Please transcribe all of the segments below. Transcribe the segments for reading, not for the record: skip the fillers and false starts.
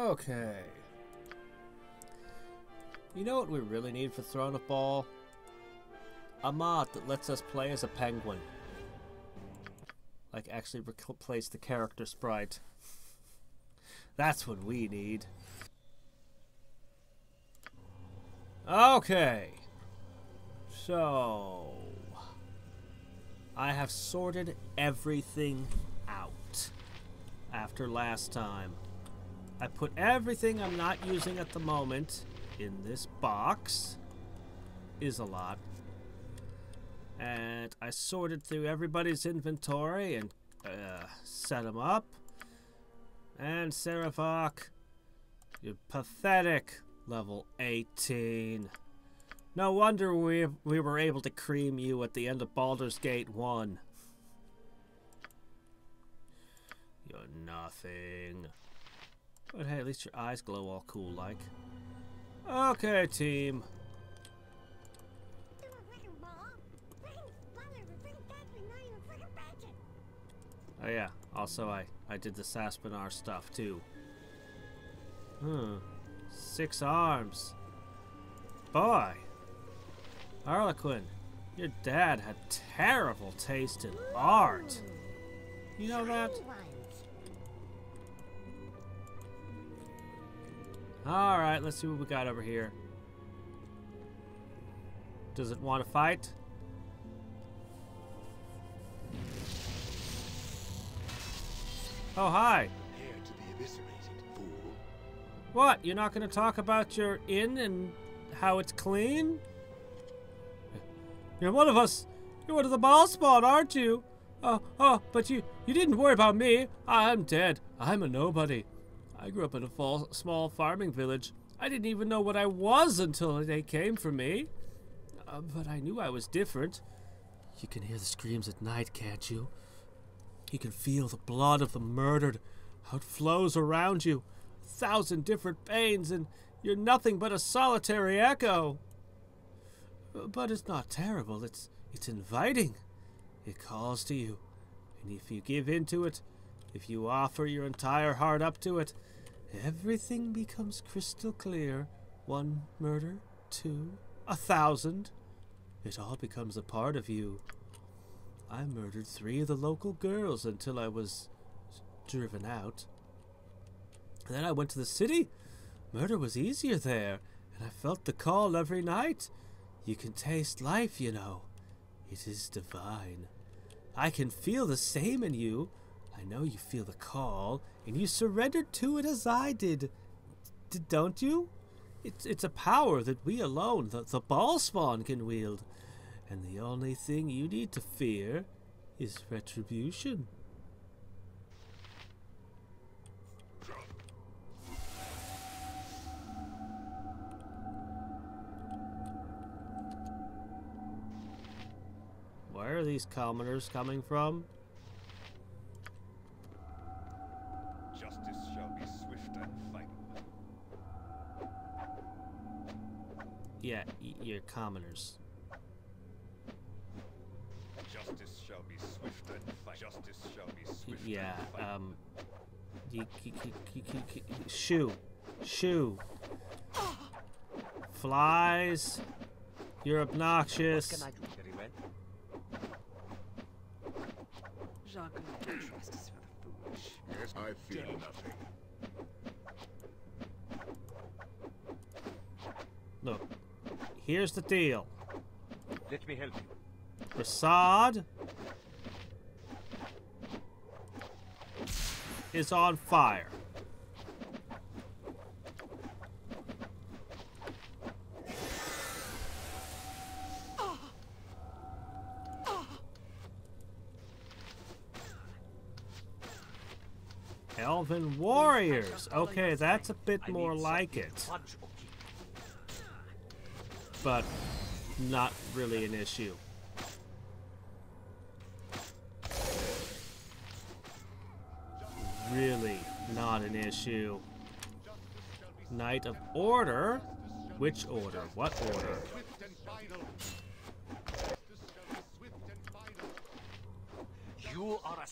Okay. You know what we really need for Throne of Bhaal? A mod that lets us play as a penguin. Like, actually replace the character sprite. That's what we need. Okay. So... I have sorted everything out after last time. I put everything I'm not using at the moment in this box. Is a lot. And I sorted through everybody's inventory and set them up. And Serafok, you're pathetic. Level 18. No wonder we were able to cream you at the end of Baldur's Gate 1. You're nothing. But hey, at least your eyes glow all cool like. Okay, team. Oh yeah, also I did the Saspinar stuff too. 6 arms. Boy. Harlequin, your dad had terrible taste in art. You know that? Alright, let's see what we got over here. Does it want to fight? Oh, hi. Prepare to be eviscerated, fool. What? You're not going to talk about your inn and how it's clean? You're one of us. You're one of the Bhaalspawn, aren't you? Oh, but you didn't worry about me. I'm dead. I'm a nobody. I grew up in a small farming village. I didn't even know what I was until they came for me. But I knew I was different. You can hear the screams at night, can't you? You can feel the blood of the murdered, how it flows around you. 1,000 different pains, and you're nothing but a solitary echo. But it's not terrible. It's inviting. It calls to you. And if you give in to it, if you offer your entire heart up to it, everything becomes crystal clear. 1 murder, 2, 1,000. It all becomes a part of you. I murdered 3 of the local girls until I was driven out. And then I went to the city. Murder was easier there, and I felt the call every night. You can taste life, you know. It is divine. I can feel the same in you. I know you feel the call, and you surrendered to it as I did. Don't you? It's a power that we alone, the Bhaalspawn, can wield. And the only thing you need to fear is retribution. Where are these commoners coming from? Justice shall be swift and final. Yeah, you're commoners. Justice shall be swift and final. Justice shall be swift Yeah, and final. Shoo. Flies. You're obnoxious. What can I do? Very well. Jacques, no justice for the foolish. Yes, I fear nothing. Look, here's the deal. Let me help you. Prasad is on fire. Elven warriors. Okay, that's a bit more like it. But not really an issue. Really not an issue. Knight of Order? Which order? What order? You are a...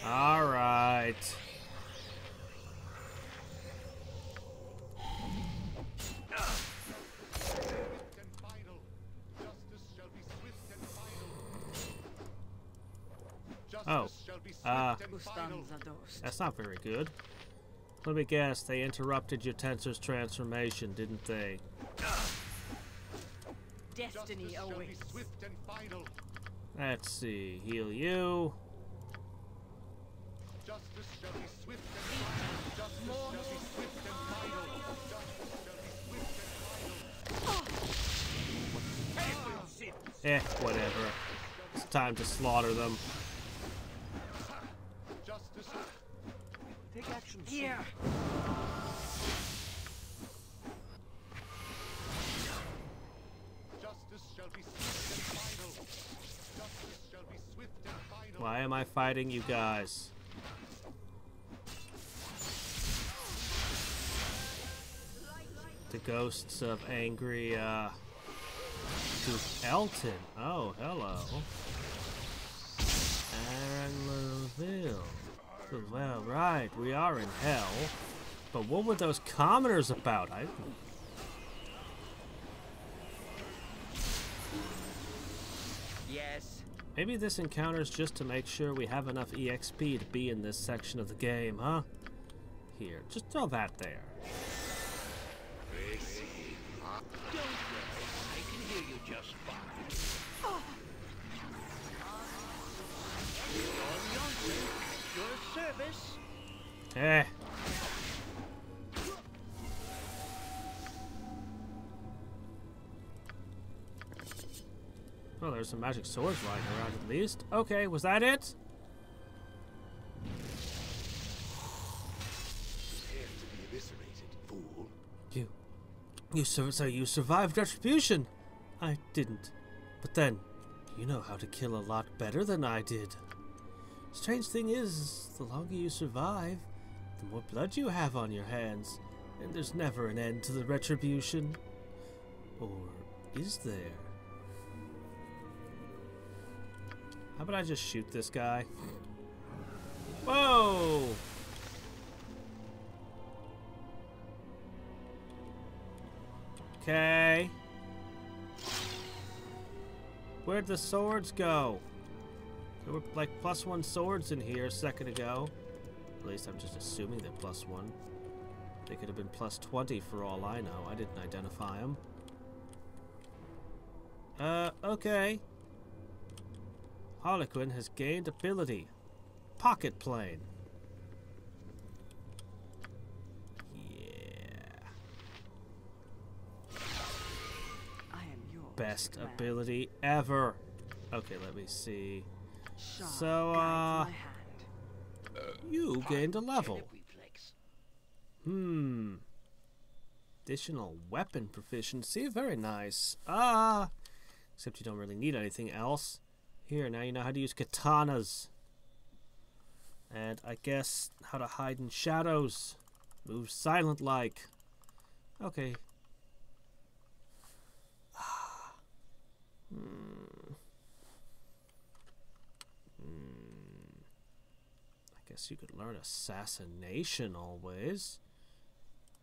All right. Oh, that's not very good. Let me guess, they interrupted your tensor's transformation, didn't they? Destiny awaits. Let's see, heal you. Justice shall be swift and final. Justice shall be swift and final. Justice shall be swift and final. Whatever. It's time to slaughter them. Justice. Take action. Here. Justice shall be swift and final. Justice shall be swift and final. Why am I fighting you guys? The ghosts of angry, Duke Elton. Oh, hello. Aaron. Well, right, we are in hell. But what were those commoners about? Yes. Maybe this encounter's just to make sure we have enough EXP to be in this section of the game, huh? Here, just throw that there. Don't worry, I can hear you just fine. Your service. Oh, there's some magic swords lying around at least. Okay, was that it? Prepare to be eviscerated, fool. So you survived retribution. I didn't. But then, you know how to kill a lot better than I did. Strange thing is, the longer you survive, the more blood you have on your hands, and there's never an end to the retribution. Or is there? How about I just shoot this guy? Whoa! Okay. Where'd the swords go? There were like +1 swords in here a second ago. At least I'm just assuming they're +1. They could have been +20 for all I know. I didn't identify them. Okay. Harlequin has gained ability. Pocket plane. Best ability ever. Okay, let me see. So, you gained a level. Additional weapon proficiency. Very nice. Except you don't really need anything else. Here, now you know how to use katanas. And I guess how to hide in shadows. Move silent-like. Okay. I guess you could learn assassination always.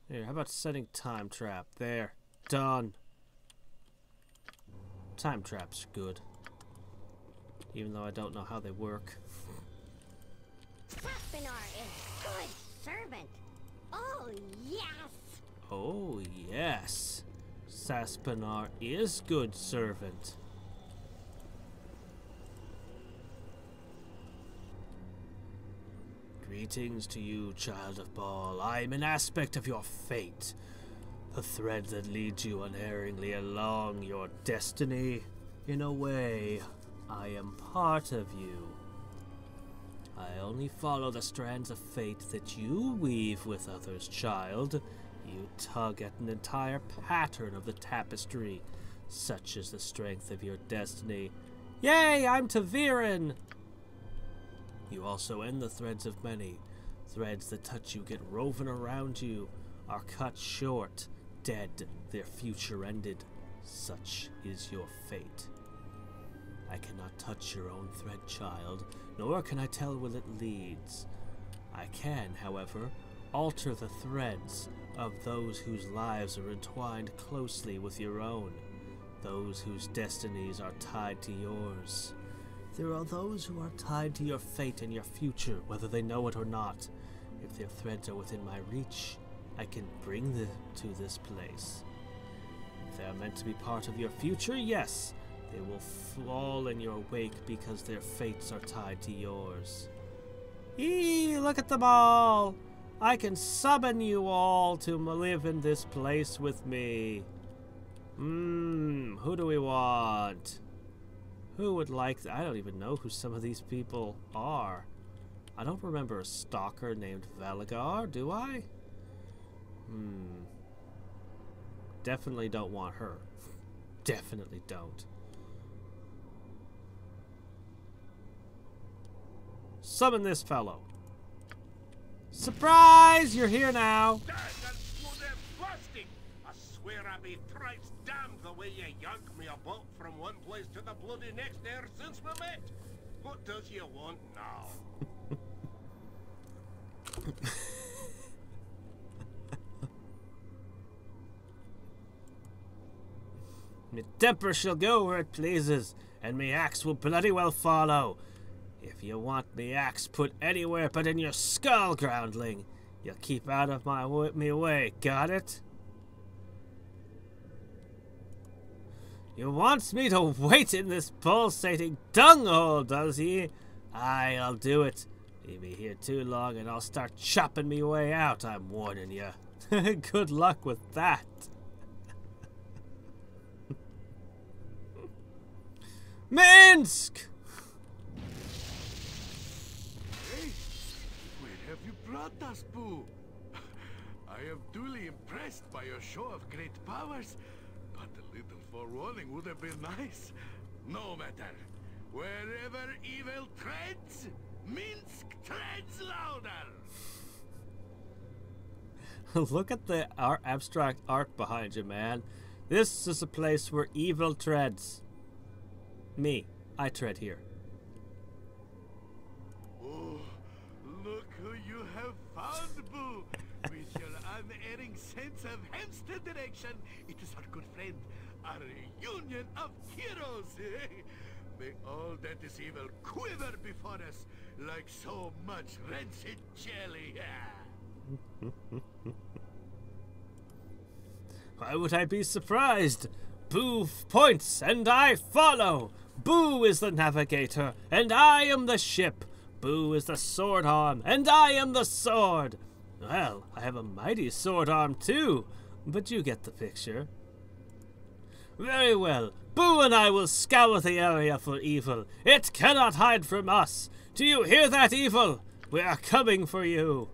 Here, how about setting time trap? There. Done. Time traps are good. Even though I don't know how they work. Saspinar is good servant. Oh, yes. Oh, yes. Saspinar is good servant. Greetings to you, child of Bhaal. I am an aspect of your fate. The thread that leads you unerringly along your destiny. In a way, I am part of you. I only follow the strands of fate that you weave with others, child. You tug at an entire pattern of the tapestry. Such is the strength of your destiny. Yay, I'm Taviran! You also end the threads of many. Threads that touch you get woven around you, are cut short, dead, their future ended. Such is your fate. I cannot touch your own thread, child, nor can I tell where it leads. I can, however, alter the threads of those whose lives are entwined closely with your own, those whose destinies are tied to yours. There are those who are tied to your fate and your future, whether they know it or not. If their threads are within my reach, I can bring them to this place. If they are meant to be part of your future, yes, they will fall in your wake because their fates are tied to yours. Eee, look at them all! I can summon you all to live in this place with me. Who do we want? Who would like I don't even know who some of these people are. I don't remember a stalker named Velagar, do I? Definitely don't want her. Definitely don't. Summon this fellow. Surprise! You're here now. I swear I be thrice damned the way you yanked me about from one place to the bloody next there since we met. What does you want now? Me temper shall go where it pleases, and me axe will bloody well follow. If you want me axe put anywhere but in your skull, groundling, you'll keep out of me way, got it? You wants me to wait in this pulsating dunghole, does he? Aye, I'll do it. You be here too long and I'll start chopping me way out, I'm warning you. Good luck with that. Minsk! Hey, where have you brought us, Boo? I am duly impressed by your show of great powers, but a little forewarning would have been nice. No matter. Wherever evil treads, Minsk treads louder! Look at the abstract art behind you, man. This is a place where evil treads. Me, I tread here. Oh, look who you have found, Boo! With your unerring sense of hamster direction, it is our good friend, our reunion of heroes. May all that is evil quiver before us like so much rancid jelly. Why would I be surprised? Boo points and I follow. Boo is the navigator and I am the ship. Boo is the sword arm and I am the sword. Well, I have a mighty sword arm too, but you get the picture. Very well. Boo and I will scour the area for evil. It cannot hide from us. Do you hear that, evil? We are coming for you.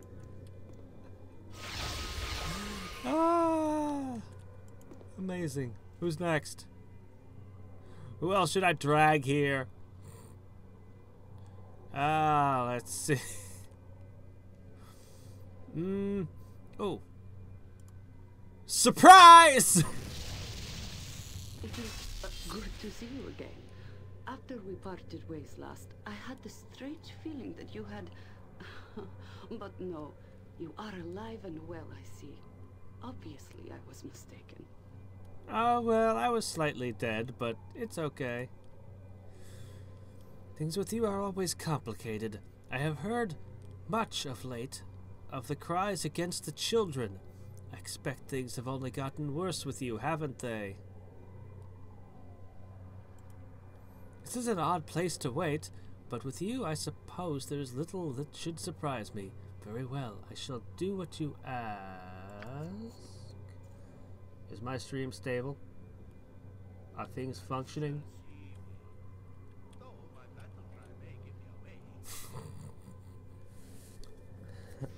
Ah, amazing. Who's next? Who else should I drag here? Let's see. Oh. Surprise! It is good to see you again. After we parted ways last, I had the strange feeling that you had... But no, you are alive and well, I see. Obviously, I was mistaken. Oh, well, I was slightly dead, but it's okay. Things with you are always complicated. I have heard much of late of the cries against the children. I expect things have only gotten worse with you, haven't they? This is an odd place to wait, but with you I suppose there is little that should surprise me. Very well, I shall do what you ask. Is my stream stable? Are things functioning?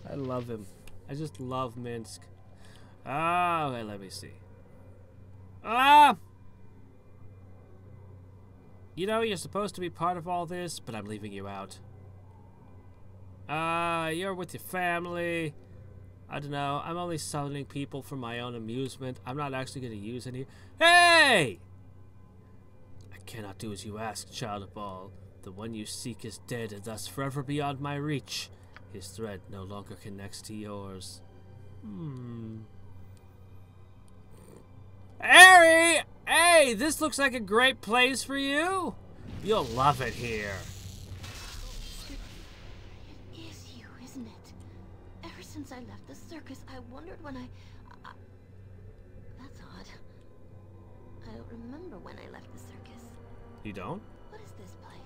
I love him. I just love Minsk. Okay, let me see. You know, you're supposed to be part of all this, but I'm leaving you out. You're with your family. I don't know. I'm only summoning people for my own amusement. I'm not actually going to use any. Hey! I cannot do as you ask, child of Bhaal. The one you seek is dead and thus forever beyond my reach. His thread no longer connects to yours. Harry! Hey, this looks like a great place for you. You'll love it here. It is you, isn't it? Ever since I left the circus, I wondered when I... That's odd. I don't remember when I left the circus. You don't? What is this place?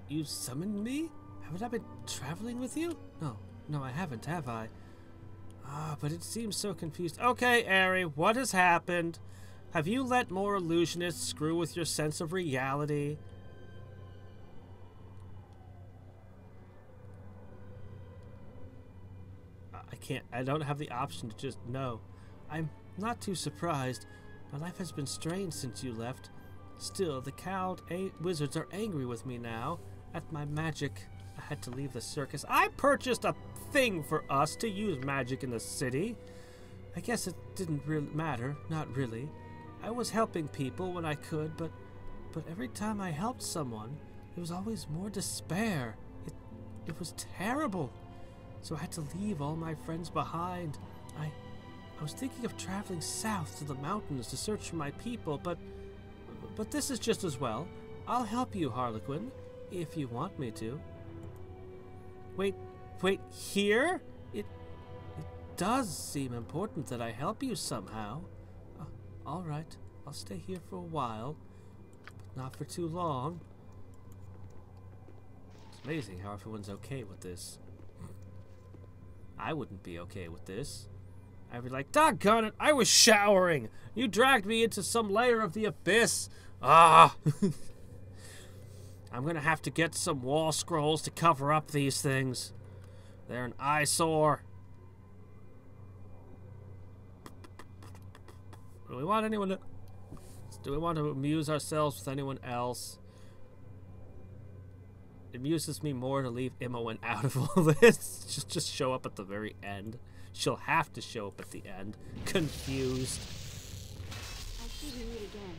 You summoned me? Haven't I been traveling with you? No, I haven't, have I? But it seems so confused. Okay, Ari, what has happened? Have you let more illusionists screw with your sense of reality? I don't have the option to just know. I'm not too surprised. My life has been strange since you left. Still, the cowed wizards are angry with me now. At my magic, I had to leave the circus. I purchased a thing for us to use magic in the city. I guess it didn't really matter. Not really. I was helping people when I could, but every time I helped someone, there was always more despair. It was terrible. So I had to leave all my friends behind. I was thinking of traveling south to the mountains to search for my people, but this is just as well. I'll help you, Harlequin, if you want me to. Wait, here? It does seem important that I help you somehow. All right, I'll stay here for a while, but not for too long. It's amazing how everyone's okay with this. I wouldn't be okay with this. I'd be like, doggone it, I was showering. You dragged me into some layer of the abyss. I'm gonna have to get some wall scrolls to cover up these things. They're an eyesore. Do we want to amuse ourselves with anyone else? It amuses me more to leave Imoen out of all this. Just show up at the very end. She'll have to show up at the end. Confused. I see we meet again.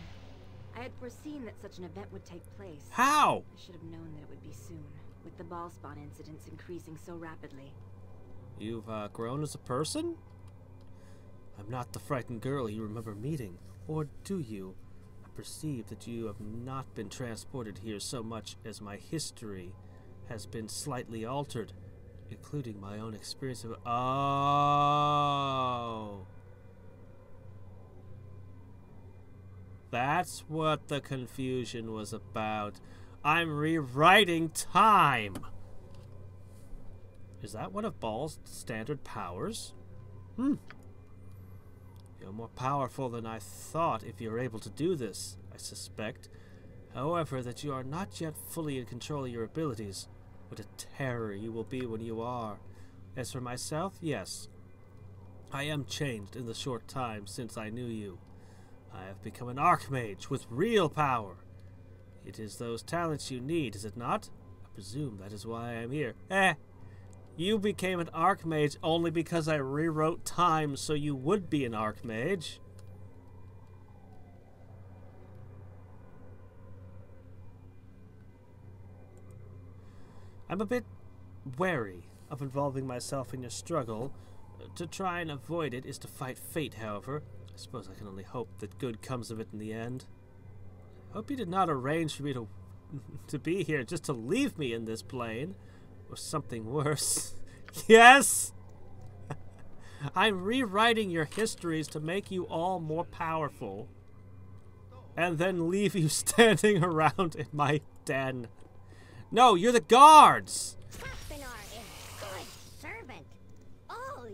I had foreseen that such an event would take place. How? I should have known that it would be soon, with the Bhaalspawn incidents increasing so rapidly. You've grown as a person? I'm not the frightened girl you remember meeting, or do you? I perceive that you have not been transported here so much as my history has been slightly altered, including my own experience of... Oh. That's what the confusion was about. I'm rewriting time. Is that one of Bhaal's standard powers? You're more powerful than I thought if you're able to do this, I suspect. However, that you are not yet fully in control of your abilities. What a terror you will be when you are. As for myself, yes. I am changed in the short time since I knew you. I have become an archmage with real power. It is those talents you need, is it not? I presume that is why I am here. You became an archmage only because I rewrote time so you would be an archmage. I'm a bit wary of involving myself in your struggle. To try and avoid it is to fight fate, however. I suppose I can only hope that good comes of it in the end. I hope you did not arrange for me to be here just to leave me in this plane. Or something worse. Yes! I'm rewriting your histories to make you all more powerful. And then leave you standing around in my den. No, you're the guards! Captainar is good servant. Oh,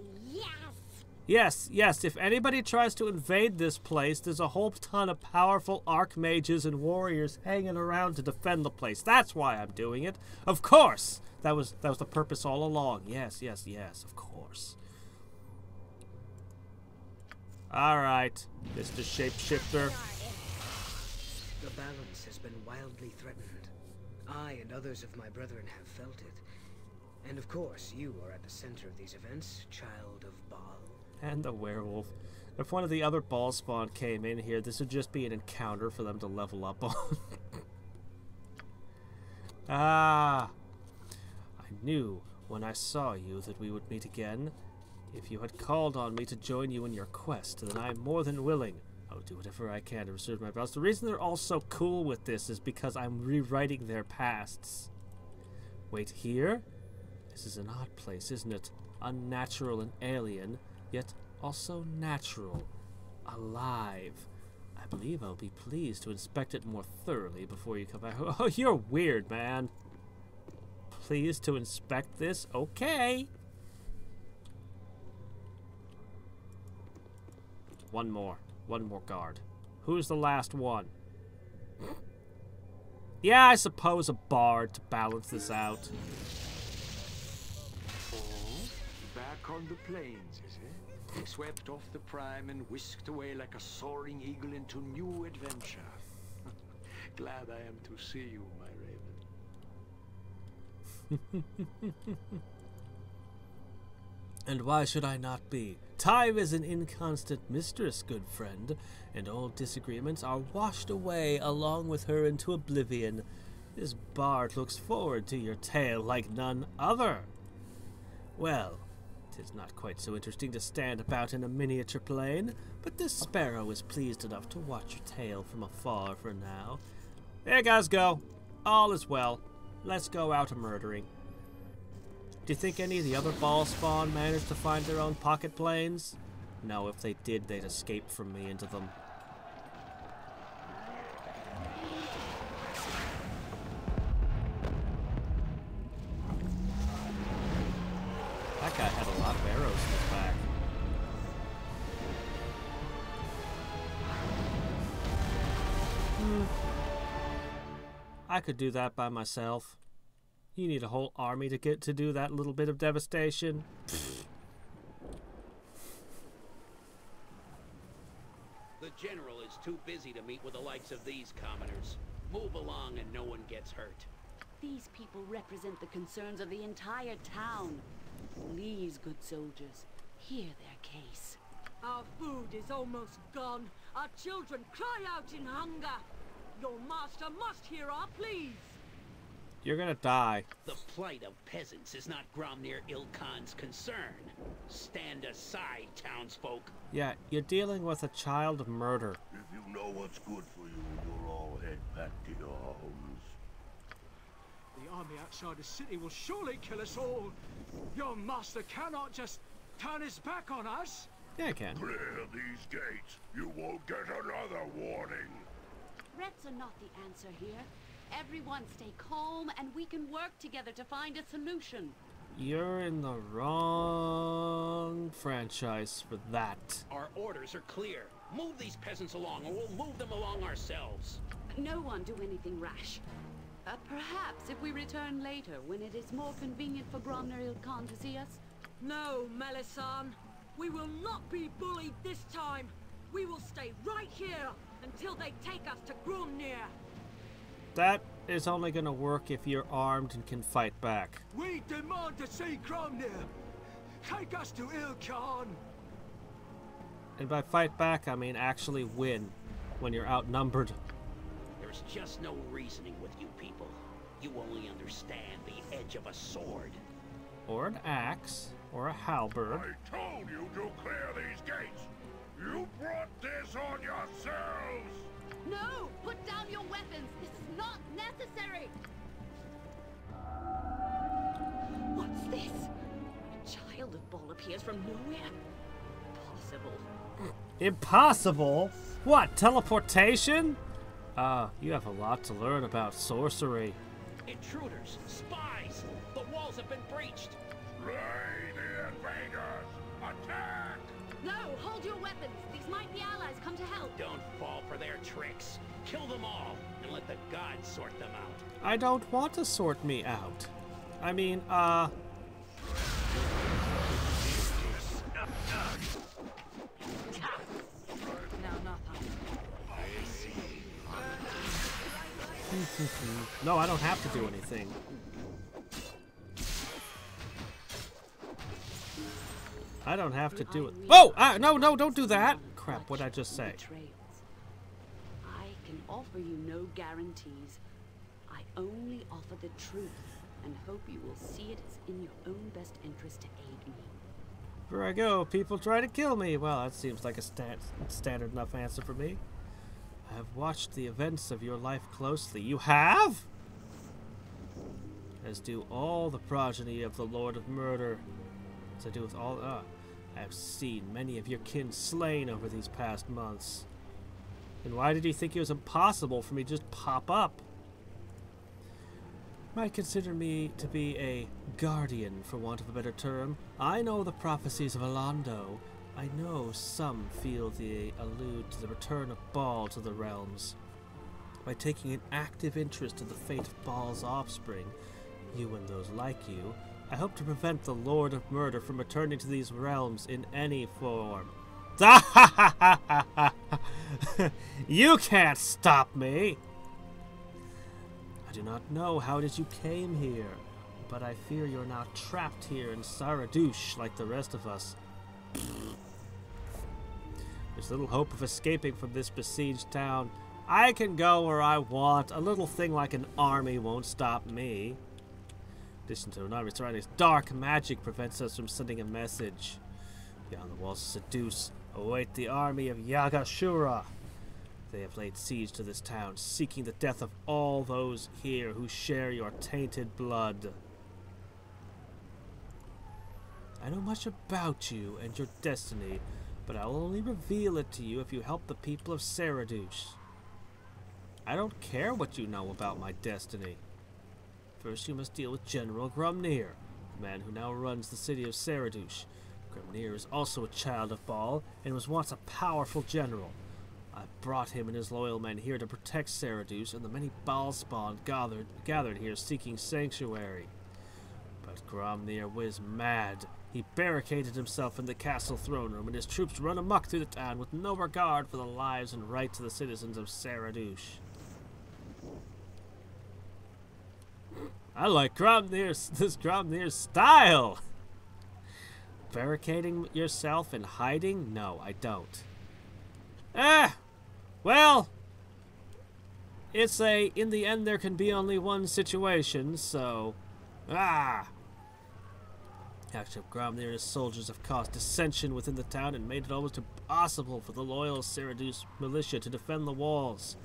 yes! Yes, if anybody tries to invade this place, there's a whole ton of powerful archmages and warriors hanging around to defend the place. That's why I'm doing it. Of course! That was the purpose all along. Yes, of course. Alright, Mr. Shapeshifter. The balance has been wildly threatened. I and others of my brethren have felt it. And of course, you are at the center of these events, child of Bhaal. And the werewolf. If one of the other Bhaalspawn came in here, this would just be an encounter for them to level up on. Ah! I knew when I saw you that we would meet again. If you had called on me to join you in your quest, then I am more than willing. I will do whatever I can to restore my brothers. The reason they're all so cool with this is because I'm rewriting their pasts. Wait, here? This is an odd place, isn't it? Unnatural and alien, yet also natural. Alive. I believe I'll be pleased to inspect it more thoroughly before you come back. Oh, you're weird, man. Pleased to inspect this? Okay. One more guard. Who's the last one? Yeah, I suppose a bard to balance this out. Oh, back on the plains, is it? Swept off the prime and whisked away like a soaring eagle into new adventure. Glad I am to see you, my raven. And why should I not be? Time is an inconstant mistress, good friend, and all disagreements are washed away along with her into oblivion. This bard looks forward to your tale like none other. Well, 'tis not quite so interesting to stand about in a miniature plane, but this sparrow is pleased enough to watch your tale from afar for now. There you guys go. All is well. Let's go out a-murdering. Do you think any of the other Bhaalspawn managed to find their own pocket planes? No, if they did, they'd escape from me into them. That guy had a lot of arrows in his back. I could do that by myself. You need a whole army to get to do that little bit of devastation. The general is too busy to meet with the likes of these commoners. Move along and no one gets hurt. These people represent the concerns of the entire town. Please, good soldiers, hear their case. Our food is almost gone. Our children cry out in hunger. Your master must hear our pleas. You're gonna die. The plight of peasants is not Gromnir Ilkhan's concern. Stand aside, townsfolk. Yeah, you're dealing with a child murder. If you know what's good for you, you'll all head back to your homes. The army outside the city will surely kill us all. Your master cannot just turn his back on us. Yeah, I can. Clear these gates. You won't get another warning. Threats are not the answer here. Everyone stay calm and we can work together to find a solution. You're in the wrong franchise for that. Our orders are clear. Move these peasants along or we'll move them along ourselves. No one do anything rash. Perhaps if we return later, when it is more convenient for Gromnir Ilkhan to see us. No, Melissan. We will not be bullied this time. We will stay right here until they take us to Gromnir. That is only gonna work if you're armed and can fight back. We demand to see Gromnir. Take us to Ilkhan. And by fight back, I mean actually win when you're outnumbered. There's just no reasoning with you people. You only understand the edge of a sword. Or an axe, or a halberd. I told you to clear these gates. You brought this on yourselves. No! Put down your weapons! This is not necessary! What's this? A child of Bhaal appears from nowhere? Impossible. Impossible? What, teleportation? You have a lot to learn about sorcery. Intruders! Spies! The walls have been breached! Slay the invaders! Attack! No! Hold your weapons! These might be allies come to help! Don't fall for their tricks. Kill them all, and let the gods sort them out. I don't want to sort me out. I mean, Now nothing. no, I don't have to do I don't have to do it. Oh! No, don't do that! Crap, what'd I just say? I can offer you no guarantees. I only offer the truth and hope you will see it as in your own best interest to aid me. Here I go. People try to kill me. Well, that seems like a standard enough answer for me. I have watched the events of your life closely. You have? As do all the progeny of the Lord of Murder. As I do with all... I have seen many of your kin slain over these past months. And why did you think it was impossible for me to just pop up? Might consider me to be a guardian, for want of a better term. I know the prophecies of Alondo. I know some feel they allude to the return of Bhaal to the realms. By taking an active interest in the fate of Bhaal's offspring, you and those like you, I hope to prevent the Lord of Murder from returning to these realms in any form. You can't stop me! I do not know how it is you came here, but I fear you're now trapped here in Saradouche like the rest of us. There's little hope of escaping from this besieged town. I can go where I want. A little thing like an army won't stop me. In addition to an army surrounding dark magic prevents us from sending a message. Beyond the walls of Saduce await the army of Yagashura. They have laid siege to this town, seeking the death of all those here who share your tainted blood. I know much about you and your destiny, but I will only reveal it to you if you help the people of Saradouche. I don't care what you know about my destiny. First you must deal with General Grumnir, the man who now runs the city of Saradouche. Grumnir is also a child of Bhaal, and was once a powerful general. I brought him and his loyal men here to protect Saradouche and the many Bhaalspawn gathered here seeking sanctuary. But Grumnir was mad. He barricaded himself in the castle throne room, and his troops run amok through the town with no regard for the lives and rights of the citizens of Saradouche. I like this Grumnir's style! Barricading yourself and hiding? No, I don't. Well, it's in the end there can be only one situation, so, Action of Grumnir and his soldiers have caused dissension within the town and made it almost impossible for the loyal Saradouche militia to defend the walls.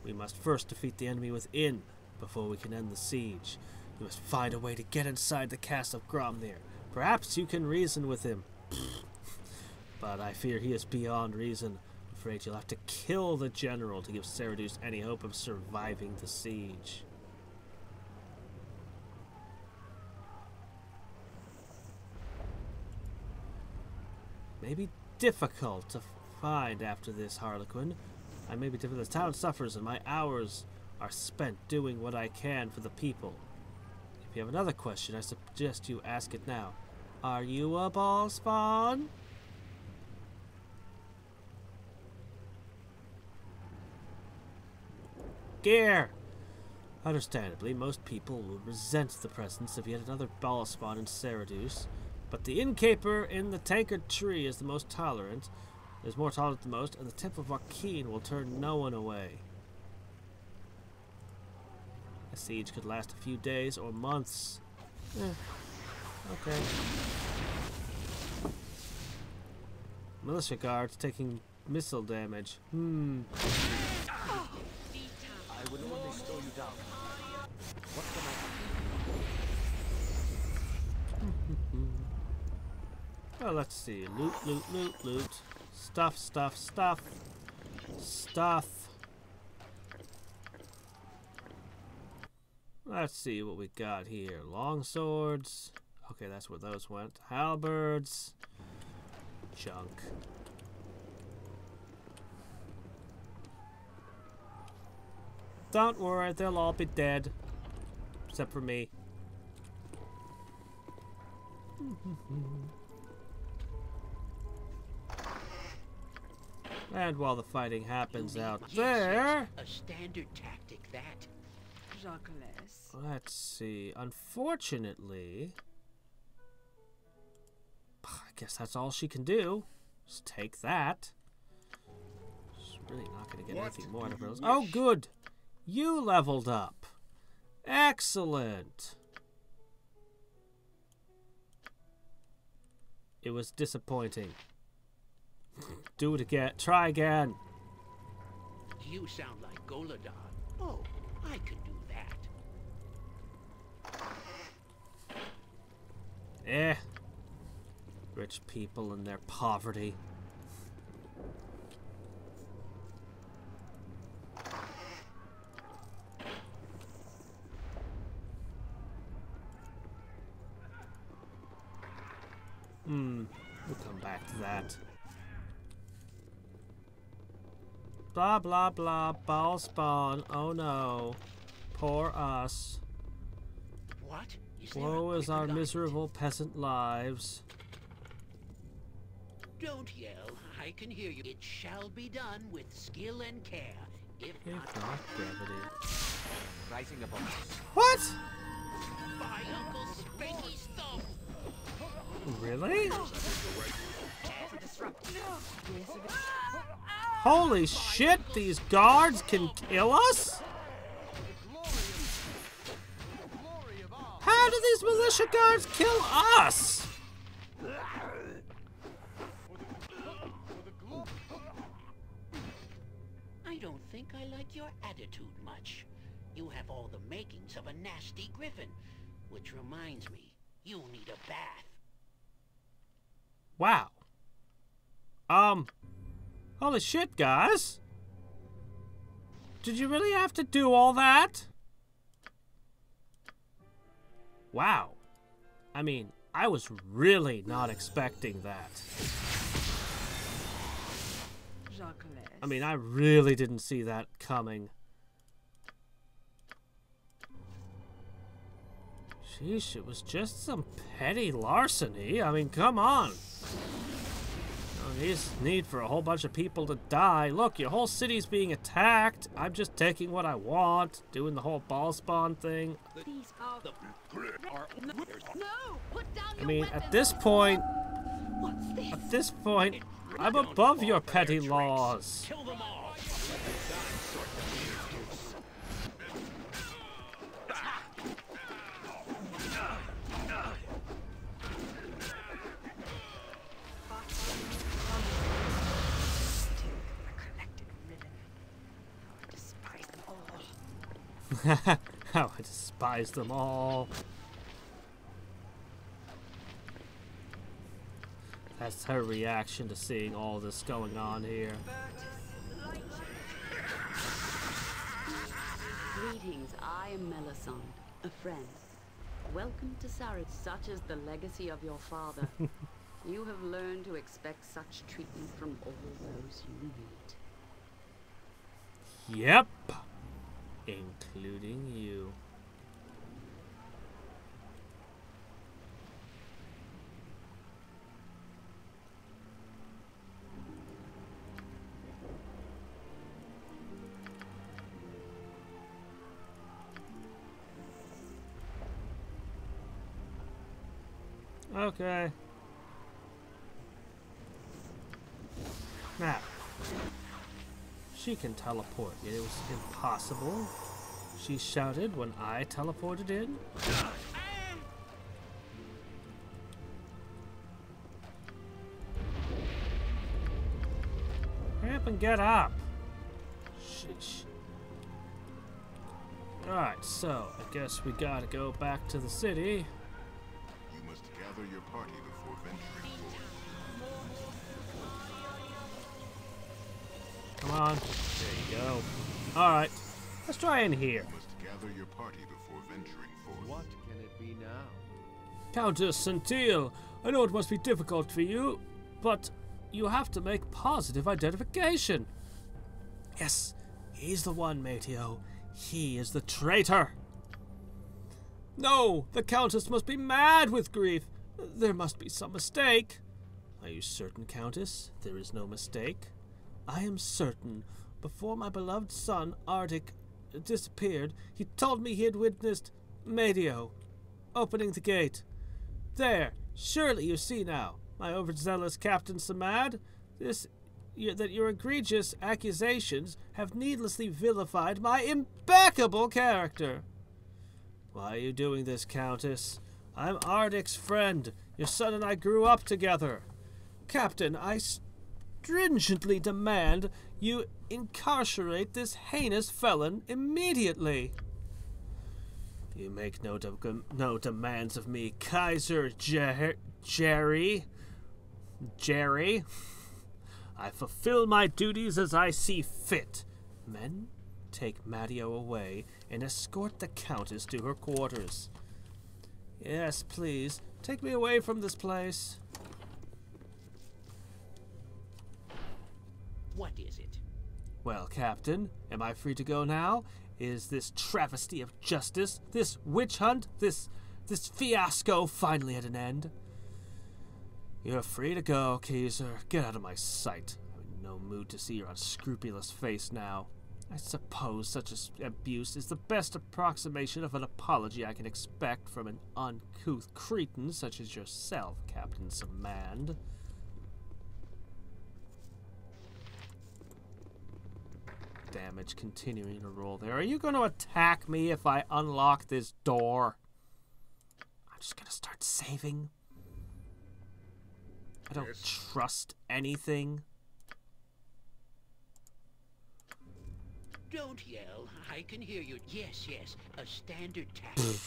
We must first defeat the enemy within, before we can end the siege. You must find a way to get inside the castle of Grumnir. Perhaps you can reason with him. But I fear he is beyond reason. I'm afraid you'll have to kill the general to give Saradouche any hope of surviving the siege. May be difficult to find after this, Harlequin. I may be different. The town suffers and my hours are spent doing what I can for the people. If you have another question, I suggest you ask it now. Are you a Bhaalspawn? Gear! Understandably, most people will resent the presence of yet another Bhaalspawn in Saradouche, but the innkeeper in the tankard tree is the most tolerant, is more tolerant than most, and the Temple of Arkeen will turn no one away. A siege could last a few days or months. Okay. Militia guards taking missile damage. I will only slow you down. What can I do? Well, let's see. Loot, loot, loot, loot. Stuff, stuff, stuff. Stuff. Let's see what we got here. Long swords. Okay, that's where those went. Halberds. Junk. Don't worry, they'll all be dead. Except for me. And while the fighting happens out there... A standard tactic, that. Jacques. Let's see. Unfortunately... I guess that's all she can do. Just take that. She's really not going to get anything more out of her. Oh, good. You leveled up. Excellent. It was disappointing. Do it again. Try again. You sound like Goladon. Oh, I could do that. Rich people and their poverty. We'll come back to that. Blah, blah, blah. Bhaalspawn. Oh no. Poor us. What? Woe is our miserable peasant lives. Don't yell. I can hear you. It shall be done with skill and care. If not brevity. Rising above. What? By Uncle Spanky Stump. Really? Holy shit, these guards can kill us? How do these militia guards kill us? I don't think I like your attitude much. You have all the makings of a nasty griffin. Which reminds me, you'll need a bath. Wow. Holy shit, guys. Did you really have to do all that? Wow. I mean, I was really not expecting that. I mean, I really didn't see that coming. Sheesh, it was just some petty larceny. I mean, come on. No need for a whole bunch of people to die. Look, your whole city's being attacked. I'm just taking what I want, doing the whole Bhaalspawn thing. I mean, at this point, I'm above your petty laws. Kill them all. How I despise them all. That's her reaction to seeing all this going on here. Greetings, I am Melisande, a friend. Welcome to Sarith. Such is the legacy of your father. You have learned to expect such treatment from all those you meet. Yep. Including you. Okay. Now, she can teleport. It was impossible. She shouted when I teleported in. Hurry up and get up. Sheesh. Alright, so I guess we gotta go back to the city. You must gather your party before venturing forward. Come on. There you go. Alright. Let's try in here. You must gather your party before venturing forward. What can it be now? Countess Centil, I know it must be difficult for you, but you have to make positive identification. Yes, he's the one, Mateo. He is the traitor. No, the Countess must be mad with grief. There must be some mistake. Are you certain, Countess? There is no mistake. I am certain. Before my beloved son, Hadriex, disappeared, he told me he had witnessed Mateo opening the gate. There, surely you see now. my overzealous Captain Samad, that your egregious accusations have needlessly vilified my impeccable character. Why are you doing this, Countess? I'm Hadriex' friend. Your son and I grew up together. Captain, I stringently demand you incarcerate this heinous felon immediately. You make no demands of me, Kaiser Jerry. I fulfill my duties as I see fit. Men, take Matteo away and escort the Countess to her quarters. Yes, please, take me away from this place. What is it? Well, Captain, am I free to go now? Is this travesty of justice, this witch hunt, this fiasco finally at an end? You're free to go, Kaiser. Get out of my sight. I'm in no mood to see your unscrupulous face now. I suppose such abuse is the best approximation of an apology I can expect from an uncouth cretin such as yourself, Captain Samand. Damage continuing to roll there. Are you going to attack me if I unlock this door? I'm just going to start saving. I don't trust anything. Don't yell. I can hear you. Yes, a standard tactic,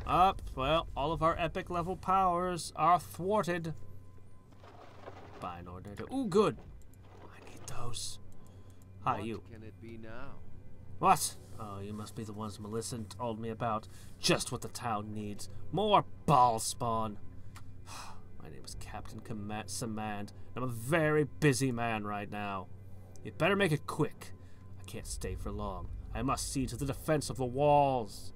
that. Well, all of our epic level powers are thwarted. Fine order to... Ooh, good. I need those. Hi, you. What can it be now? What? Oh, you must be the ones Melissa told me about. Just what the town needs. More Bhaalspawn. My name is Captain Samand. I'm a very busy man right now. You'd better make it quick. I can't stay for long. I must see to the defense of the walls.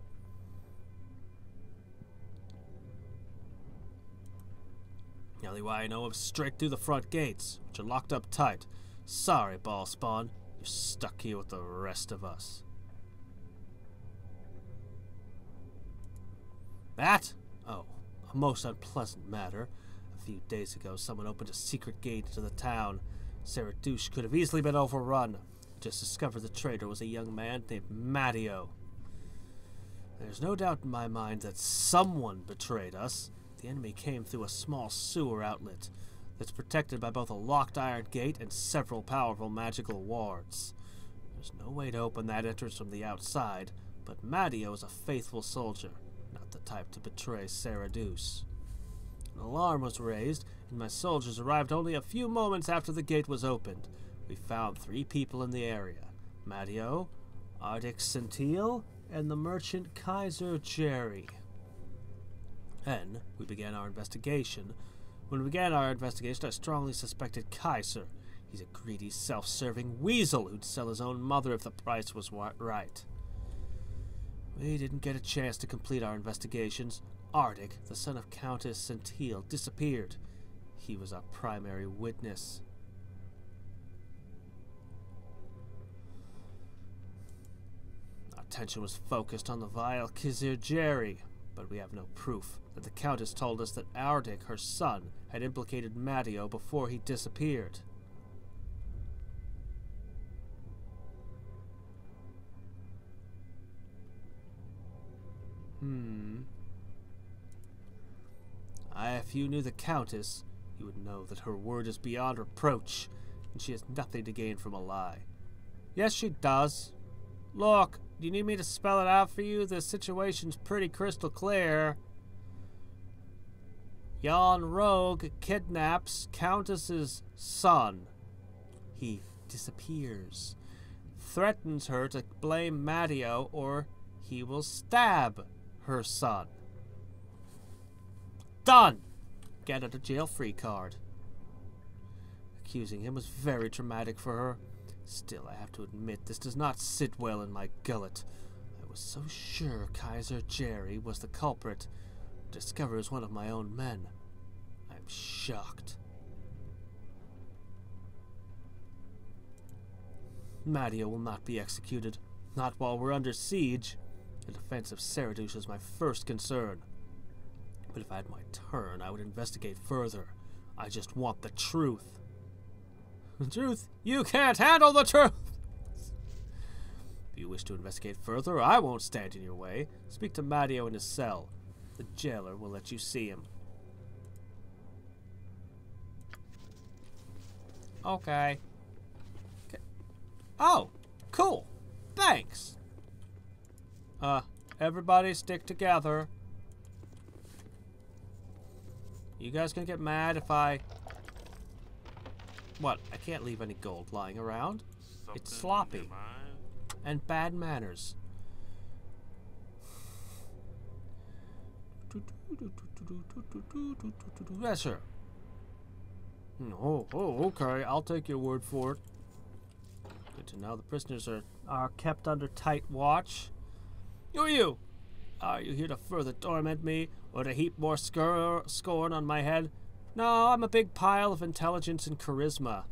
The only way I know is straight through the front gates, which are locked up tight. Sorry, Bhaalspawn. You're stuck here with the rest of us. That? Oh, a most unpleasant matter. A few days ago, someone opened a secret gate into the town. Saradouche could have easily been overrun. Just discovered the traitor was a young man named Matteo. There's no doubt in my mind that someone betrayed us. The enemy came through a small sewer outlet that's protected by both a locked iron gate and several powerful magical wards. There's no way to open that entrance from the outside, but Matteo is a faithful soldier, not the type to betray Saradouche. An alarm was raised, and my soldiers arrived only a few moments after the gate was opened. We found 3 people in the area: Matteo, Hadriex, and the merchant Kaiser Jerry. Then we began our investigation. When we began our investigation, I strongly suspected Kaiser. He's a greedy, self-serving weasel who'd sell his own mother if the price was right. We didn't get a chance to complete our investigations. Hadriex, the son of Countess Sentil, disappeared. He was our primary witness. Our attention was focused on the vile Kaiser Jerry, but we have no proof that the Countess told us that Hadriex, her son, had implicated Matteo before he disappeared. If you knew the Countess, you would know that her word is beyond reproach, and she has nothing to gain from a lie. Yes, she does. Look, do you need me to spell it out for you? The situation's pretty crystal clear. Yon rogue kidnaps Countess's son. He disappears. Threatens her to blame Matteo or he will stab her son. Done! Get her a jail-free card. Accusing him was very traumatic for her. Still, I have to admit, this does not sit well in my gullet. I was so sure Kaiser Jerry was the culprit. Discovered as one of my own men. I'm shocked. Matteo will not be executed. Not while we're under siege. The defense of Saradouche is my first concern. But if I had my turn, I would investigate further. I just want the truth. The truth? You can't handle the truth! If you wish to investigate further, I won't stand in your way. Speak to Matteo in his cell. The jailer will let you see him. Okay. Oh, cool. Thanks. Everybody stick together. You guys gonna get mad if I... What? I can't leave any gold lying around. It's sloppy. And bad manners. Yes, sir. Oh, okay. I'll take your word for it. Good to know the prisoners are kept under tight watch. Who are you? Are you here to further torment me, or to heap more scorn on my head? No, I'm a big pile of intelligence and charisma.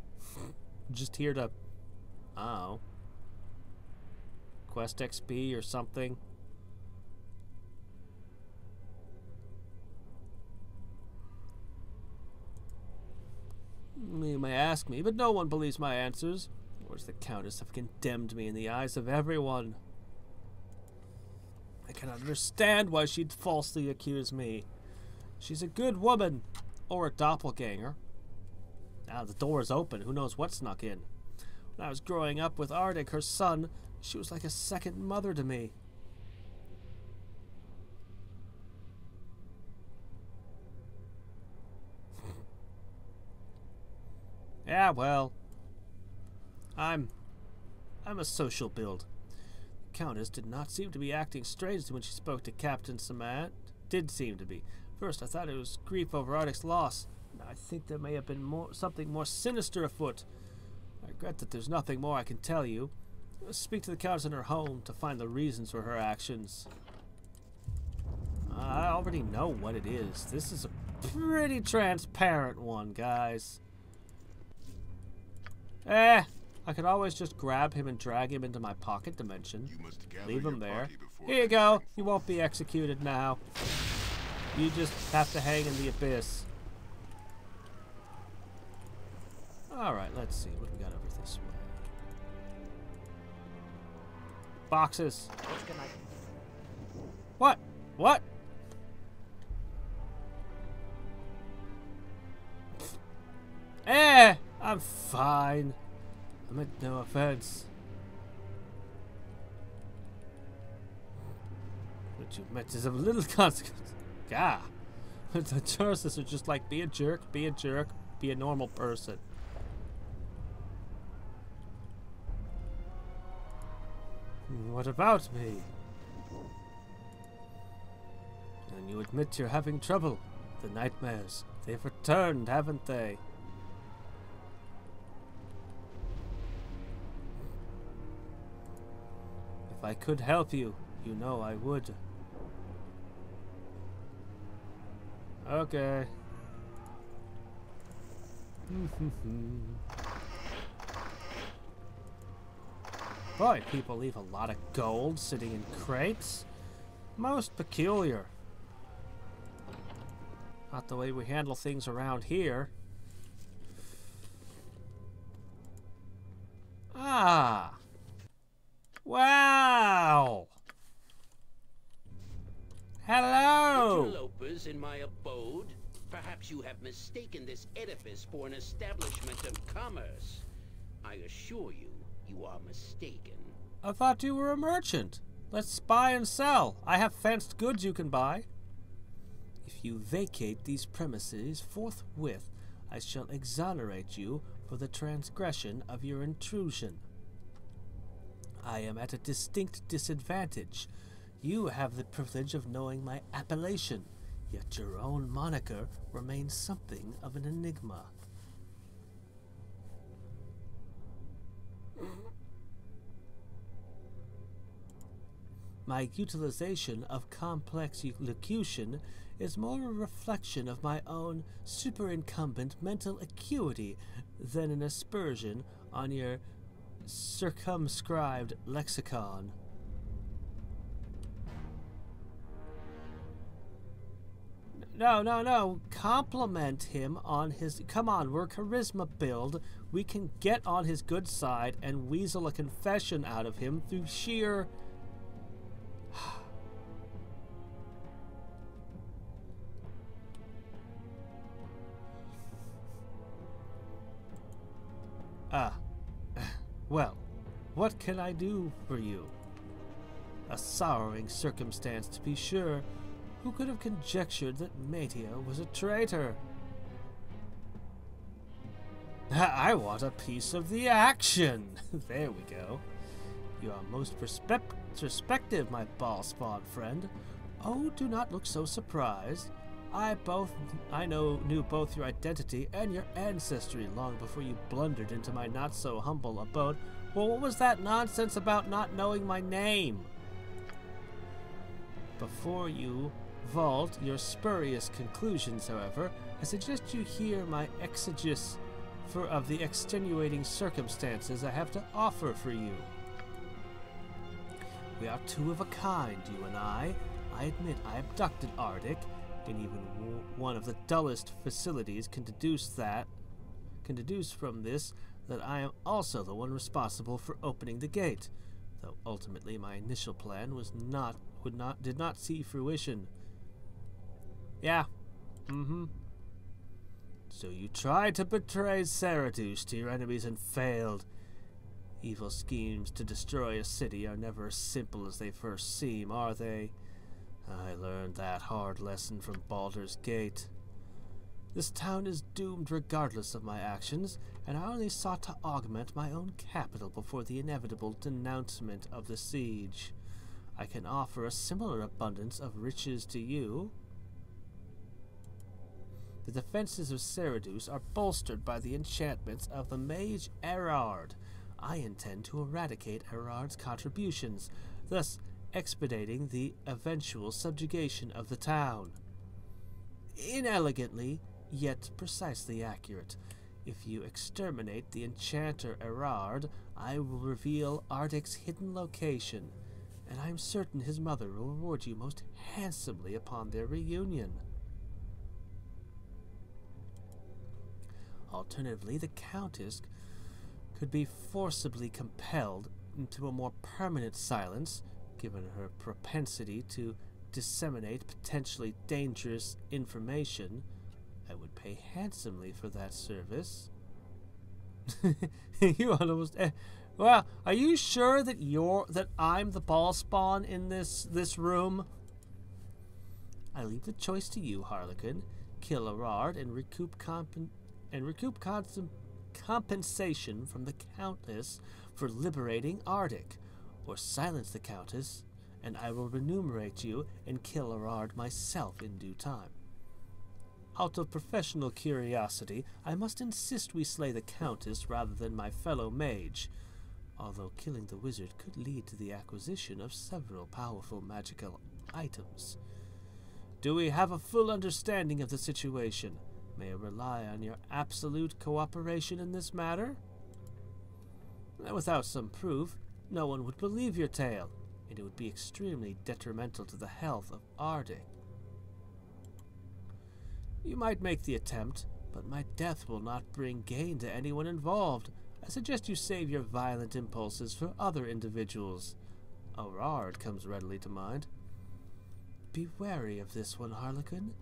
Just here to... Oh. Quest XP or something. You may ask me, but no one believes my answers. Whereas the Countess have condemned me in the eyes of everyone. I cannot understand why she'd falsely accuse me. She's a good woman. Or a doppelganger. Now the door is open. Who knows what snuck in? When I was growing up with Hadriex, her son, she was like a second mother to me. Yeah, well, I'm a social build. The Countess did not seem to be acting strangely when she spoke to Captain Samant. Did seem to be. First, I thought it was grief over Hadriex' loss. Now, I think there may have been something more sinister afoot. I regret that there's nothing more I can tell you. I must speak to the Countess in her home to find the reasons for her actions. I already know what it is. This is a pretty transparent one, guys. I could always just grab him and drag him into my pocket dimension. Leave him there. Here you go. You won't be executed now. You just have to hang in the abyss. Alright, let's see. What do we got over this way? Boxes. What? What? I'm fine. I meant no offense. What you meant is of little consequence. Gah. The choices are just like be a jerk, be a normal person. What about me? And you admit you're having trouble. The nightmares. They've returned, haven't they? If I could help you, you know I would. Okay. Boy, people leave a lot of gold sitting in crates. Most peculiar. Not the way we handle things around here. Ah. Wow. Hello. Interlopers in my abode. Perhaps you have mistaken this edifice for an establishment of commerce. I assure you, you are mistaken. I thought you were a merchant. Let's buy and sell. I have fenced goods you can buy. If you vacate these premises forthwith, I shall exonerate you for the transgression of your intrusion. I am at a distinct disadvantage. You have the privilege of knowing my appellation, yet your own moniker remains something of an enigma. My utilization of complex locution is more a reflection of my own superincumbent mental acuity than an aspersion on your circumscribed lexicon. No. Compliment him on his... Come on, we're a charisma build. We can get on his good side and weasel a confession out of him through sheer... Well, what can I do for you? A sorrowing circumstance, to be sure. Who could have conjectured that Matia was a traitor? I want a piece of the action! There we go. You are most perspective, my Bhaalspawn friend. Oh, do not look so surprised. I knew both your identity and your ancestry long before you blundered into my not-so-humble abode. Well, what was that nonsense about not knowing my name? Before you vault your spurious conclusions, however, I suggest you hear my exegesis of the extenuating circumstances I have to offer for you. We are two of a kind, you and I. I admit I abducted Hadriex, and even one of the dullest facilities can deduce from this that I am also the one responsible for opening the gate, though ultimately my initial plan did not see fruition. Yeah. So you tried to betray Cerridus to your enemies and failed. Evil schemes to destroy a city are never as simple as they first seem, are they? I learned that hard lesson from Baldur's Gate. This town is doomed regardless of my actions, and I only sought to augment my own capital before the inevitable denouncement of the siege. I can offer a similar abundance of riches to you. The defenses of Cerridus are bolstered by the enchantments of the mage Erard. I intend to eradicate Erard's contributions, thus expediting the eventual subjugation of the town. Inelegantly, yet precisely accurate. If you exterminate the enchanter Erard, I will reveal Hadriex' hidden location, and I am certain his mother will reward you most handsomely upon their reunion. Alternatively, the Countess could be forcibly compelled into a more permanent silence, given her propensity to disseminate potentially dangerous information. I would pay handsomely for that service. You almost... well, are you sure that I'm the Bhaalspawn in this room? I leave the choice to you, Harlequin. Kill Erard and recoup compensation from the Countess for liberating Hadriex, or silence the Countess, and I will remunerate you and kill Erard myself in due time. Out of professional curiosity, I must insist we slay the Countess rather than my fellow mage, although killing the wizard could lead to the acquisition of several powerful magical items. Do we have a full understanding of the situation? May I rely on your absolute cooperation in this matter? Without some proof, no one would believe your tale, and it would be extremely detrimental to the health of Hadriex. You might make the attempt, but my death will not bring gain to anyone involved. I suggest you save your violent impulses for other individuals. Erard comes readily to mind. Be wary of this one, Harlequin.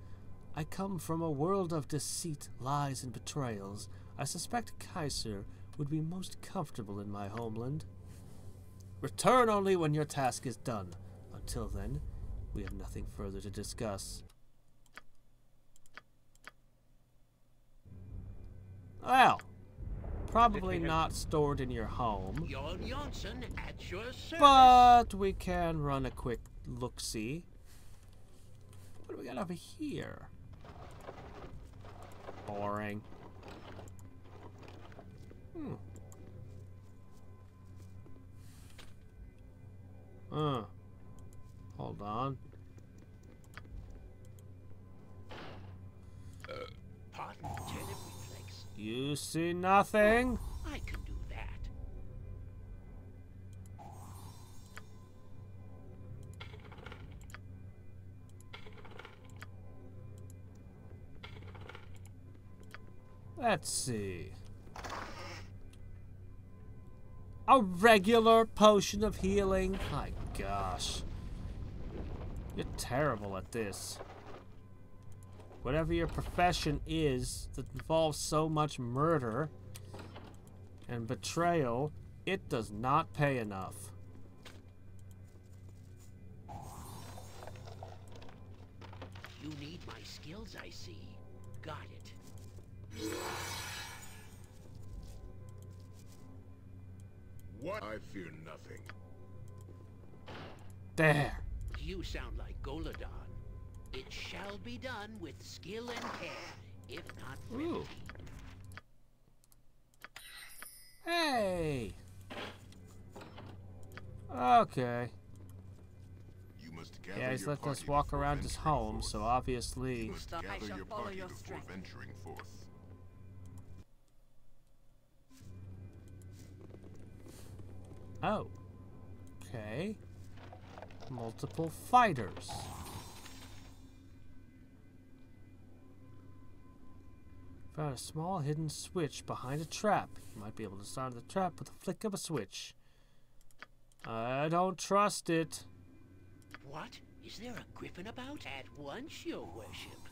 I come from a world of deceit, lies, and betrayals. I suspect Kaiser would be most comfortable in my homeland. Return only when your task is done. Until then, we have nothing further to discuss. Well, probably not stored in your home. Jon Johnson at your service. But we can run a quick look-see. What do we got over here? Boring. Hold on. Pardon the tentative reflex. You see nothing? I can do that. Let's see. A regular potion of healing? My gosh. You're terrible at this. Whatever your profession is that involves so much murder and betrayal, it does not pay enough. You need my skills, I see. Got it. What? I fear nothing. There. You sound like Goladon. It shall be done with skill and care, if not brevity. Hey. Okay. You must gather Yeah, he's your let us party walk before around his venturing home, forth. so obviously. You must So I gather shall your follow party your before strength. venturing forth. Oh. Okay. Multiple fighters. Found a small hidden switch behind a trap. You might be able to start the trap with a flick of a switch. I don't trust it. What? Is there a griffin about? At once, your worship.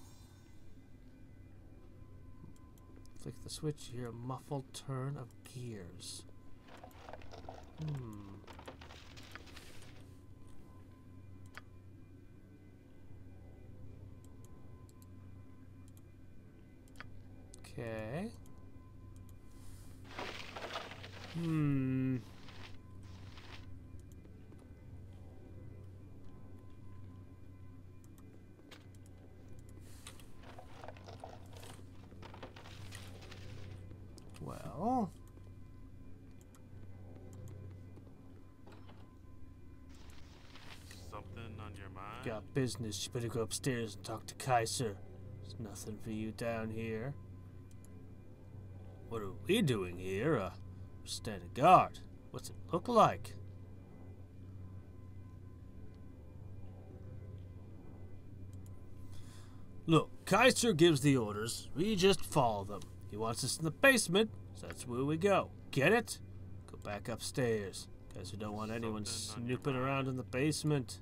Flick the switch, you hear a muffled turn of gears. Okay. Well. Something on your mind? Got business. You better go upstairs and talk to Kaiser. There's nothing for you down here. What are we doing here? We're standing guard. What's it look like? Look, Kaiser gives the orders. We just follow them. He wants us in the basement, so that's where we go. Get it? Go back upstairs. Kaiser don't want anyone snooping around in the basement.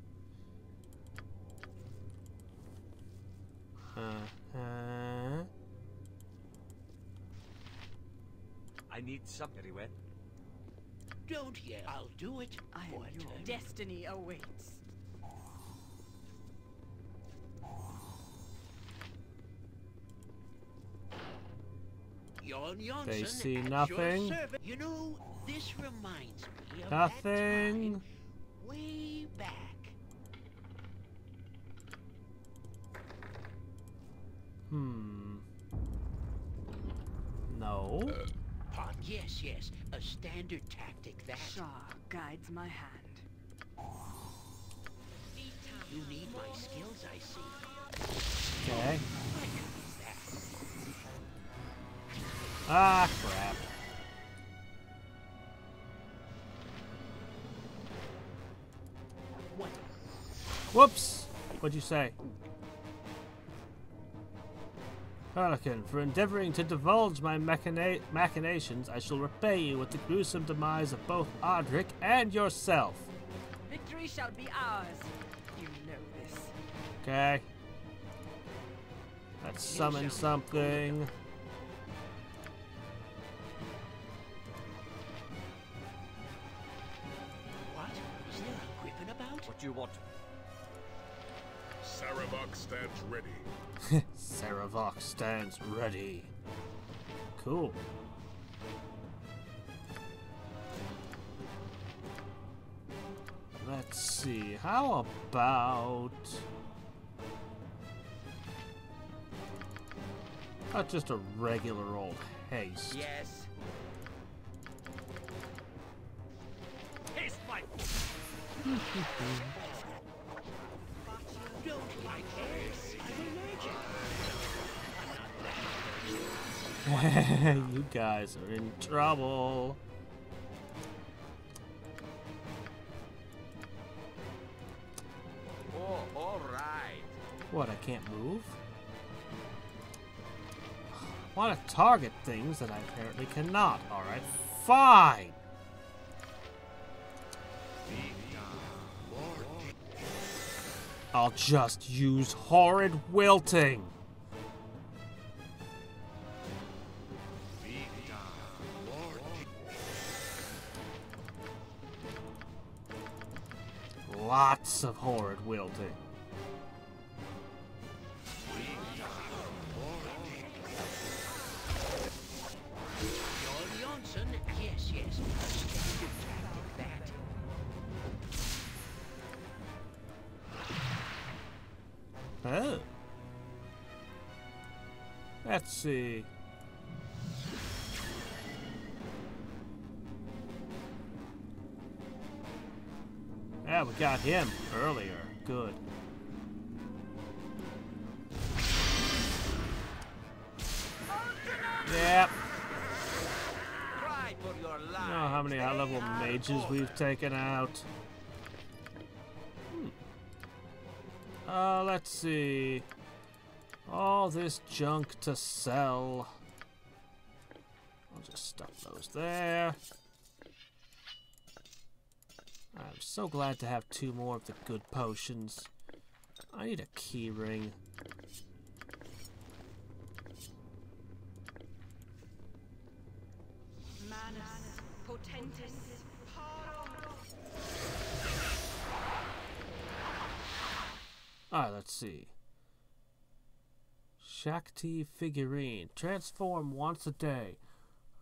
I need something everywhere. Don't yell. I'll do it. I am your destiny awaits. They see nothing. You know, this reminds me of Nothing. that time way back. No. Yes, yes. A standard tactic that. Shah guides my hand. You need my skills, I see. Okay. Ah, crap. What? Whoops! What'd you say? Harlequin, for endeavoring to divulge my machinations, I shall repay you with the gruesome demise of both Hadriex and yourself. Victory shall be ours. You know this. Okay. Let's summon something. What? Is there a griffin about? What do you want? Saravok stands ready. Saravok stands ready. Cool. Let's see. How about... Not just a regular old haste. Yes. Haste my... Don't like haste. I'm allergic. You guys are in trouble. Oh, all right. What, I can't move? Want to target things that I apparently cannot. Alright, fine. I'll just use horrid wilting. Lots of horrid wilting. Yes, yes. Oh. Let's see. Yeah, we got him earlier. Good. Yep. You know how many high-level mages we've taken out? Let's see. All this junk to sell. I'll just stuff those there. I'm so glad to have 2 more of the good potions. I need a key ring. Manus potentis Alright, let's see. Shakti figurine. Transform once a day.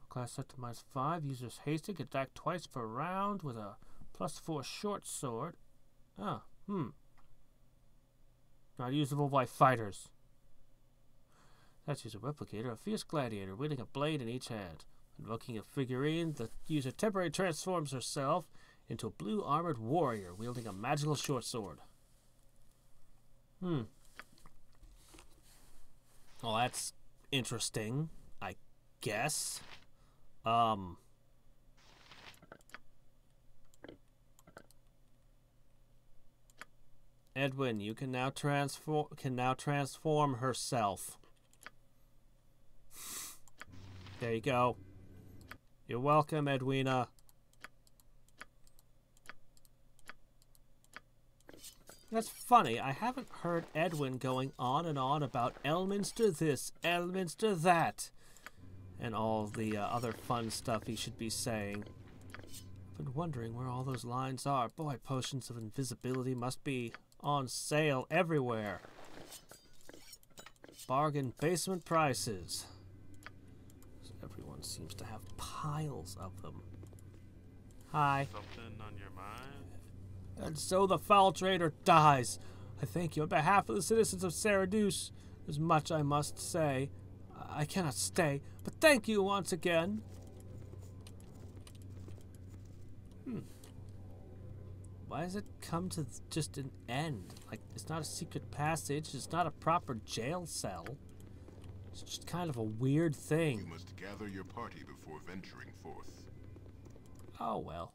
Class set to -5. Users hasting. Attack twice per round with a +4 short sword. Ah, Not usable by fighters. Let's use a replicator. A fierce gladiator wielding a blade in each hand. Invoking a figurine, the user temporarily transforms herself into a blue armored warrior wielding a magical short sword. Well, that's interesting, I guess. Edwin, you can now transform herself. There you go. You're welcome, Edwina. That's funny, I haven't heard Edwin going on and on about Elminster this, Elminster that, and all the other fun stuff he should be saying. I've been wondering where all those lines are. Boy, potions of invisibility must be on sale everywhere. Bargain basement prices. Everyone seems to have piles of them. Hi. Something on your mind? And so the foul trader dies. I thank you on behalf of the citizens of Saraduce. There's much I must say. I cannot stay, but thank you once again. Why does it come to just an end? Like, it's not a secret passage. It's not a proper jail cell. It's just kind of a weird thing. You must gather your party before venturing forth. Oh, well.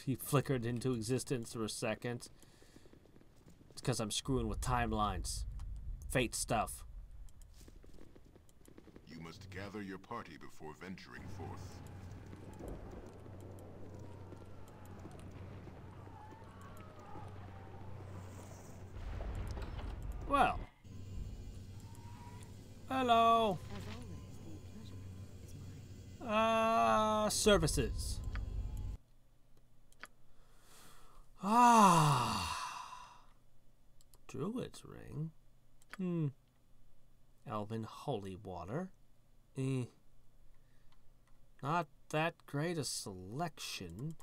He flickered into existence for a second. It's because I'm screwing with timelines. Fate stuff. You must gather your party before venturing forth. Well. Hello. Services. Druid's ring. Elven holy water. Not that great a selection,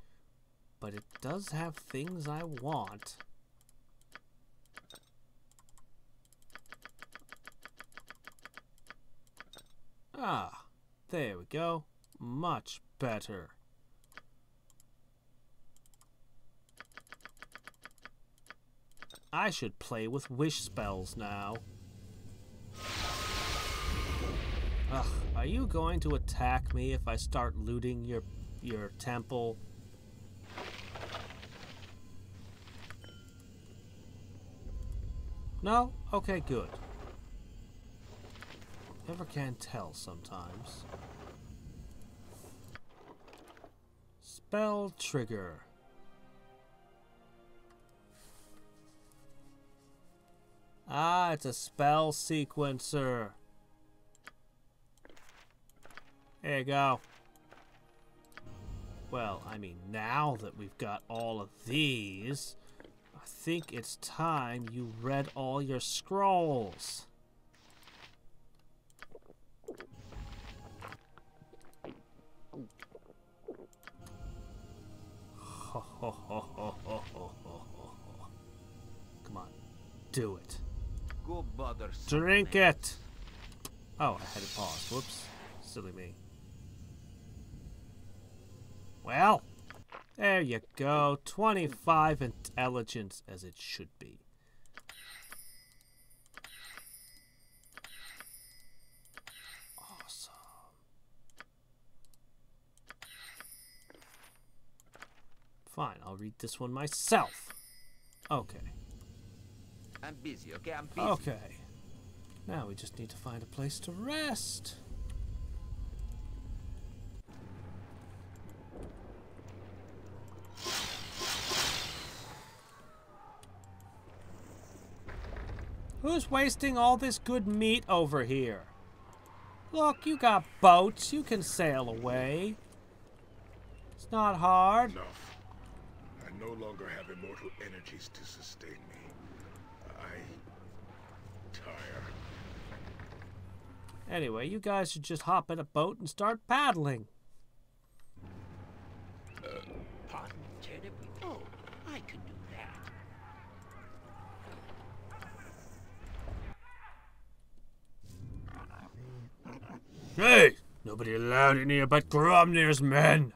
but it does have things I want. There we go. Much better. I should play with wish spells now. Ugh, are you going to attack me if I start looting your temple? No? Okay, good. Never can tell sometimes. Spell trigger. Ah, it's a spell sequencer. There you go. Well, I mean, now that we've got all of these, I think it's time you read all your scrolls. Come on, do it. Go bother. Drink it. Oh, I had it paused. Whoops. Silly me. Well, there you go. 25 intelligence as it should be. Awesome. Fine, I'll read this one myself. Okay. I'm busy, okay? I'm busy. Okay. Now we just need to find a place to rest. Who's wasting all this good meat over here? Look, you got boats. You can sail away. It's not hard. Enough. I no longer have immortal energies to sustain me. I tire. Anyway, you guys should just hop in a boat and start paddling. Pardon, Turnip? Oh, I can do that. Hey! Nobody allowed in here but Gromnir's men!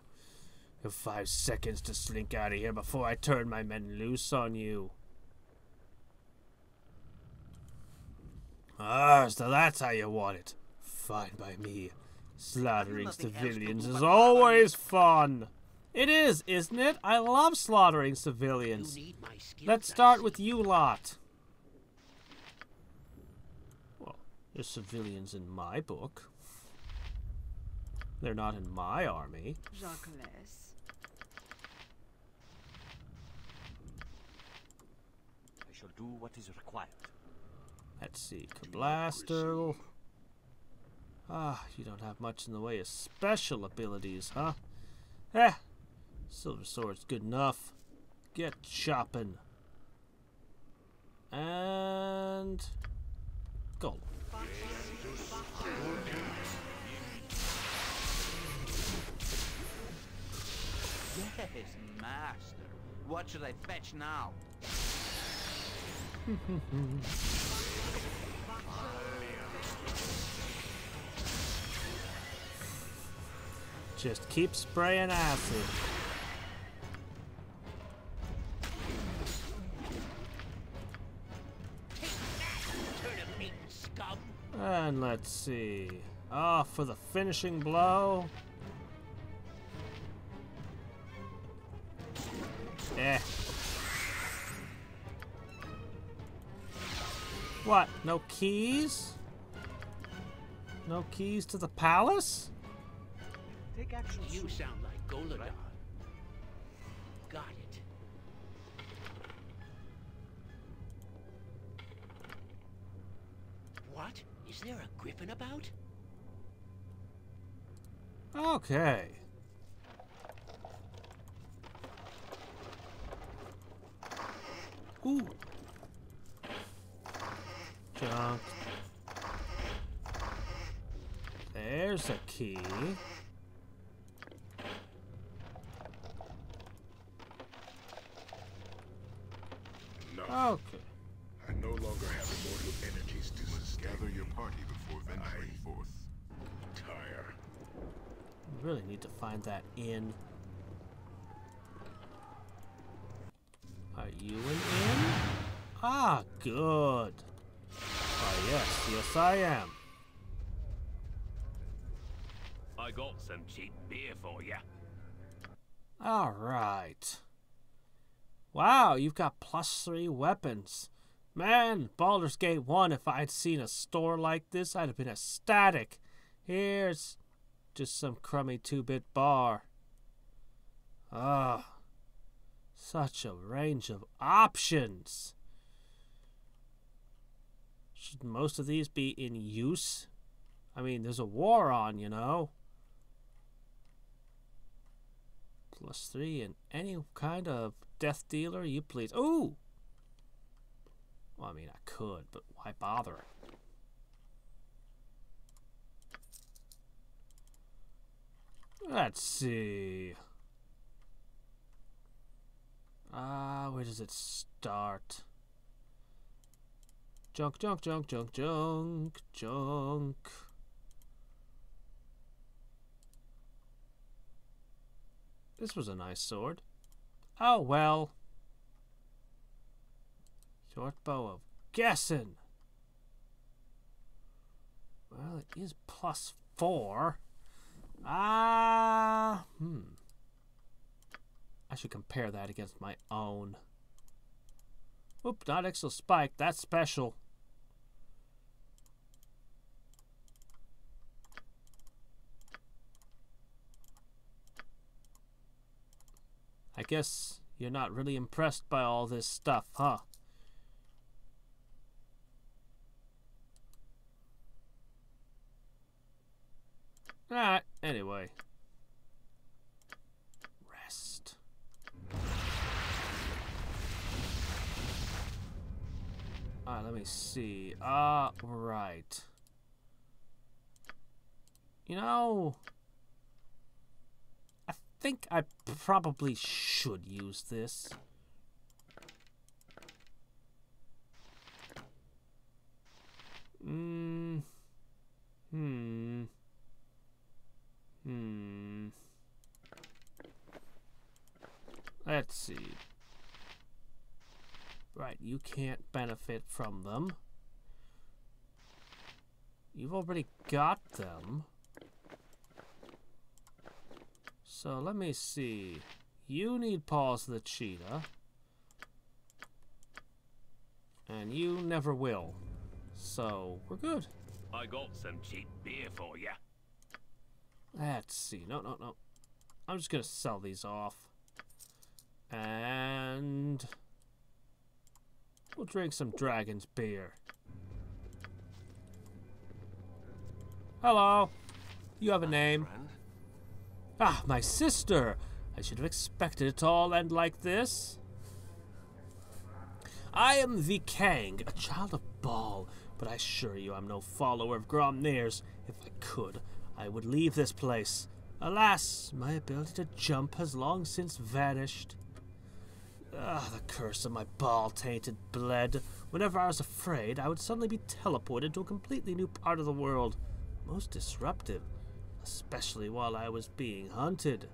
You have 5 seconds to slink out of here before I turn my men loose on you. Ah, so that's how you want it. Fine by me. Slaughtering civilians is always fun. It is, isn't it? I love slaughtering civilians. Let's start with you lot. Well, there's civilians in my book. They're not in my army. Jacques. I shall do what is required. Let's see, Kablaster. Ah, you don't have much in the way of special abilities, huh? Eh, Silver Sword's good enough. Get chopping. And Golem. Yes, master. What should I fetch now? Just keep spraying acid. And let's see. Ah, for the finishing blow. Eh. What? No keys? No keys to the palace? Take action. You sound like Golodar. Got it. What? Is there a griffin about? Okay. Ooh. Junk. There's a key. Okay. I no longer have immortal energies to sustain. Gather your party before venturing forth. Tire. We really need to find that inn. Are you an inn? Ah, good. Ah, yes, I am. I got some cheap beer for you. All right. Wow, you've got +3 weapons. Man, Baldur's Gate 1, if I'd seen a store like this, I'd have been ecstatic. Here's just some crummy 2-bit bar. Ah, such a range of options. Should most of these be in use? I mean, there's a war on, you know. +3 in any kind of death dealer you please. Ooh! Well, I mean, I could, but why bother? Let's see. Where does it start? Junk, junk, junk, junk, junk, junk. This was a nice sword. Oh, well. Short bow of guessing. Well, it is +4. I should compare that against my own. Oop, not exo spike. That's special. I guess you're not really impressed by all this stuff, huh? Alright, anyway. Rest. Alright, let me see. Right. You know, I think I probably should use this. Let's see. Right, you can't benefit from them. You've already got them. So let me see. You need Paws the Cheetah. And you never will. So we're good. I got some cheap beer for you. Let's see. No. I'm just gonna sell these off. And we'll drink some dragon's beer. Hello. You have a name? Ah, my sister. I should have expected it to all end like this. I am the Kang, a child of Bhaal, but I assure you I'm no follower of Gromnir's. If I could, I would leave this place. Alas, my ability to jump has long since vanished. Ah, the curse of my Bhaal-tainted blood. Whenever I was afraid, I would suddenly be teleported to a completely new part of the world. Most disruptive, especially while I was being hunted.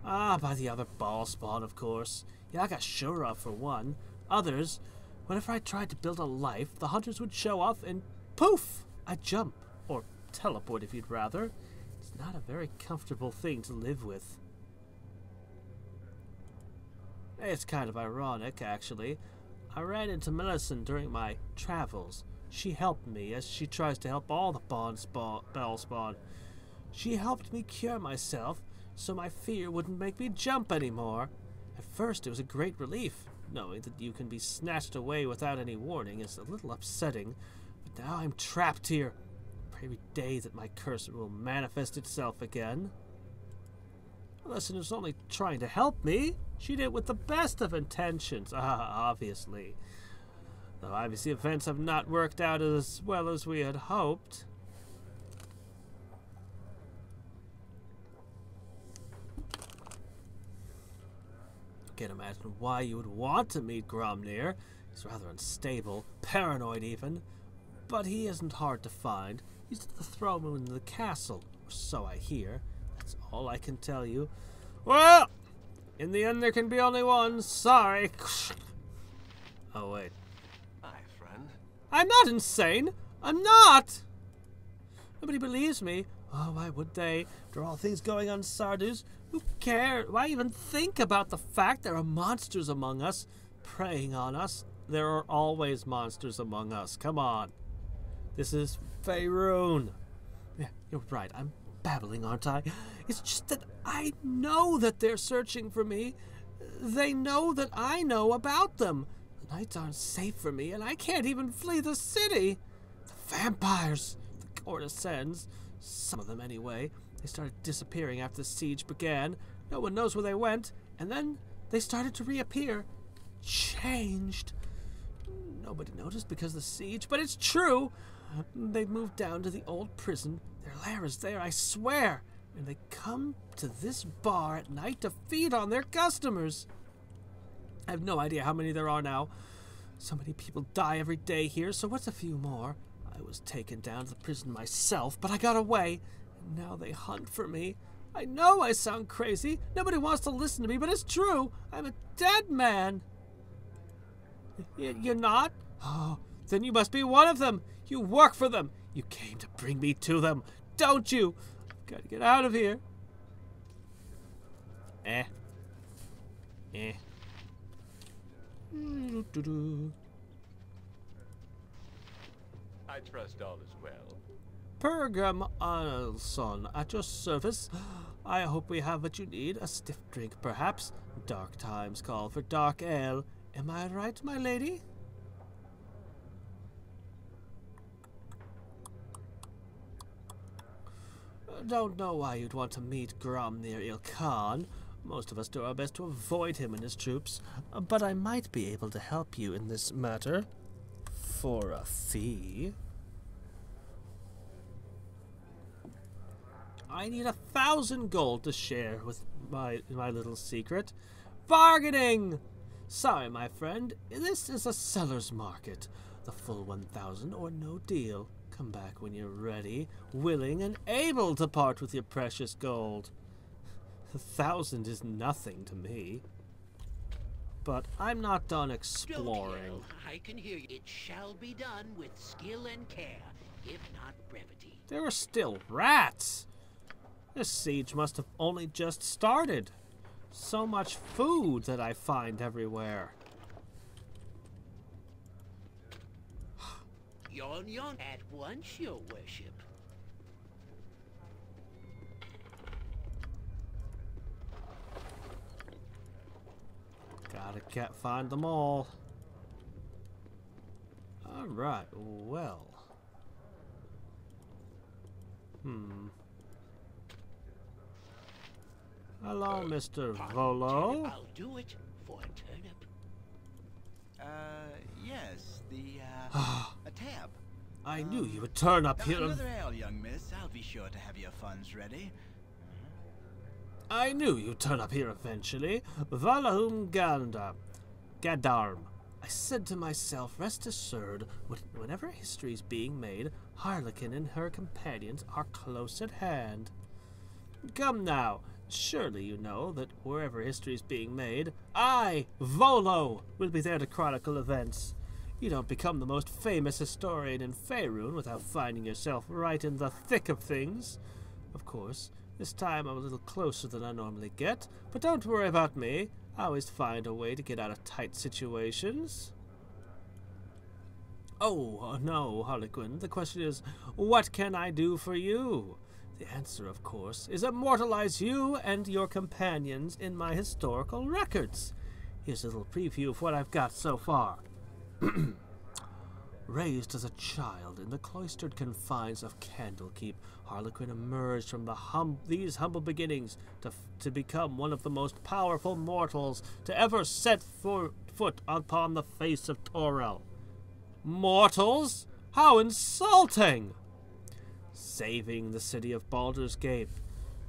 Ah, by the other Bhaalspawn, of course. Yakashura, for one. Others, whenever I tried to build a life, the hunters would show off and poof! I'd jump. Or teleport, if you'd rather. It's not a very comfortable thing to live with. It's kind of ironic, actually. I ran into Millicent during my travels. She helped me, as she tries to help all the Bhaalspawn. She helped me cure myself, so my fear wouldn't make me jump anymore. At first, it was a great relief. Knowing that you can be snatched away without any warning is a little upsetting, but now I'm trapped here. I pray every day that my curse will manifest itself again. Millicent was only trying to help me. She did it with the best of intentions, obviously. Though obviously events have not worked out as well as we had hoped. I can't imagine why you would want to meet Gromnir. He's rather unstable, paranoid even. But he isn't hard to find. He's at the throne room in the castle, or so I hear. That's all I can tell you. Well, in the end there can be only one. Sorry. Oh, wait. Hi, friend. I'm not insane. I'm not. Nobody believes me. Oh, why would they? After all things going on in Sardus, who cares? Why even think about the fact there are monsters among us, preying on us? There are always monsters among us. Come on. This is Faerun. Yeah, you're right. I'm babbling, aren't I? It's just that I know that they're searching for me. They know that I know about them. The nights aren't safe for me, and I can't even flee the city. The vampires, the courtesans, some of them anyway, they started disappearing after the siege began. No one knows where they went, and then they started to reappear. Changed. Nobody noticed because of the siege, but it's true. They moved down to the old prison. Their lair is there, I swear. And they come to this bar at night to feed on their customers. I have no idea how many there are now. So many people die every day here, so what's a few more? I was taken down to the prison myself, but I got away. And now they hunt for me. I know I sound crazy. Nobody wants to listen to me, but it's true. I'm a dead man. You're not? Oh, then you must be one of them. You work for them. You came to bring me to them, don't you? I've got to get out of here. Eh. I trust all is well. Pergam Arnelson, at your service. I hope we have what you need. A stiff drink, perhaps. Dark times call for dark ale. Am I right, my lady? Don't know why you'd want to meet Gromnir Ilkhan. Most of us do our best to avoid him and his troops, but I might be able to help you in this matter. For a fee. I need 1,000 gold to share with my little secret. Bargaining! Sorry, my friend, this is a seller's market. The full 1,000 or no deal. Come back when you're ready, willing and able to part with your precious gold. 1,000 is nothing to me. But I'm not done exploring. Don't yell. I can hear you. It shall be done with skill and care, if not brevity. There are still rats. This siege must have only just started. So much food that I find everywhere. Yon at once, your worship. Gotta find them all. Alright, well. Hello, Mr. Volo. I'll do it for a turnip. Yes, a tab. I knew you would turn up here. Another ale, young miss. I'll be sure to have your funds ready. I knew you'd turn up here eventually. Valahum Gadarm. I said to myself, rest assured, whenever history's being made, Harlequin and her companions are close at hand. Come now, surely you know that wherever history's being made, I, Volo, will be there to chronicle events. You don't become the most famous historian in Faerun without finding yourself right in the thick of things. Of course, this time I'm a little closer than I normally get, but don't worry about me. I always find a way to get out of tight situations. Oh, no, Harlequin. The question is, what can I do for you? The answer, of course, is immortalize you and your companions in my historical records. Here's a little preview of what I've got so far. Raised as a child in the cloistered confines of Candlekeep, Harlequin emerged from these humble beginnings to become one of the most powerful mortals to ever set foot upon the face of Torel. Mortals? How insulting! Saving the city of Baldur's Gate,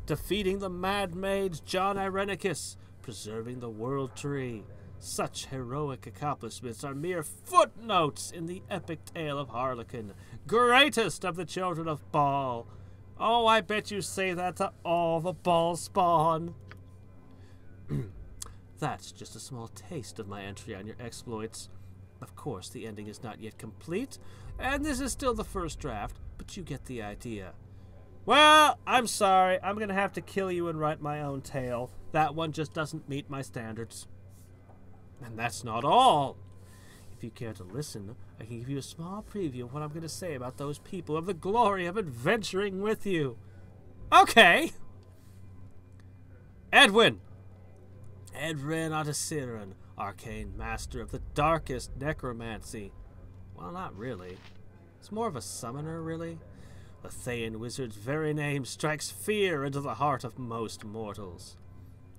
defeating the mad mage John Irenicus, preserving the World Tree. Such heroic accomplishments are mere footnotes in the epic tale of Harlequin, greatest of the children of Bhaal. Oh, I bet you say that to all the Bhaalspawn. That's just a small taste of my entry on your exploits. Of course, the ending is not yet complete, and this is still the first draft, but you get the idea. Well, I'm sorry. I'm going to have to kill you and write my own tale. That one just doesn't meet my standards. And that's not all. If If you care to listen, I can give you a small preview of what I'm going to say about those people of the glory of adventuring with you. Okay! Edwin Ottosiren, arcane master of the darkest necromancy. Well, not really. It's more of a summoner, really. The Thayan wizard's very name strikes fear into the heart of most mortals.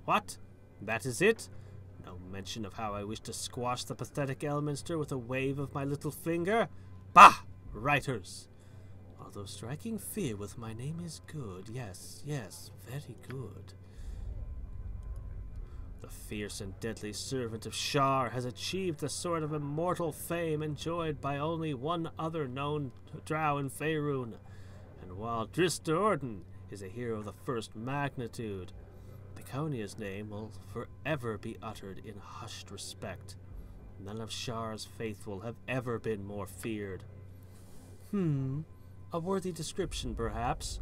What? That is it? No mention of how I wish to squash the pathetic Elminster with a wave of my little finger? Bah! Writers! Although striking fear with my name is good, yes, very good. The fierce and deadly servant of Shar has achieved the sort of immortal fame enjoyed by only one other known drow in Faerun. And while Dristordan is a hero of the first magnitude, Peconia's name will forever be uttered in hushed respect. None of Shar's faithful have ever been more feared. A worthy description, perhaps,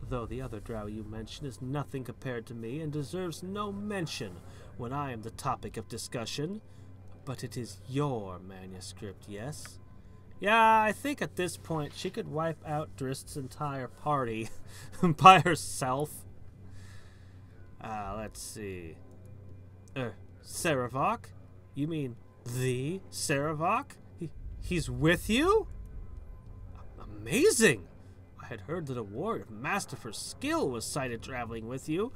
though the other drow you mention is nothing compared to me and deserves no mention when I am the topic of discussion. But it is your manuscript, yes? Yeah, I think at this point she could wipe out Drist's entire party by herself. Let's see. Saravok? You mean the Saravok? He's with you? Amazing! I had heard that a ward of masterful skill was sighted traveling with you,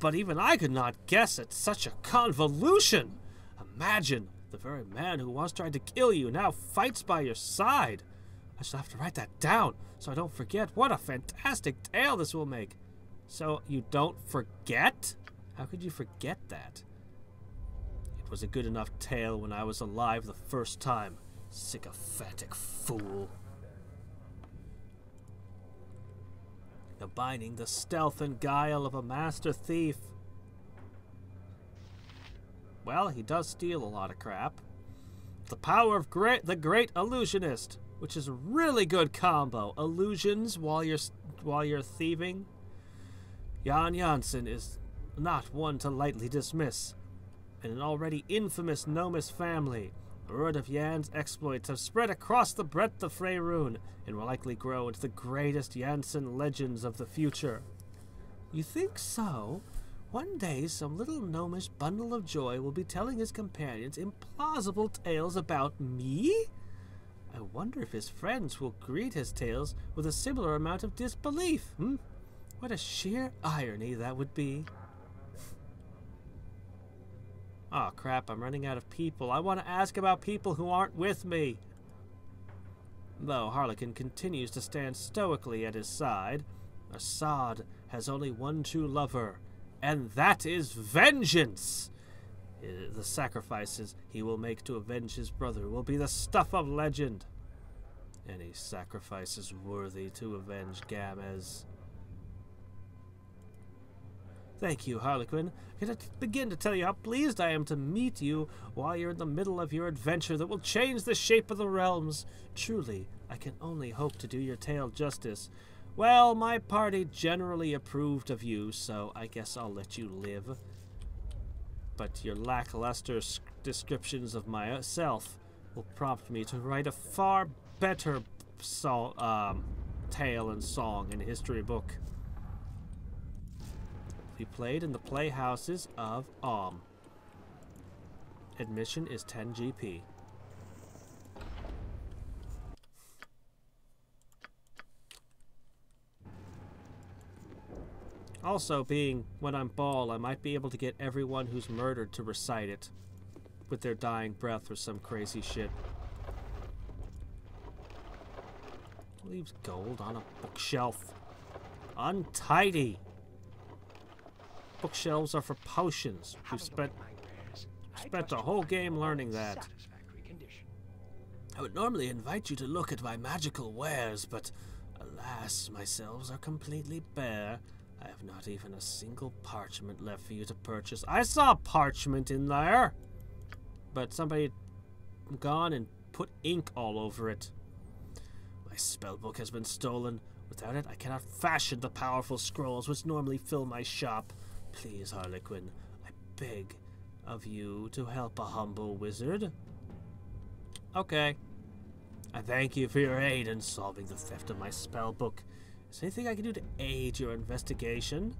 but even I could not guess at such a convolution. Imagine, the very man who once tried to kill you now fights by your side. I shall have to write that down so I don't forget. What a fantastic tale this will make. So you don't forget? How could you forget that? It was a good enough tale when I was alive the first time. Sycophantic fool. Combining the stealth and guile of a master thief. Well, he does steal a lot of crap. The power of the great illusionist, which is a really good combo. Illusions while you're thieving. Jan Jansen is not one to lightly dismiss. In an already infamous Nomus family, word of Jan's exploits have spread across the breadth of Faerun and will likely grow into the greatest Jansen legends of the future. You think so? One day some little gnomish bundle of joy will be telling his companions implausible tales about me? I wonder if his friends will greet his tales with a similar amount of disbelief, What a sheer irony that would be. Oh crap, I'm running out of people. I want to ask about people who aren't with me. Though Harlequin continues to stand stoically at his side, Assad has only one true lover, and that is vengeance. The sacrifices he will make to avenge his brother will be the stuff of legend. Any sacrifice is worthy to avenge Gamez. Thank you, Harlequin. I can begin to tell you how pleased I am to meet you while you're in the middle of your adventure that will change the shape of the realms. Truly, I can only hope to do your tale justice. Well, my party generally approved of you, so I guess I'll let you live. But your lackluster descriptions of myself will prompt me to write a far better tale and song in a history book. We played in the playhouses of Admission is 10 GP. Also, being when I'm Bhaal, I might be able to get everyone who's murdered to recite it with their dying breath or some crazy shit. Leaves gold on a bookshelf. Untidy! Bookshelves are for potions. We've spent a whole game learning that. I would normally invite you to look at my magical wares, but alas, my shelves are completely bare. I have not even a single parchment left for you to purchase. I saw parchment in there, but somebody had gone and put ink all over it. My spellbook has been stolen. Without it, I cannot fashion the powerful scrolls which normally fill my shop. Please, Harlequin, I beg of you to help a humble wizard. Okay. I thank you for your aid in solving the theft of my spell book. Is there anything I can do to aid your investigation?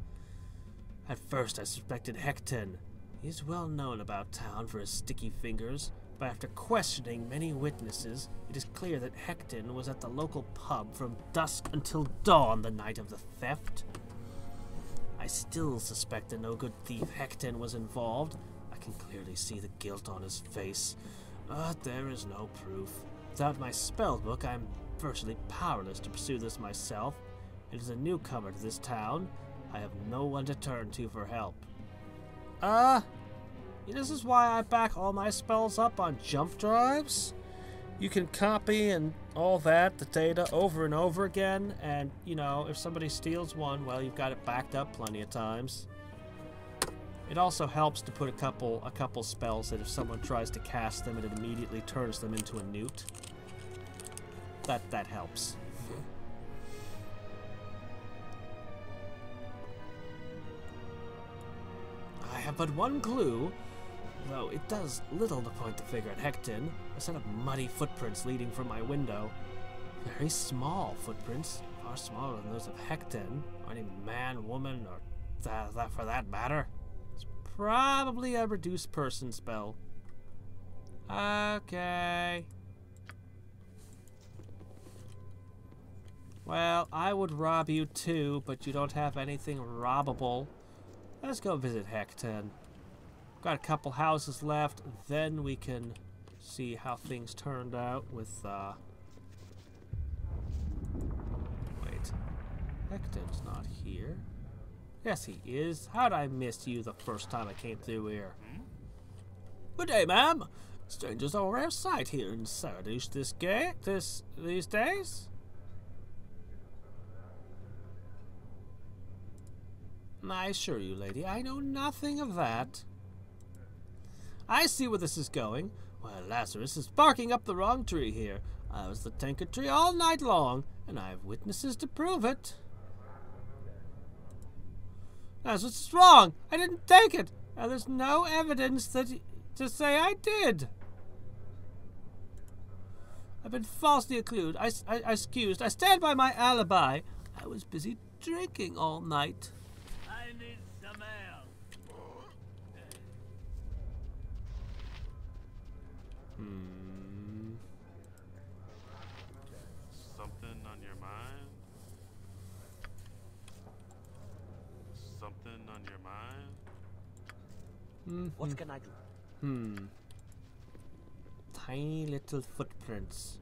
At first I suspected Hecton. He is well known about town for his sticky fingers, but after questioning many witnesses, it is clear that Hecton was at the local pub from dusk until dawn the night of the theft. I still suspect the no-good thief Hecton was involved. I can clearly see the guilt on his face, but there is no proof. Without my spellbook, I'm virtually powerless to pursue this myself. And as a newcomer to this town, I have no one to turn to for help. This is why I back all my spells up on jump drives. You can copy and all that, the data, over and over again, and, you know, if somebody steals one, well, you've got it backed up plenty of times. It also helps to put a couple spells that if someone tries to cast them, it immediately turns them into a newt. That helps. I have but one clue, though it does little to point the finger at Hecton. A set of muddy footprints leading from my window. Very small footprints, far smaller than those of Hecton, or any man, woman, or that for that matter. It's probably a reduced person spell. Okay. Well, I would rob you too, but you don't have anything robbable. Let's go visit Hecton. Got a couple houses left, then we can see how things turned out with, Wait. Hecton's not here. Yes, he is. How'd I miss you the first time I came through here? Good day, ma'am. Strangers are a rare sight here in Saradouche these days. I assure you, lady, I know nothing of that. I see where this is going. Well, Lazarus is barking up the wrong tree here. I was the Tinker Tree all night long, and I have witnesses to prove it. Lazarus is wrong. I didn't take it, and there's no evidence to say I did. I've been falsely accused. I stand by my alibi. I was busy drinking all night. I need some help. Something on your mind? Something on your mind? What can I do? Tiny little footprints.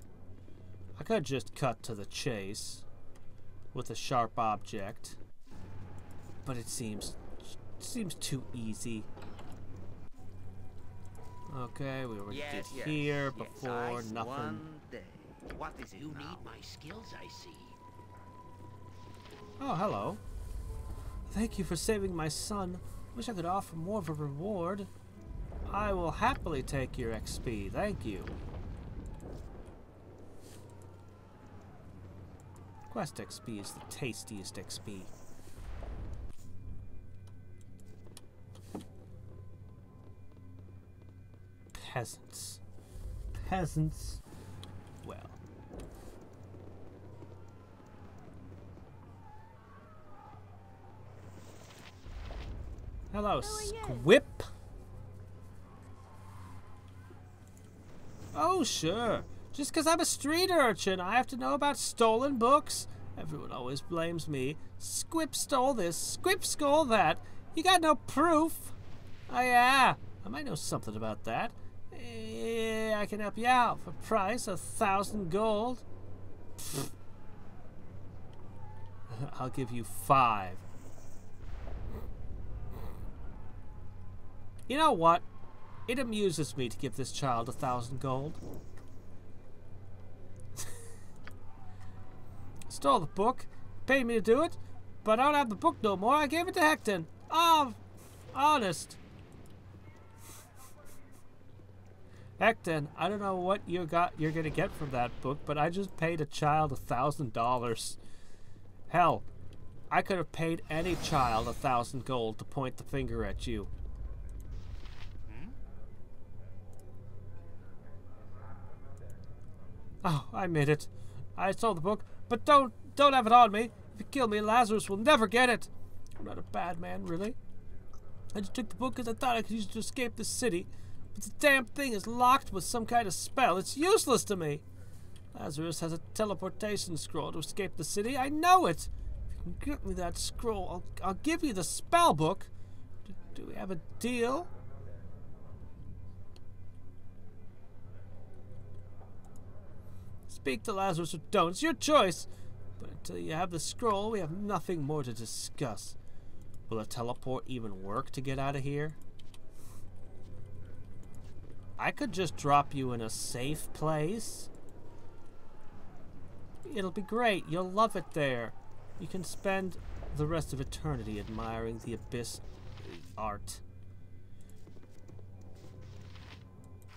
I could just cut to the chase with a sharp object, but it seems too easy. Okay, we already did here before. Nothing. What is it You now? need my skills, I see. Oh, hello. Thank you for saving my son. Wish I could offer more of a reward. I will happily take your XP. Thank you. Quest XP is the tastiest XP. Peasants. Peasants. Well. Hello, Squip. Oh, sure. Just because I'm a street urchin, I have to know about stolen books. Everyone always blames me. Squip stole this, Squip stole that. You got no proof. Oh, yeah. I might know something about that. I can help you out for a price of 1,000 gold. I'll give you 5. You know what? It amuses me to give this child 1,000 gold. Stole the book, paid me to do it, but I don't have the book no more. I gave it to Hecton. Oh, honest. Hecton, I don't know what you're gonna get from that book, but I just paid a child $1,000. Hell, I could have paid any child 1,000 gold to point the finger at you. Oh, I made it. I stole the book, but don't have it on me. If you kill me, Lazarus will never get it. I'm not a bad man, really. I just took the book because I thought I could use it to escape the city. But the damn thing is locked with some kind of spell. It's useless to me. Lazarus has a teleportation scroll to escape the city. I know it. If you can get me that scroll, I'll give you the spell book. Do we have a deal? Speak to Lazarus or don't. It's your choice. But until you have the scroll, we have nothing more to discuss. Will a teleport even work to get out of here? I could just drop you in a safe place. It'll be great. You'll love it there. You can spend the rest of eternity admiring the abyss art.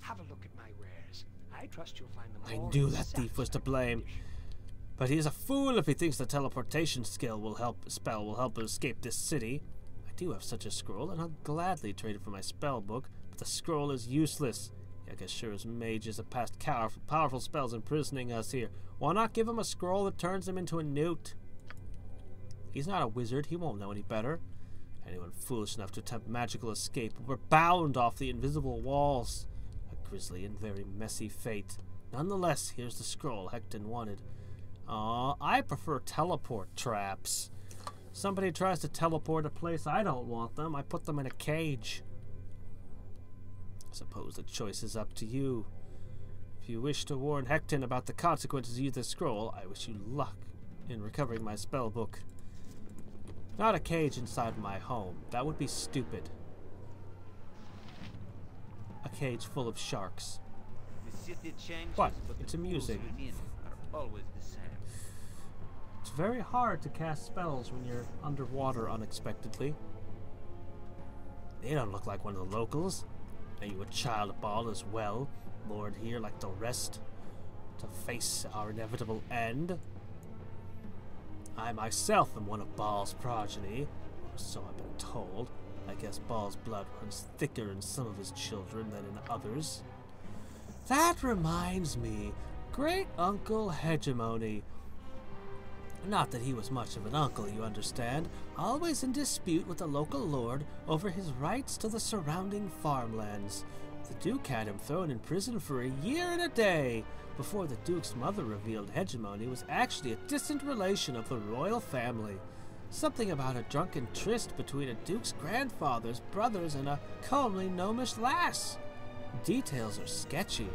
Have a look at my wares. I trust you'll find them I all knew in that thief was to blame. But he's a fool if he thinks the teleportation spell will help us escape this city. I do have such a scroll, and I'll gladly trade it for my spell book, but the scroll is useless. I guess sure as mages have passed powerful spells imprisoning us here. Why not give him a scroll that turns him into a newt? He's not a wizard, he won't know any better. Anyone foolish enough to attempt magical escape will be bound off the invisible walls. A grisly and very messy fate. Nonetheless, here's the scroll Hecton wanted. I prefer teleport traps. Somebody tries to teleport a place I don't want them, I put them in a cage. I suppose the choice is up to you. If you wish to warn Hecton about the consequences of using the scroll, I wish you luck in recovering my spell book. Not a cage inside my home. That would be stupid. A cage full of sharks. The city changes, What? but It's the amusing. rules within are always the same. It's very hard to cast spells when you're underwater unexpectedly. They don't look like one of the locals. Are you a child of Bhaal as well, lured here like the rest, to face our inevitable end? I myself am one of Bhaal's progeny, or so I've been told. I guess Bhaal's blood runs thicker in some of his children than in others. That reminds me, Great Uncle Hegemony. Not that he was much of an uncle, you understand, always in dispute with the local lord over his rights to the surrounding farmlands. The Duke had him thrown in prison for a year and a day, before the Duke's mother revealed Hegemony was actually a distant relation of the royal family. Something about a drunken tryst between a Duke's grandfather's brothers and a comely gnomish lass. Details are sketchy.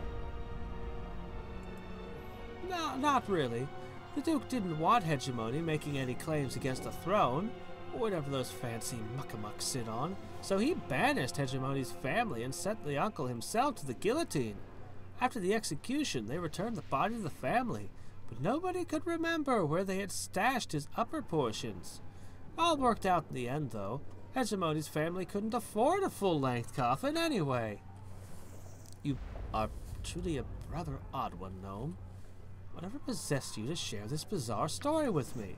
No, not really. The Duke didn't want Hegemony making any claims against the throne, or whatever those fancy muckamucks sit on, so he banished Hegemony's family and sent the uncle himself to the guillotine. After the execution, they returned the body to the family, but nobody could remember where they had stashed his upper portions. All worked out in the end, though. Hegemony's family couldn't afford a full-length coffin anyway. You are truly a rather odd one, Gnome. Whatever possessed you to share this bizarre story with me?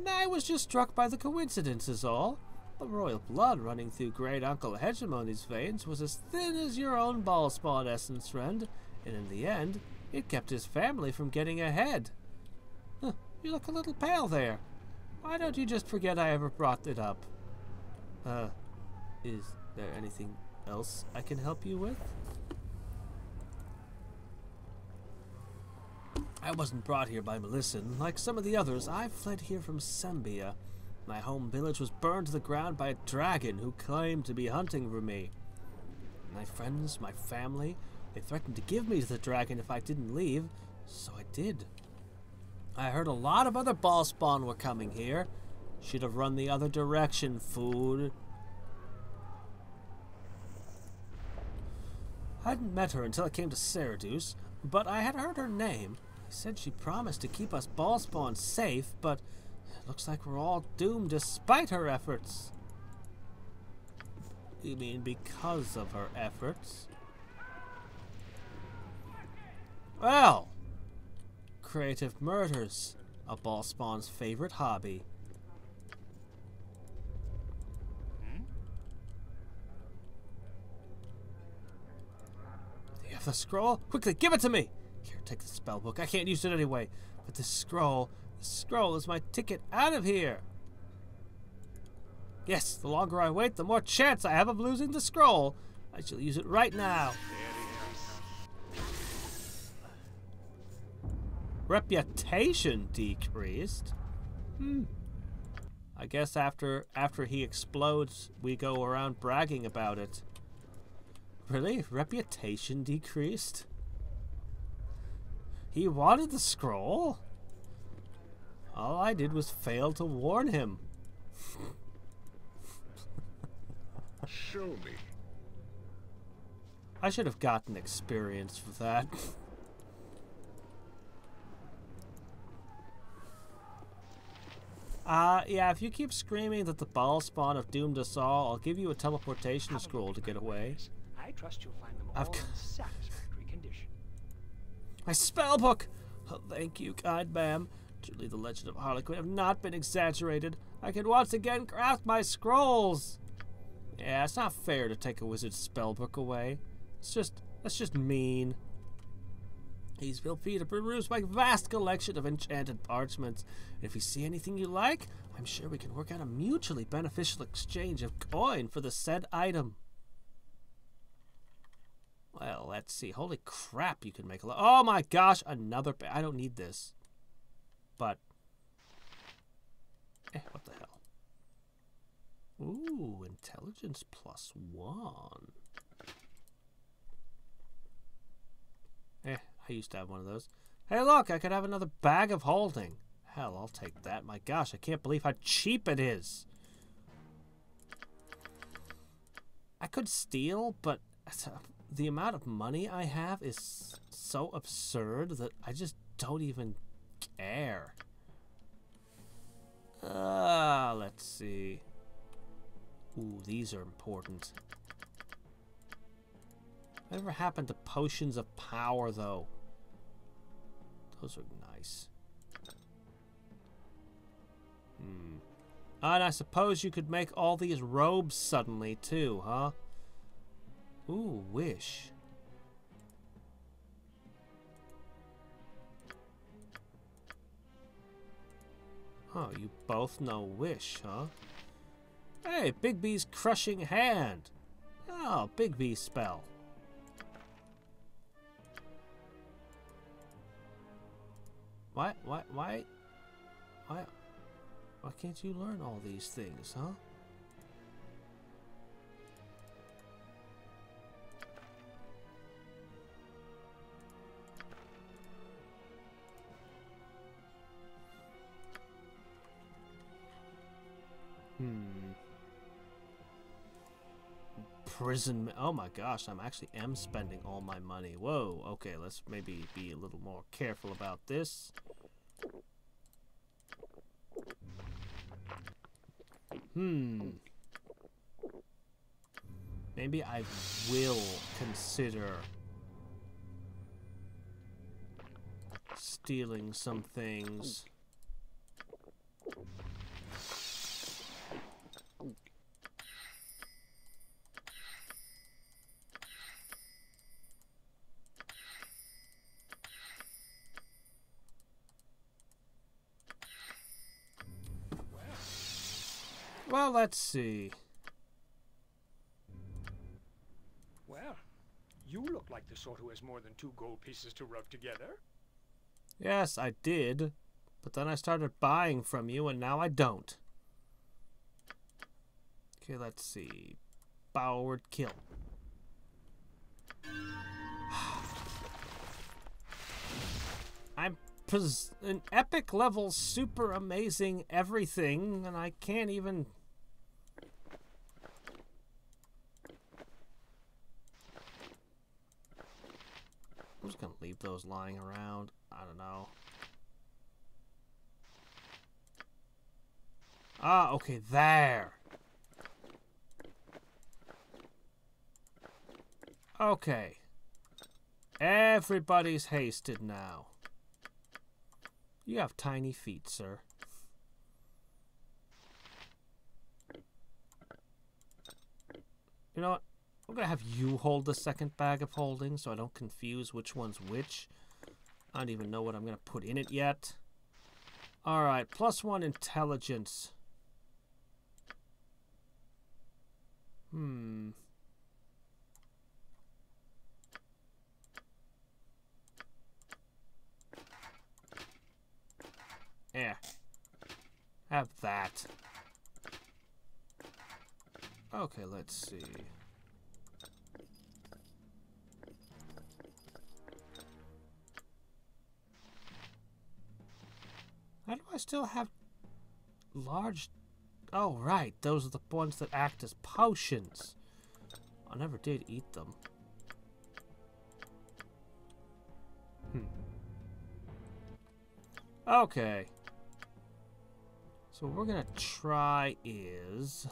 I was just struck by the coincidence is all. The royal blood running through Great Uncle Hegemony's veins was as thin as your own Bhaalspawn essence, friend, and in the end, it kept his family from getting ahead. Huh, you look a little pale there. Why don't you just forget I ever brought it up? Is there anything else I can help you with? I wasn't brought here by Melissan. Like some of the others, I fled here from Sembia. My home village was burned to the ground by a dragon who claimed to be hunting for me. My friends, my family, they threatened to give me to the dragon if I didn't leave, so I did. I heard a lot of other Bhaalspawn were coming here. Should have run the other direction, fool. I hadn't met her until I came to Ceraduce, but I had heard her name. They said she promised to keep us Bhaalspawn safe, but it looks like we're all doomed despite her efforts. You mean because of her efforts? Well, creative murders, a Bhaalspawn's favorite hobby. Do you have the scroll? Quickly, give it to me! Here, take the spell book. I can't use it anyway. But the scroll is my ticket out of here. Yes, the longer I wait, the more chance I have of losing the scroll. I shall use it right now. Reputation decreased? I guess after he explodes, we go around bragging about it. Really? Reputation decreased? He wanted the scroll? All I did was fail to warn him. Show me. I should have gotten experience for that. Yeah, if you keep screaming that the Bhaalspawn have doomed us all, I'll give you a teleportation scroll to get away. I trust you'll find them all in satisfactory condition. My spellbook! Oh, thank you, kind ma'am. Truly, the legend of Harlequin have not been exaggerated. I can once again craft my scrolls! Yeah, it's not fair to take a wizard's spellbook away. That's just mean. Please feel free to peruse my vast collection of enchanted parchments. And if you see anything you like, I'm sure we can work out a mutually beneficial exchange of coin for the said item. Well, let's see. Holy crap, you can make a lot. Oh my gosh, another... I don't need this. But... what the hell? Ooh, intelligence +1. I used to have one of those. Hey, look, I could have another bag of holding. Hell, I'll take that. My gosh, I can't believe how cheap it is. I could steal, but the amount of money I have is so absurd that I just don't even care. Let's see. Ooh, these are important. Whatever happened to potions of power, though? Those are nice. And I suppose you could make all these robes suddenly, too, huh? Ooh, wish. Oh, you both know wish, huh? Hey, Bigby's crushing hand. Oh, Bigby spell. Why can't you learn all these things, huh? Prison. Oh my gosh, I'm actually spending all my money. Whoa, okay, let's maybe be a little more careful about this. Maybe I will consider stealing some things. Well, let's see. Well, you look like the sort who has more than 2 gold pieces to rub together. Yes, I did. But then I started buying from you, and now I don't. Okay, let's see. Bowward kill. I'm an epic level, super amazing everything, and I can't even... I'm just gonna leave those lying around. I don't know. Ah, okay, there. Okay. Everybody's hasted now. You have tiny feet, sir. You know what? I'm gonna have you hold the second bag of holding so I don't confuse which one's which. I don't even know what I'm going to put in it yet. Alright, +1 intelligence. Yeah. Have that. Okay, let's see. How do I still have large... Oh, right. Those are the ones that act as potions. I never did eat them. Okay. So what we're going to try is...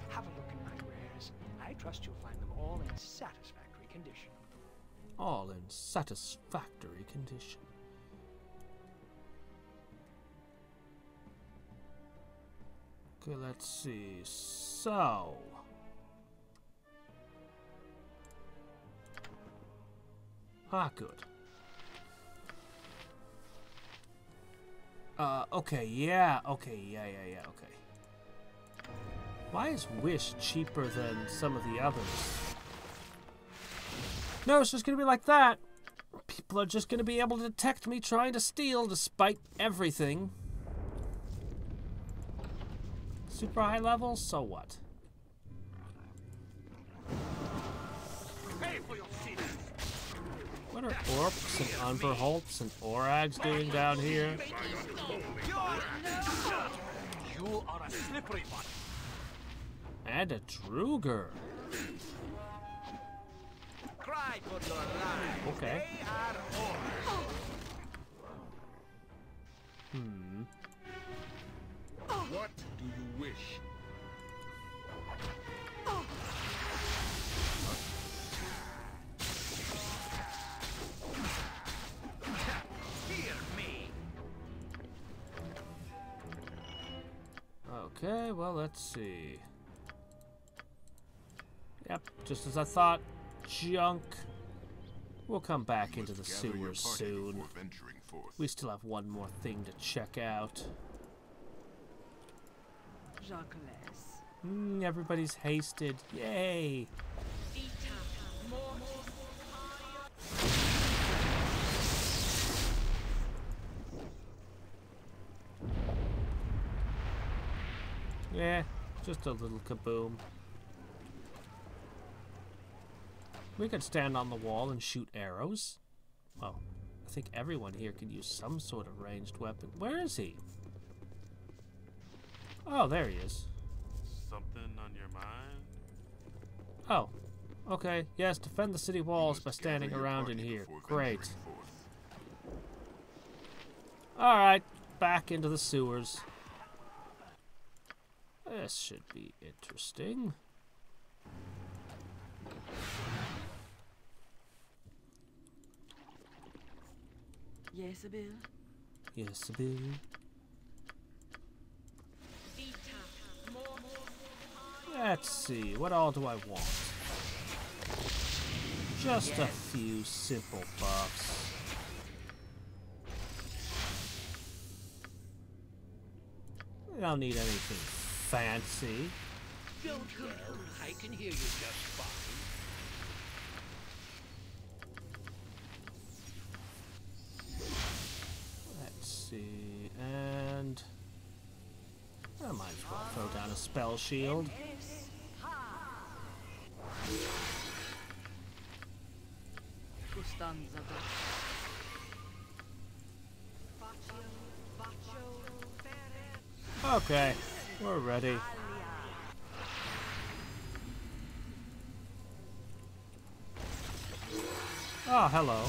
Have a look in my wares. I trust you'll find them all in satisfactory condition. All in satisfactory condition. Okay, let's see. So... good. Okay, yeah, okay. Why is Wish cheaper than some of the others? No, it's just gonna be like that. People are just gonna be able to detect me trying to steal despite everything. Super high levels, so what? What are Orcs and Umberholts and Orags doing down here? You are a slippery one. And a Druger. Cry for your life. Okay. They are What do you wish? Okay, well, let's see. Yep, just as I thought. Junk. We'll come back into the sewers soon. We still have one more thing to check out. Everybody's hasted. Yay! Yeah, just a little kaboom. We could stand on the wall and shoot arrows. Well, I think everyone here could use some sort of ranged weapon. Where is he? Oh, there he is. Something on your mind? Oh, okay. Yes, defend the city walls by standing around in here. Great. Alright, back into the sewers. This should be interesting. Yes, Bill? Yes, Bill. Let's see, what all do I want? Just a few simple buffs. I don't need anything fancy. Don't go. I can hear you just fine. Let's see, and I might as well throw down a spell shield. Okay, we're ready. Oh, hello.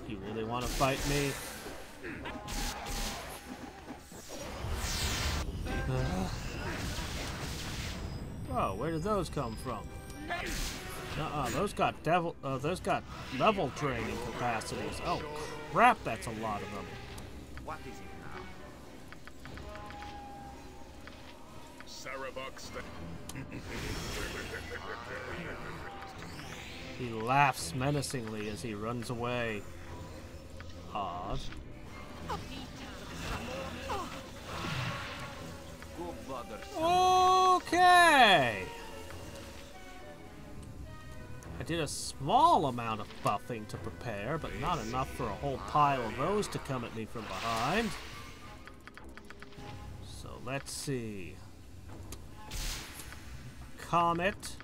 You really want to fight me? Oh, where did those come from? Those got level training capacities. Oh crap, that's a lot of them. What is it now? He laughs menacingly as he runs away. Odd. Okay. I did a small amount of buffing to prepare, but not enough for a whole pile of those to come at me from behind. So let's see. Comet.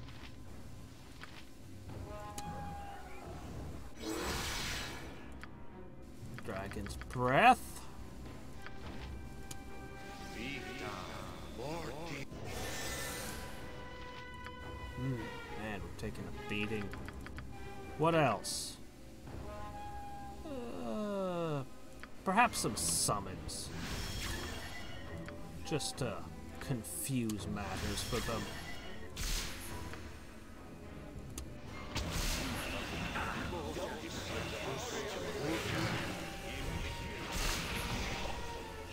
Dragon's Breath. Man, we're taking a beating. What else? Perhaps some summons. Just to confuse matters for them.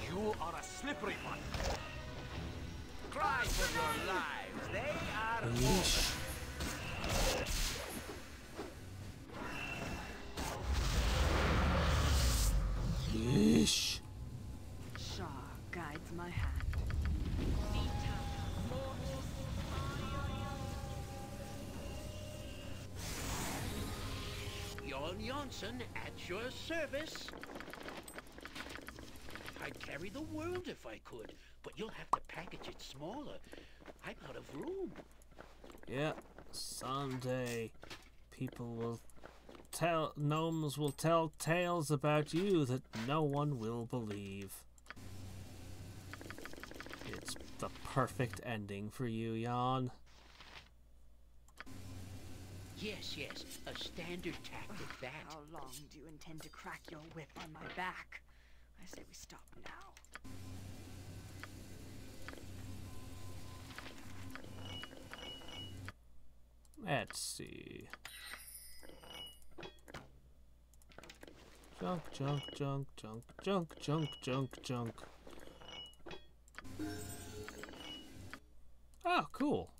You are a slippery one. Cry for your lives. They are Yeesh. Yeesh. Shaw guides my hand. Jon Jonsson at your service. I'd carry the world if I could, but you'll have to package it smaller. I'm out of room. Yeah, someday gnomes will tell tales about you that no one will believe. It's the perfect ending for you, Jan. Yes, a standard tactic, that. How long do you intend to crack your whip on my back? I say we stop now. Let's see. Junk, junk, junk, junk, junk, junk, junk, junk. Oh, cool.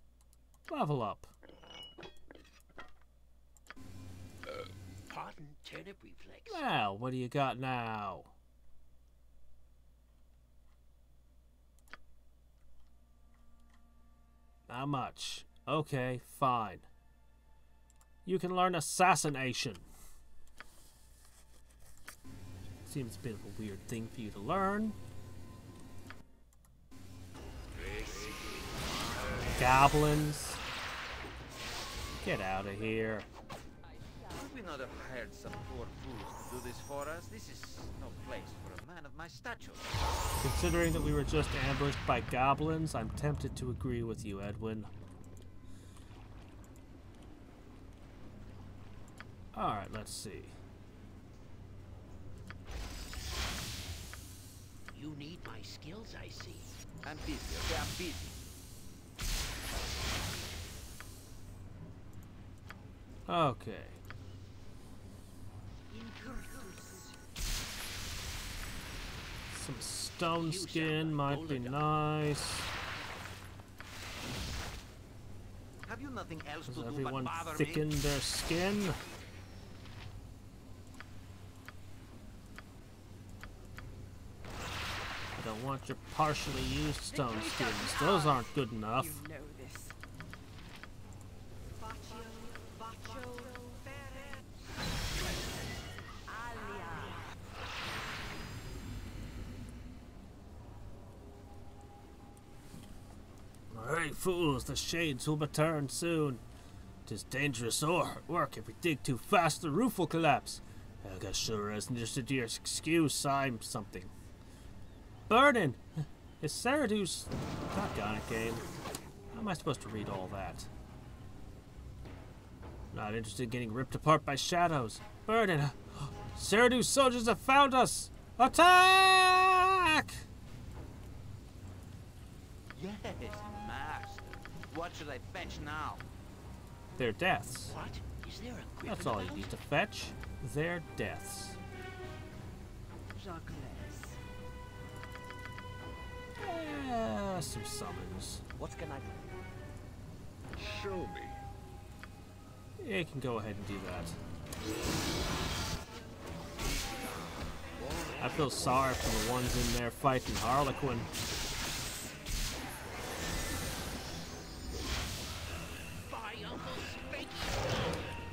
Level up. Pardon, turnip reflex. Well, what do you got now? Not much. Okay, fine. You can learn assassination. Seems a bit of a weird thing for you to learn. Goblins. Get out of here. Would we not have hired some poor fools to do this for us? This is no place for a man of my stature. Considering that we were just ambushed by goblins, I'm tempted to agree with you, Edwin. Alright, let's see. You need my skills, I see. I'm busy, okay? I'm busy. Okay. Some stone skin might be nice. Have you nothing else to Does do everyone but bother thicken me? their skin? I don't want your partially used stone skins. Those aren't good enough. You know this. Hurry, fools, the shades will return soon. 'Tis dangerous work. If we dig too fast, the roof will collapse. I guess sure as interested to your excuse, I'm something. Burden! Is Saradu's... Doggone it, game. How am I supposed to read all that? Not interested in getting ripped apart by shadows. Burden! Saradu's soldiers have found us! Attack! Yes, master. What should I fetch now? their deaths. What? Is there a That's all you need to fetch. Their deaths. Jacques. Some summons. What can I do? Show me. Yeah, you can go ahead and do that. I feel sorry for the ones in there fighting Harlequin.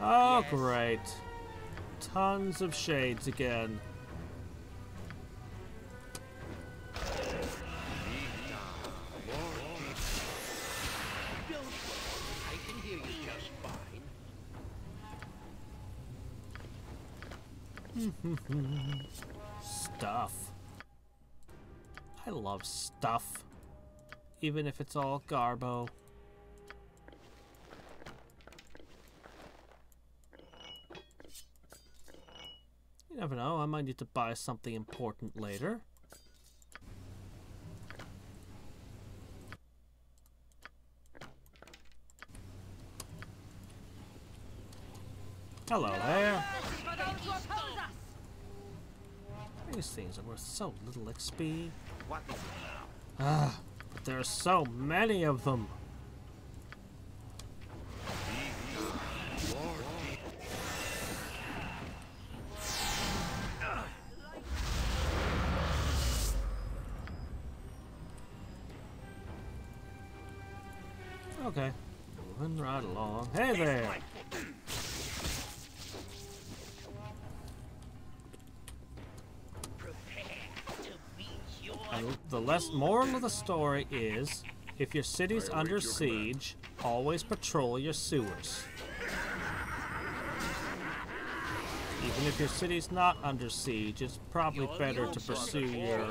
Oh, yes. Great. Tons of shades again. I can hear you just fine. Stuff. I love stuff. Even if it's all garbo. You never know, I might need to buy something important later. Hello there. These things are worth so little XP. What is it now? Ah, but there are so many of them. Okay, moving right along. Hey there! And the moral of the story is, if your city's under siege, always patrol your sewers. Even if your city's not under siege, it's probably better to pursue your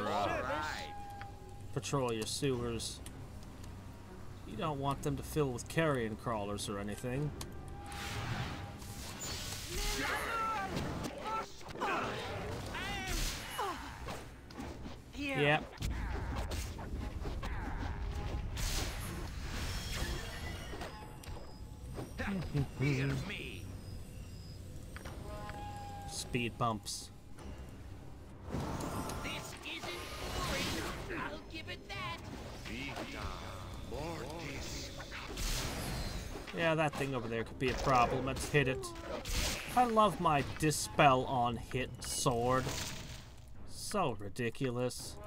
patrol your sewers. You don't want them to fill with carrion crawlers or anything. Yep. Speed bumps. This isn't boring. I'll give it that. Yeah, that thing over there could be a problem. Let's hit it. I love my dispel on hit sword. So ridiculous.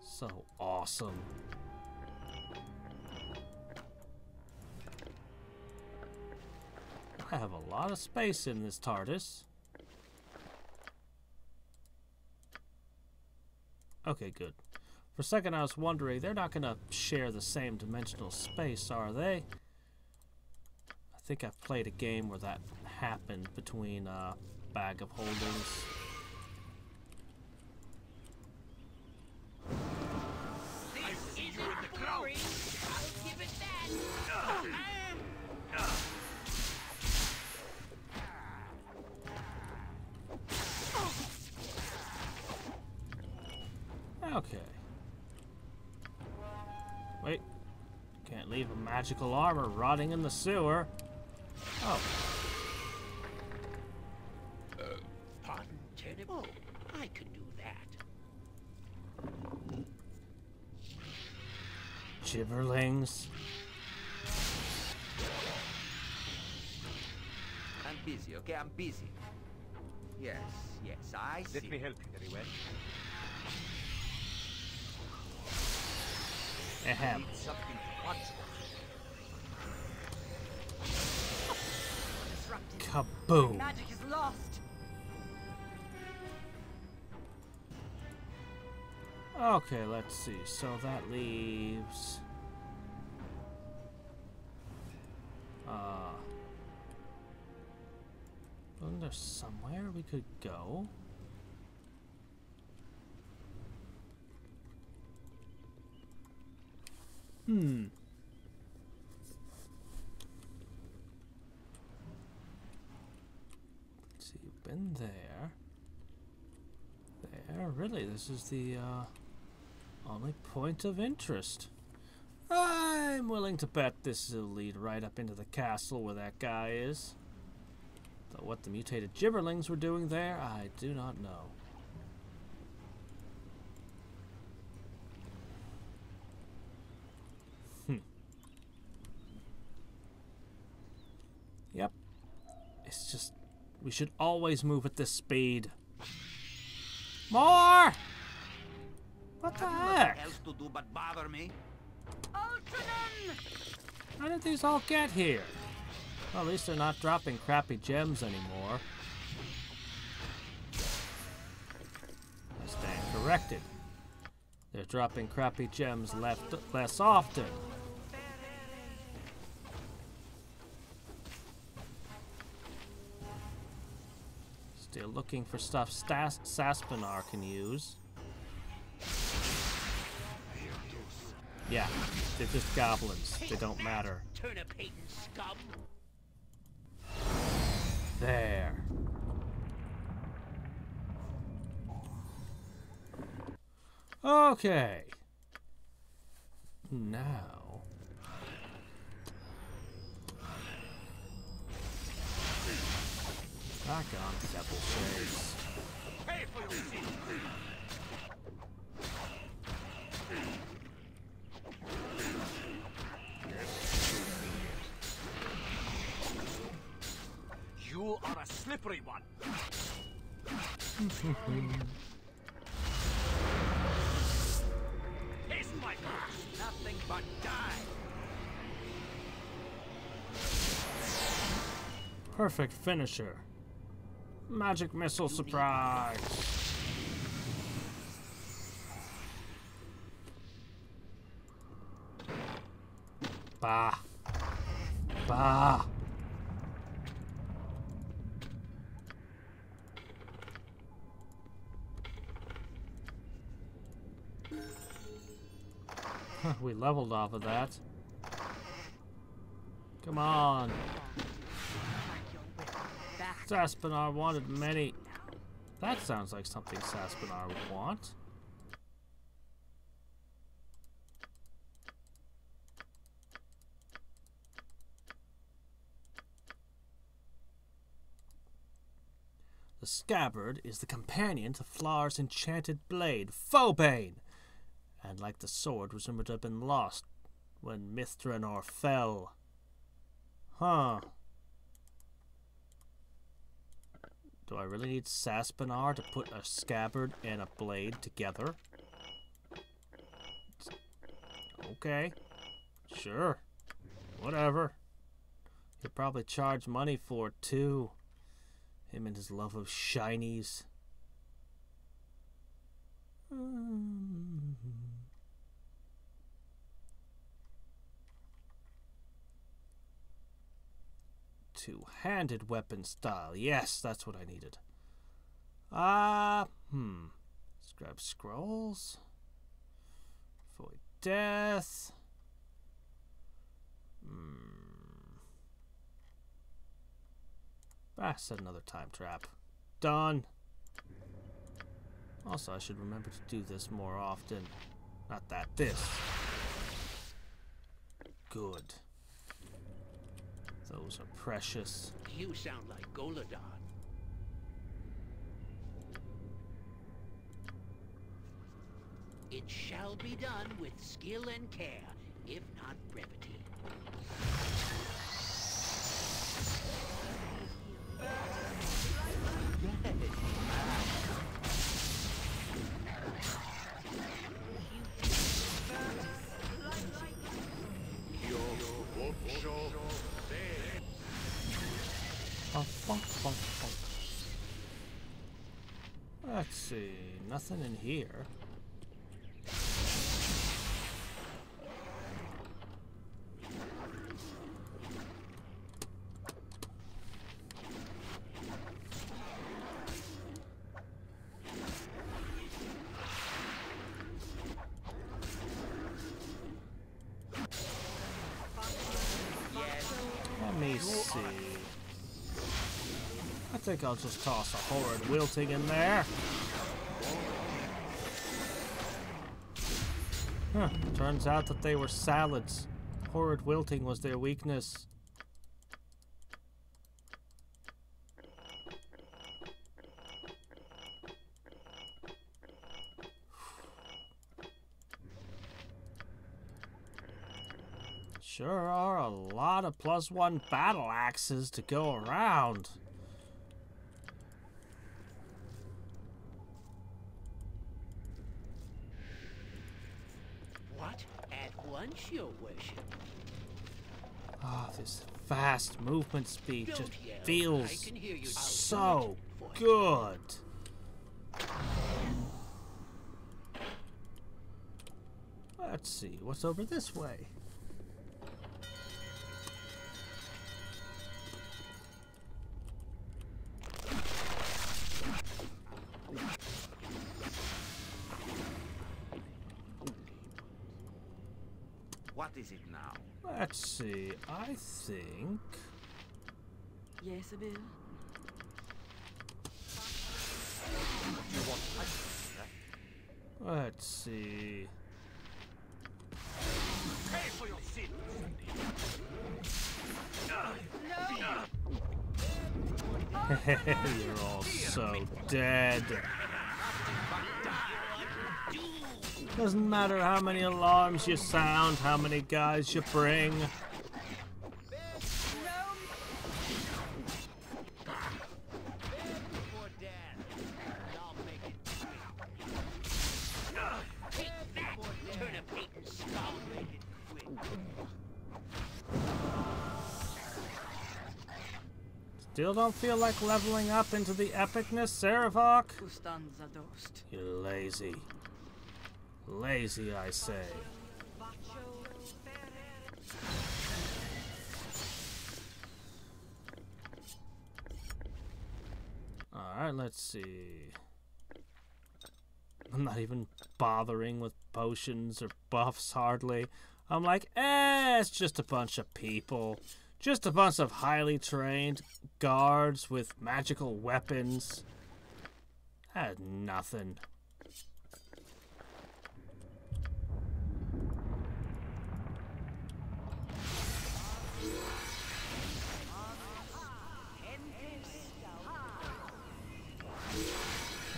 So awesome. I have a lot of space in this TARDIS. Okay, good. For a second I was wondering, they're not gonna share the same dimensional space, are they? I think I've played a game where that happened between Bag of Holdings. Okay. Wait. Can't leave a magical armor rotting in the sewer. Oh. Pardon, Turnip? Oh, I can do that. Gibberlings. I'm busy, okay? I'm busy. Yes, yes, I see. Let me help you very well. Ahem. Something to watch. Kaboom. Magic is lost. Okay, let's see. So that leaves wasn't there somewhere we could go? Let's see, been there. Really, this is the only point of interest. I'm willing to bet this will lead right up into the castle where that guy is. Though what the mutated gibberlings were doing there, I do not know. Yep. It's just, we should always move at this speed. More! What the heck? Else to do but bother me? How did these all get here? Well, at least they're not dropping crappy gems anymore. I stand corrected. They're dropping crappy gems less often. Still looking for stuff Saspinar can use. Yeah, they're just goblins. They don't matter. Turnip-hating scum. There. Okay. Now. Back on, Devil Shades. Pay for your seat. You are a slippery one. Taste my curse. Nothing but die. Perfect finisher. Magic missile surprise. Bah. Bah. We leveled off of that. Come on. Saspinar wanted many. That sounds like something Saspinar would want. The scabbard is the companion to Flar's enchanted blade, Phobane, and like the sword was rumored to have been lost when Mithranor fell. Huh. Do I really need Saspinar to put a scabbard and a blade together? Okay. Sure. Whatever. He'll probably charge money for it too. Him and his love of shinies. Two-handed weapon style. Yes, that's what I needed. Let's grab scrolls. Void death. Set another time trap. Done. Also, I should remember to do this more often. Not that, this. Good. Those are precious. You sound like Goladon. It shall be done with skill and care, if not brevity. Let's see, nothing in here. Let me see. I think I'll just toss a horrid wilting in there. Huh, turns out that they were salads. horrid wilting was their weakness. Sure are a lot of +1 battle axes to go around. What? At once, your worship? Ah, this fast movement speed Don't just yell. I feels can hear you. so good. Let's see, what's over this way? What is it now? Let's see, I think... Yes, Bill? Let's see... Pay for your sins! You're all so dead. Doesn't matter how many alarms you sound, how many guys you bring. Still don't feel like leveling up into the epicness, Serevok? You lazy. Lazy, I say. Alright, let's see. I'm not even bothering with potions or buffs, hardly. I'm like, it's just a bunch of people. Just a bunch of highly trained guards with magical weapons. Had nothing.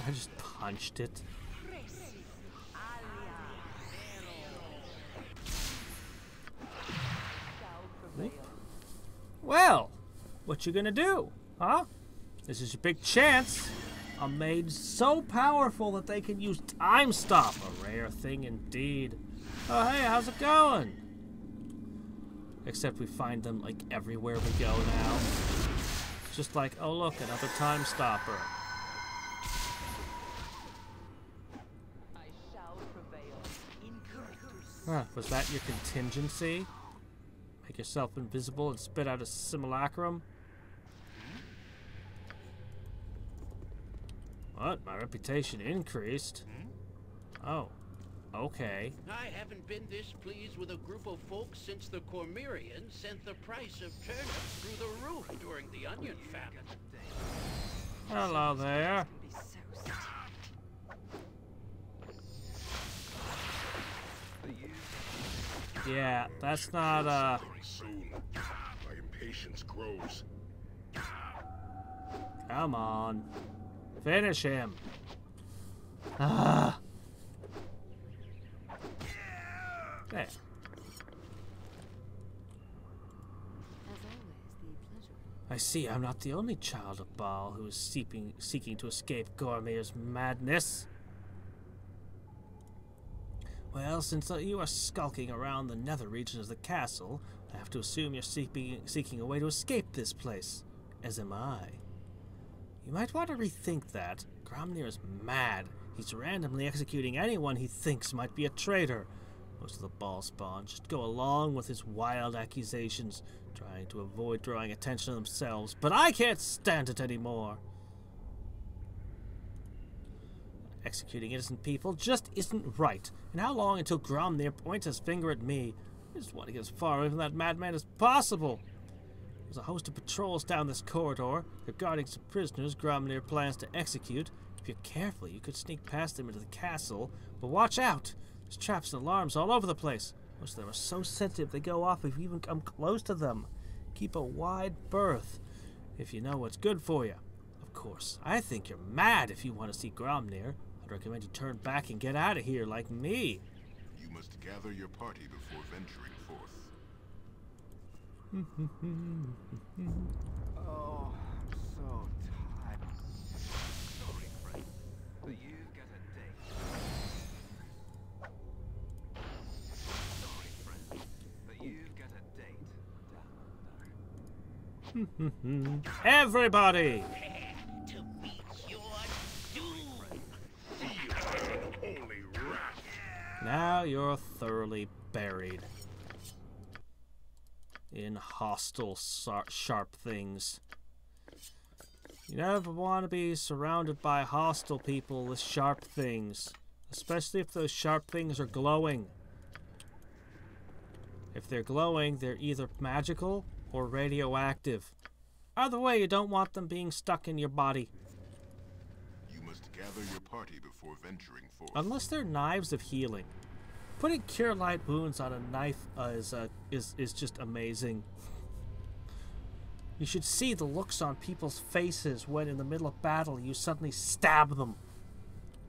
I just punched it. Whoop. Well, what you gonna do, huh? This is your big chance. A mage so powerful that they can use Time Stop. A rare thing indeed. Oh, hey, how's it going? Except we find them, like, everywhere we go now. Just like, oh look, another Time Stopper. Huh, was that your contingency? Make yourself invisible and spit out a simulacrum? What? My reputation increased? Oh, okay. I haven't been this pleased with a group of folks since the Cormyreans sent the price of turnips through the roof during the onion famine. Hello there. Yeah, that's not, Soon. My impatience grows. Come on. Finish him. Ah. There. I see I'm not the only child of Bhaal who is seeking to escape Gormir's madness. Well, since you are skulking around the nether regions of the castle, I have to assume you're seeking a way to escape this place, as am I. You might want to rethink that. Gromnir is mad. He's randomly executing anyone he thinks might be a traitor. Most of the Bhaalspawn just go along with his wild accusations, trying to avoid drawing attention to themselves, but I can't stand it anymore. Executing innocent people just isn't right. And how long until Gromnir points his finger at me? I just want to get as far away from that madman as possible. There's a host of patrols down this corridor. They're guarding some prisoners Gromnir plans to execute. If you're careful, you could sneak past them into the castle. But watch out! There's traps and alarms all over the place. Most of them are so sensitive they go off if you even come close to them. Keep a wide berth if you know what's good for you. Of course, I think you're mad if you want to see Gromnir. I'd recommend you turn back and get out of here like me. You must gather your party before venturing forth. Oh, I'm so tired. Sorry, friend, but you've got a date. Sorry, friend, but you've got a date down there. Everybody! To meet your doom. Holy rat! Now you're thoroughly buried in hostile, sharp things. You never want to be surrounded by hostile people with sharp things, especially if those sharp things are glowing. If they're glowing, they're either magical or radioactive. Either way, you don't want them being stuck in your body. You must gather your party before venturing forth. Unless they're knives of healing. Putting cure light wounds on a knife is just amazing. You should see the looks on people's faces when in the middle of battle you suddenly stab them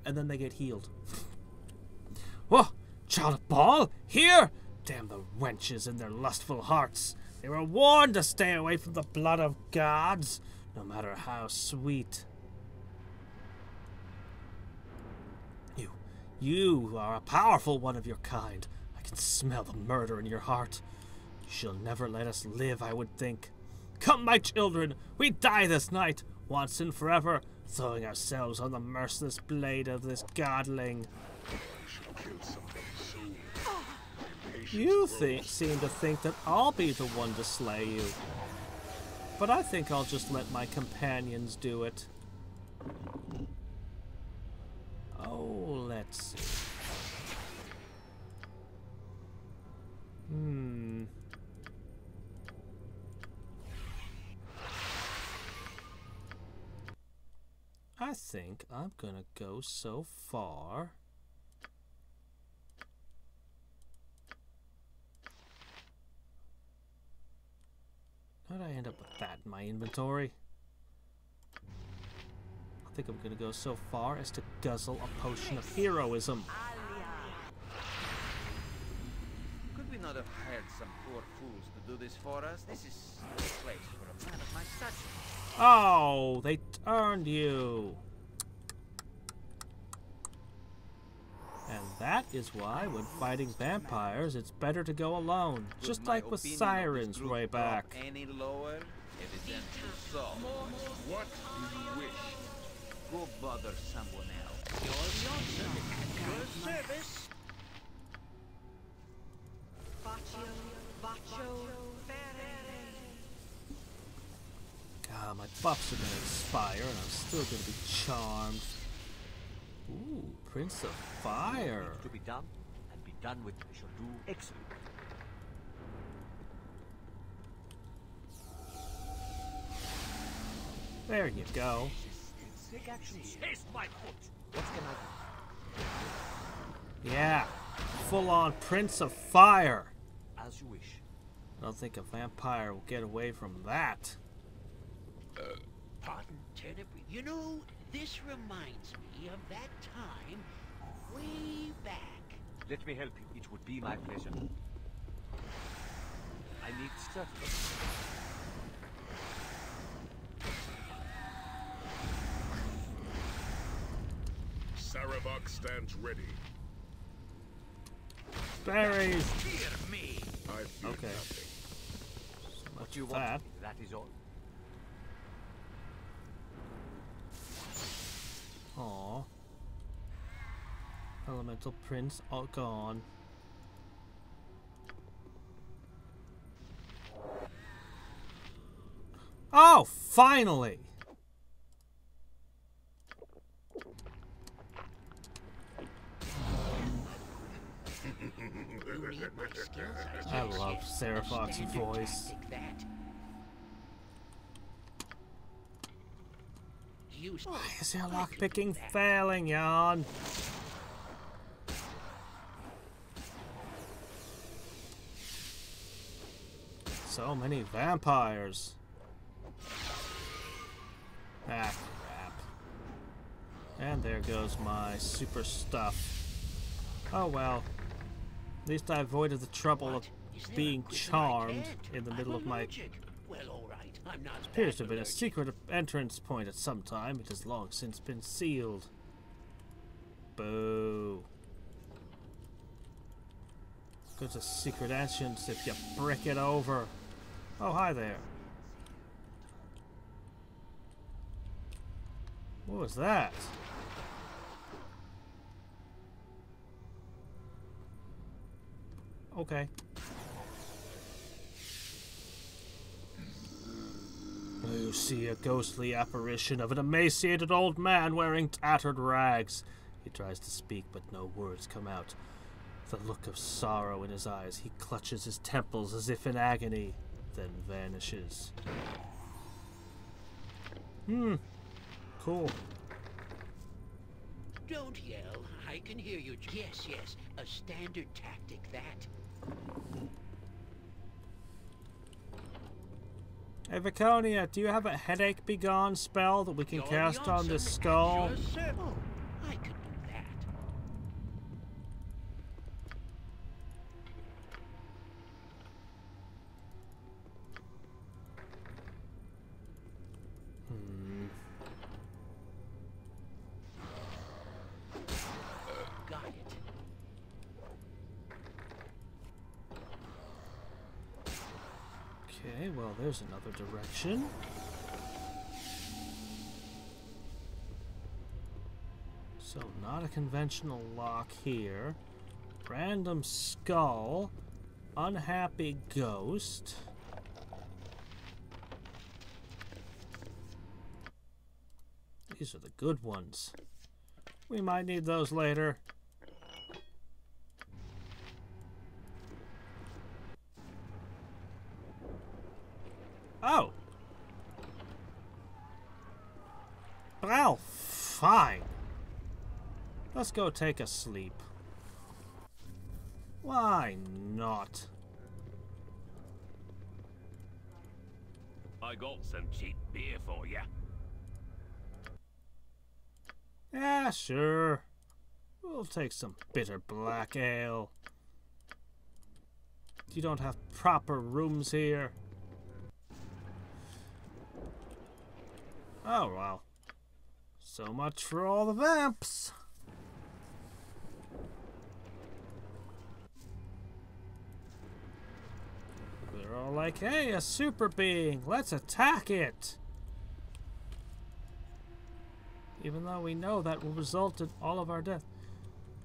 and then they get healed. Whoa! Child of Bhaal? Here! Damn the wenches and their lustful hearts. They were warned to stay away from the blood of gods, no matter how sweet. You are a powerful one of your kind. I can smell the murder in your heart. You shall never let us live, I would think. Come, my children, we die this night, once and forever, throwing ourselves on the merciless blade of this godling. You seem to think that I'll be the one to slay you. But I think I'll just let my companions do it. Oh, let's see. I think I'm gonna go so far. How did I end up with that in my inventory? I think I'm gonna go so far as to guzzle a potion of heroism. Could we not have hired some poor fools to do this for us? This is no place for a man of my stature. Oh, they turned you. And that is why when fighting vampires, it's better to go alone. Just like with sirens way back. Any lower? Evidently so. What do you wish? Go bother someone else. Your service. God, my buffs are gonna expire and I'm still gonna be charmed. Ooh, Prince of Fire. To be done and be done with, we shall do excellent. There you go. Take action. Taste my foot. What can I do? Yeah, full-on Prince of Fire. As you wish. I don't think a vampire will get away from that. Pardon, Turnip. You know, this reminds me of that time way back. Let me help you. It would be my pleasure. I need stuff. Sarabak stands ready. Berries. Fear me. I fear Okay. nothing. So much You for want that. that is all. Aw. Elemental Prince all gone. Oh, finally! I love Seraphoc's voice. Why is your lockpicking failing, Jan? So many vampires. Ah, crap. And there goes my super stuff. Oh well. At least I avoided the trouble of being charmed in the middle of my... Well, all right. I'm not. It appears to have been a secret entrance point at some time. It has long since been sealed. Boo. Go to secret entrance if you brick it over. Oh, hi there. What was that? Okay. You see a ghostly apparition of an emaciated old man wearing tattered rags. He tries to speak, but no words come out. The look of sorrow in his eyes, he clutches his temples as if in agony, then vanishes. Cool. Don't yell. I can hear you. Yes, yes. A standard tactic, that. Hey, Viconia, do you have a headache begone spell that we can cast on this skull? Sure, sir. Oh, I could do that. Got it. Okay, well, there's another direction. So, not a conventional lock here. Random skull. Unhappy ghost. These are the good ones. We might need those later. Oh! Well, fine. Let's go take a sleep. Why not? I got some cheap beer for you. Yeah, sure. We'll take some bitter black ale. You don't have proper rooms here. Oh, well. So much for all the vamps. They're all like, hey, a super being. Let's attack it. Even though we know that will result in all of our death.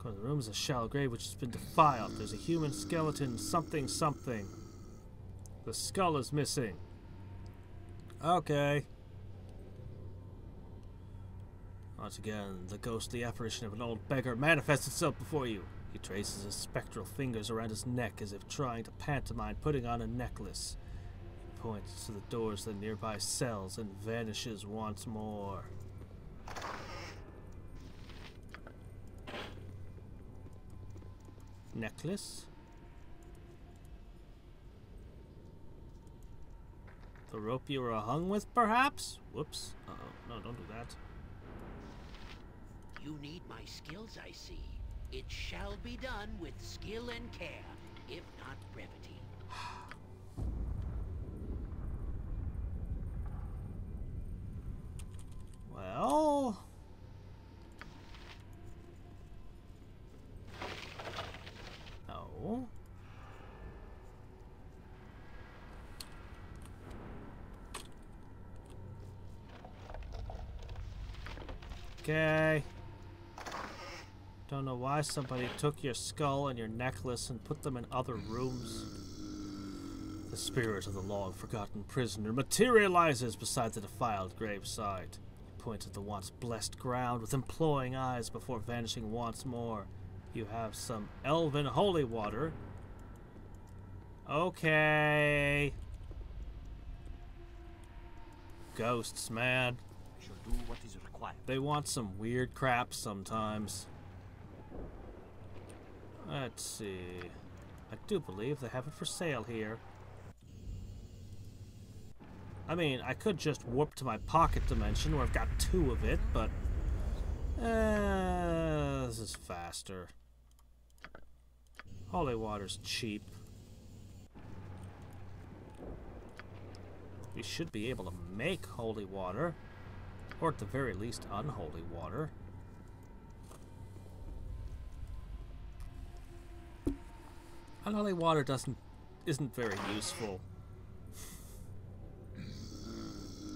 The room is a shallow grave which has been defiled. There's a human skeleton, something, something. The skull is missing. Okay. Once again, the ghostly apparition of an old beggar manifests itself before you. He traces his spectral fingers around his neck as if trying to pantomime putting on a necklace. He points to the doors of the nearby cells and vanishes once more. Necklace? The rope you were hung with, perhaps? Whoops. Uh-oh. No, don't do that. You need my skills, I see. It shall be done with skill and care, if not brevity. Well... No. Okay. Don't know why somebody took your skull and your necklace and put them in other rooms. The spirit of the long-forgotten prisoner materializes beside the defiled graveside. He points at the once blessed ground with imploring eyes before vanishing once more. You have some elven holy water. Okay. Ghosts, man. Shall do what is required. They want some weird crap sometimes. Let's see. I do believe they have it for sale here. I mean, I could just warp to my pocket dimension where I've got 2 of it, but this is faster. Holy water's cheap. We should be able to make holy water, or at the very least unholy water. Unholy water isn't very useful.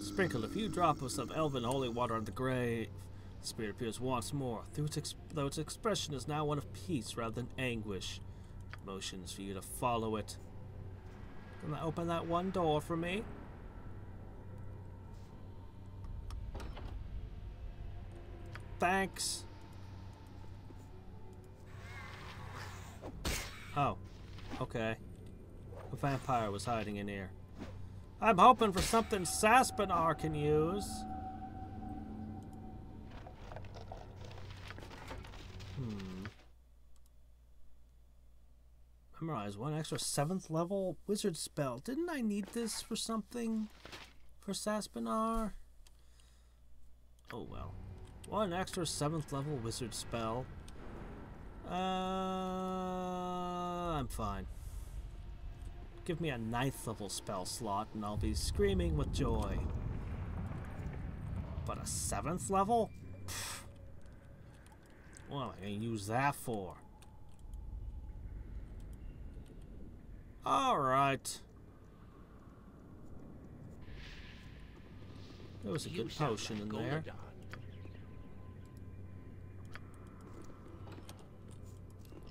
Sprinkle a few drops of elven holy water on the grave. The spirit appears once more, though its expression is now one of peace rather than anguish. Motions for you to follow it. Can I open that one door for me? Thanks. Oh, okay. A vampire was hiding in here. I'm hoping for something Saspinar can use. Memorize 1 extra 7th level wizard spell. Didn't I need this for something? For Saspinar? Oh well. 1 extra 7th level wizard spell. I'm fine. Give me a 9th level spell slot and I'll be screaming with joy. But a 7th level? Pfft. What am I going to use that for? Alright. There was a good potion in there.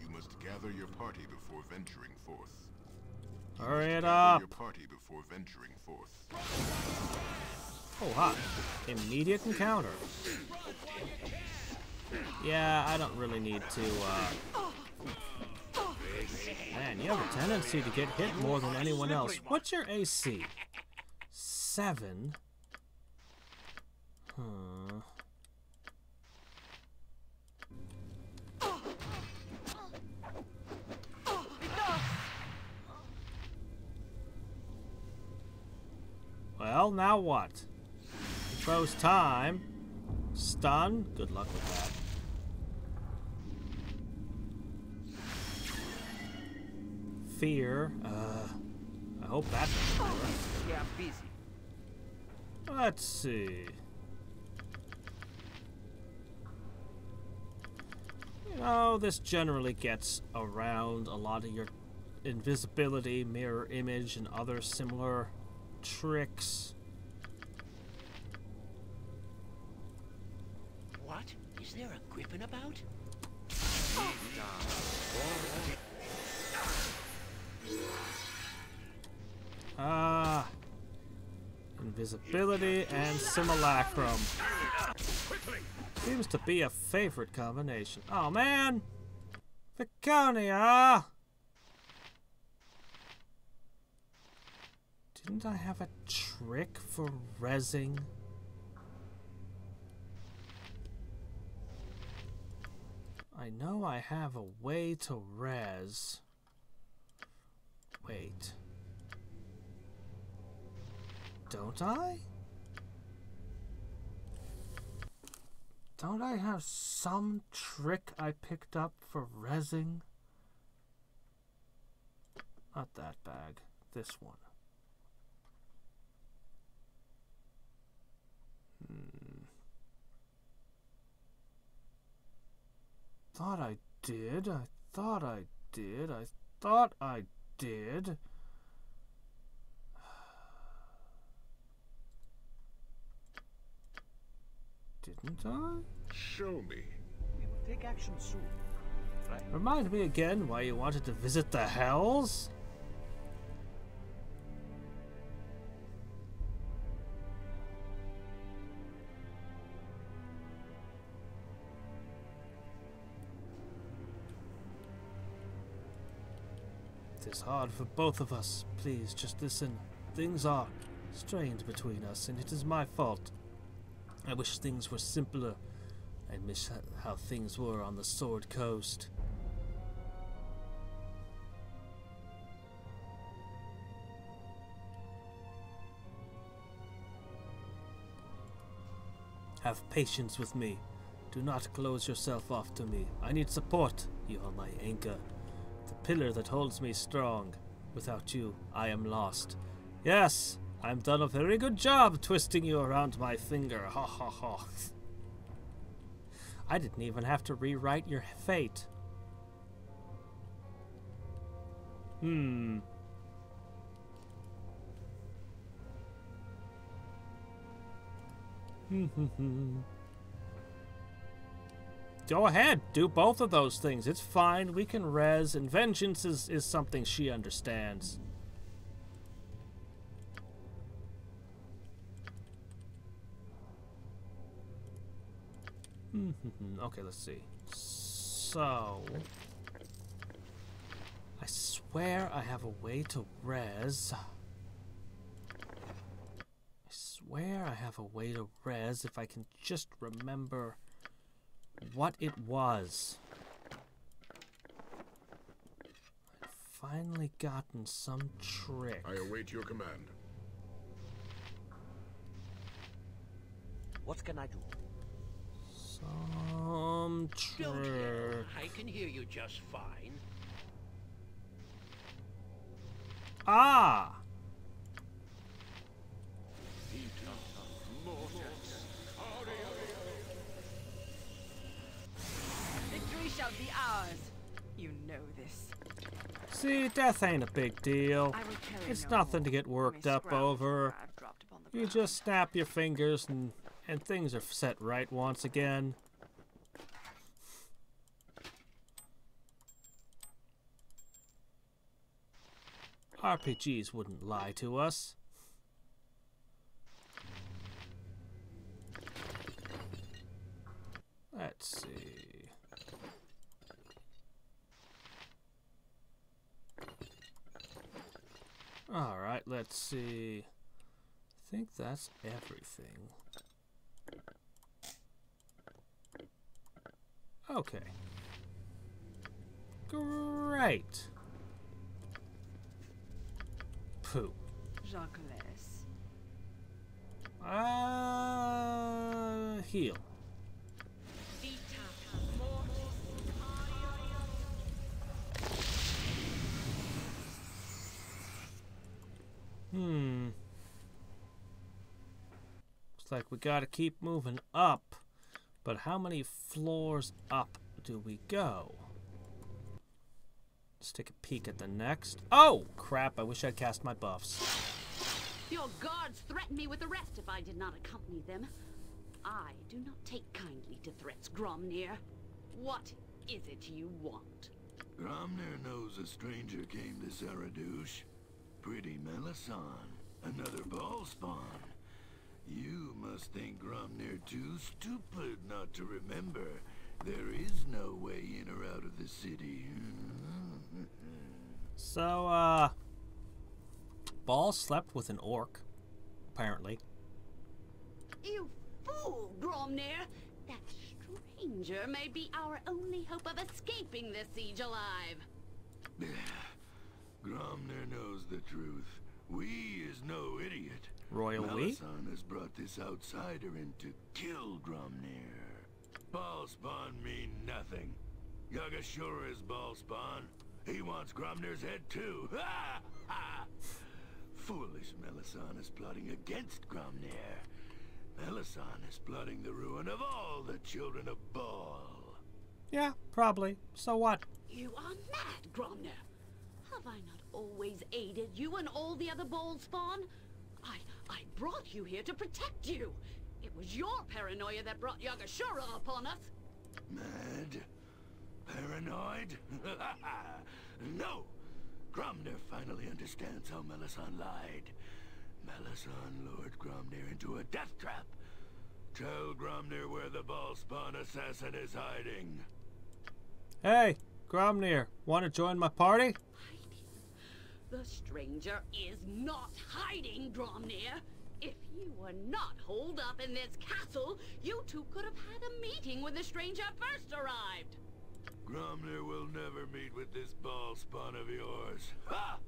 You must gather your party before venturing forth. Hurry it up! Your party before venturing forth. Oh, hi. Immediate encounter. Yeah, I don't really need to, Man, you have a tendency to get hit more than anyone else. What's your AC? 7? Huh. Well, now what? Throws time. Stun. Good luck with that. Fear. I hope that doesn't work. Yeah, I'm busy. Let's see. You know, this generally gets around a lot of your invisibility, mirror image, and other similar tricks. What? Is there a griffin about? Invisibility and simulacrum. Seems to be a favorite combination. Oh man! Viconia! Didn't I have a trick for rezzing? I know I have a way to res. Wait. Don't I? Don't I have some trick I picked up for rezzing? Not that bag. This one. Thought I did. I thought I did. I thought I did. Didn't I? Show me. We will take action soon. Right? Remind me again why you wanted to visit the Hells? It is hard for both of us. Please, just listen. Things are strained between us, and it is my fault. I wish things were simpler. I miss how things were on the Sword Coast. Have patience with me. Do not close yourself off to me. I need support. You are my anchor. The pillar that holds me strong. Without you, I am lost. Yes, I've done a very good job twisting you around my finger. Ha ha ha. I didn't even have to rewrite your fate. Go ahead, do both of those things. It's fine, we can res, and vengeance is something she understands. Okay, let's see. So... I swear I have a way to res. I swear I have a way to res if I can just remember what it was. I've finally gotten some trick. I await your command. What can I do? Some trick. Don't yell. I can hear you just fine. Ah! Victory shall be ours. You know this. See, death ain't a big deal. It's nothing to get worked up over. You just snap your fingers and things are set right once again. RPGs wouldn't lie to us. Let's see. Alright, let's see. I think that's everything. Okay. Great. Pooh. Jacques. Heal. Looks like we gotta keep moving up. But how many floors up do we go? Let's take a peek at the next. Oh, crap. I wish I'd cast my buffs. Your guards threatened me with arrest if I did not accompany them. I do not take kindly to threats, Gromnir. What is it you want? Gromnir knows a stranger came to Saradouche. Pretty Melisande. Another Bhaalspawn. You must think Gromnir too stupid not to remember. There is no way in or out of the city. So, Bhaal slept with an orc, apparently. You fool, Gromnir! That stranger may be our only hope of escaping this siege alive. Gromnir knows the truth. We is no idiot. Royal we? Melisande has brought this outsider in to kill Gromnir. Bhaalspawn mean nothing. Yagashura is Bhaalspawn. He wants Gromnir's head too. Ha! Ha! Foolish Melisande is plotting against Gromnir. Melisande is plotting the ruin of all the children of Bhaal. Yeah, probably. So what? You are mad, Gromnir. Have I not always aided you and all the other Bhaalspawn? I brought you here to protect you. It was your paranoia that brought Yagashura upon us. Mad? Paranoid? No! Gromnir finally understands how Melisande lied. Melisande lured Gromnir into a death trap. Tell Gromnir where the Bhaalspawn assassin is hiding. Hey, Gromnir, want to join my party? The stranger is not hiding, Gromnir. If you were not holed up in this castle, you two could have had a meeting when the stranger first arrived. Gromnir will never meet with this Bhaalspawn of yours. Ha!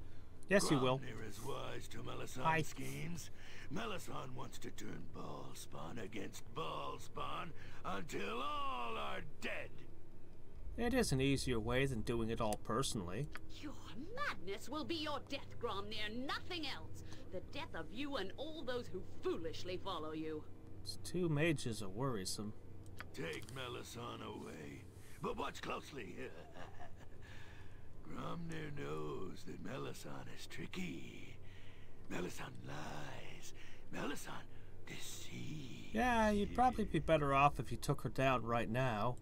Yes, you will. Gromnir is wise to Melisandre's schemes. Melisandre wants to turn Bhaalspawn against Bhaalspawn until all are dead. It is an easier way than doing it all personally. Your madness will be your death, Gromnir, nothing else. The death of you and all those who foolishly follow you. It's 2 mages are worrisome. Take Melisandre away, but watch closely. Gromnir knows that Melisandre is tricky. Melisandre lies. Melisandre deceives. Yeah, you'd probably be better off if you took her down right now.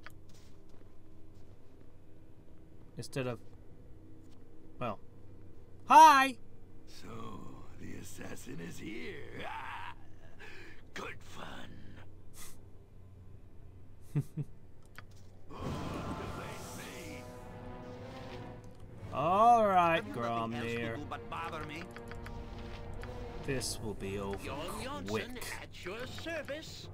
Instead of... well... Hi! So, the assassin is here. Ah, good fun. Alright, Gromnir. This will be over quick. At your service.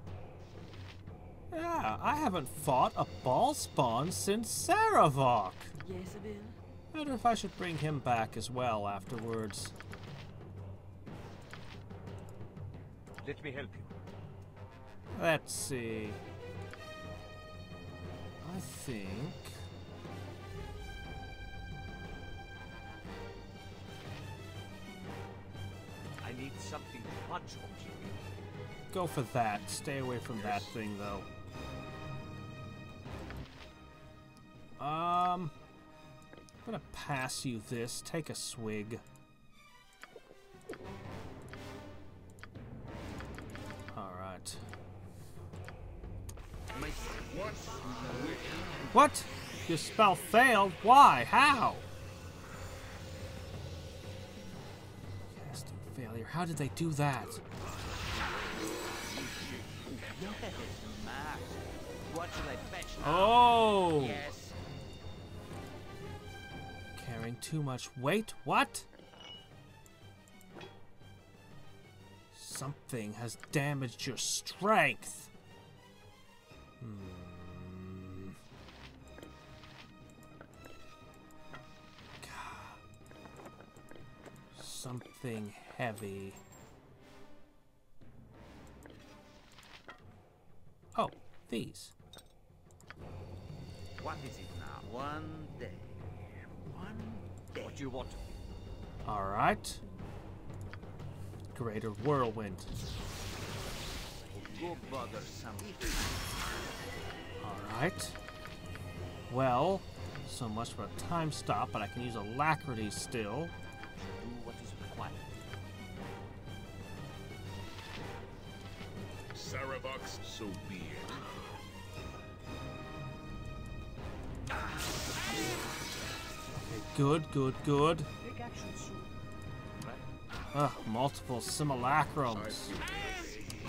Yeah, I haven't fought a Bhaalspawn since Saravok. Yes, Bill? I wonder if I should bring him back as well afterwards. Let me help you. Let's see. I think... I need something much more. go for that. Stay away from that thing, though. I'm gonna pass you this. Take a swig. Alright. What? Your spell failed? Why? How? Casting failure. How did they do that? What shall I fetch now? Oh! Yes. Carrying too much weight? What? Something has damaged your strength. Something heavy. Oh, these. What is it now? One day. One day. What do you want? Alright. Greater whirlwind. Go bother something. Alright. Well, so much for a time stop, but I can use alacrity still. Do what is required. Saravok's, so be it. Okay, good, good, good. Take action soon. Multiple simulacrums.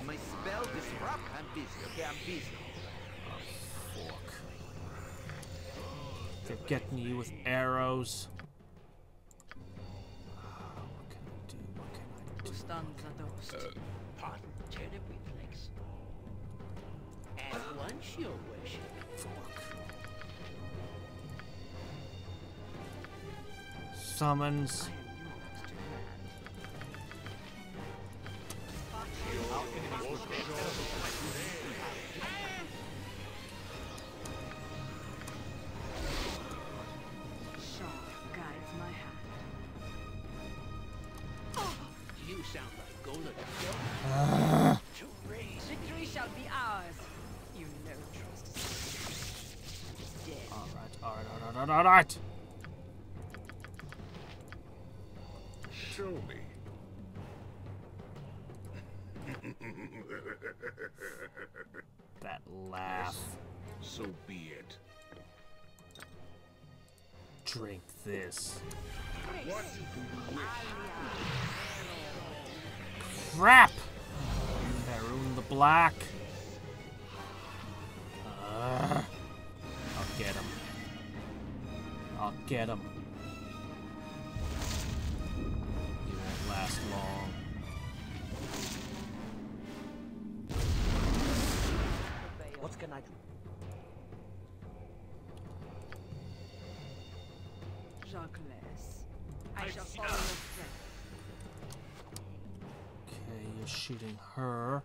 My spell disrupt. I'm busy. Okay, I'm busy. Fuck. They're getting you with arrows. What can I do? What can I do? Pardon, turnip reflex. At once, your worship. Fuck. Summons. Guides my hand. You sound like Golden. Victory shall be ours. You know trust. Dead. Alright. Show me. That laugh. So be it. Drink this. What? Crap! Haroon the Black. I'll get him. I'll get him. He won't last long. What can I do? Jacques, I I shall follow your thread. Okay, you're shooting her.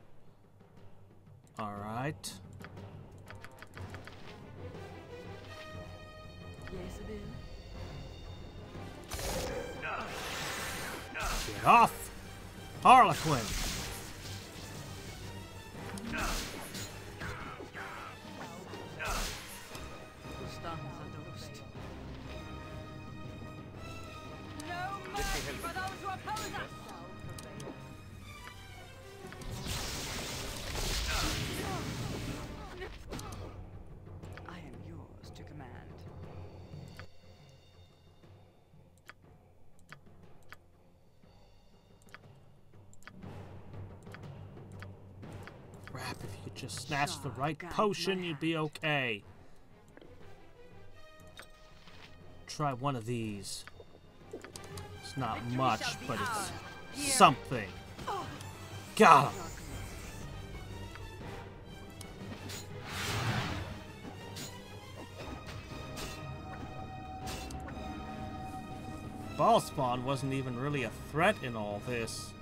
Alright. Yes, it is. Get off! Harlequin! No mercy for those who oppose us! I am yours to command. Crap, if you could just snatch the right potion, you'd be okay. Try one of these. It's not much, but it's something. Got him! Bhaalspawn wasn't even really a threat in all this.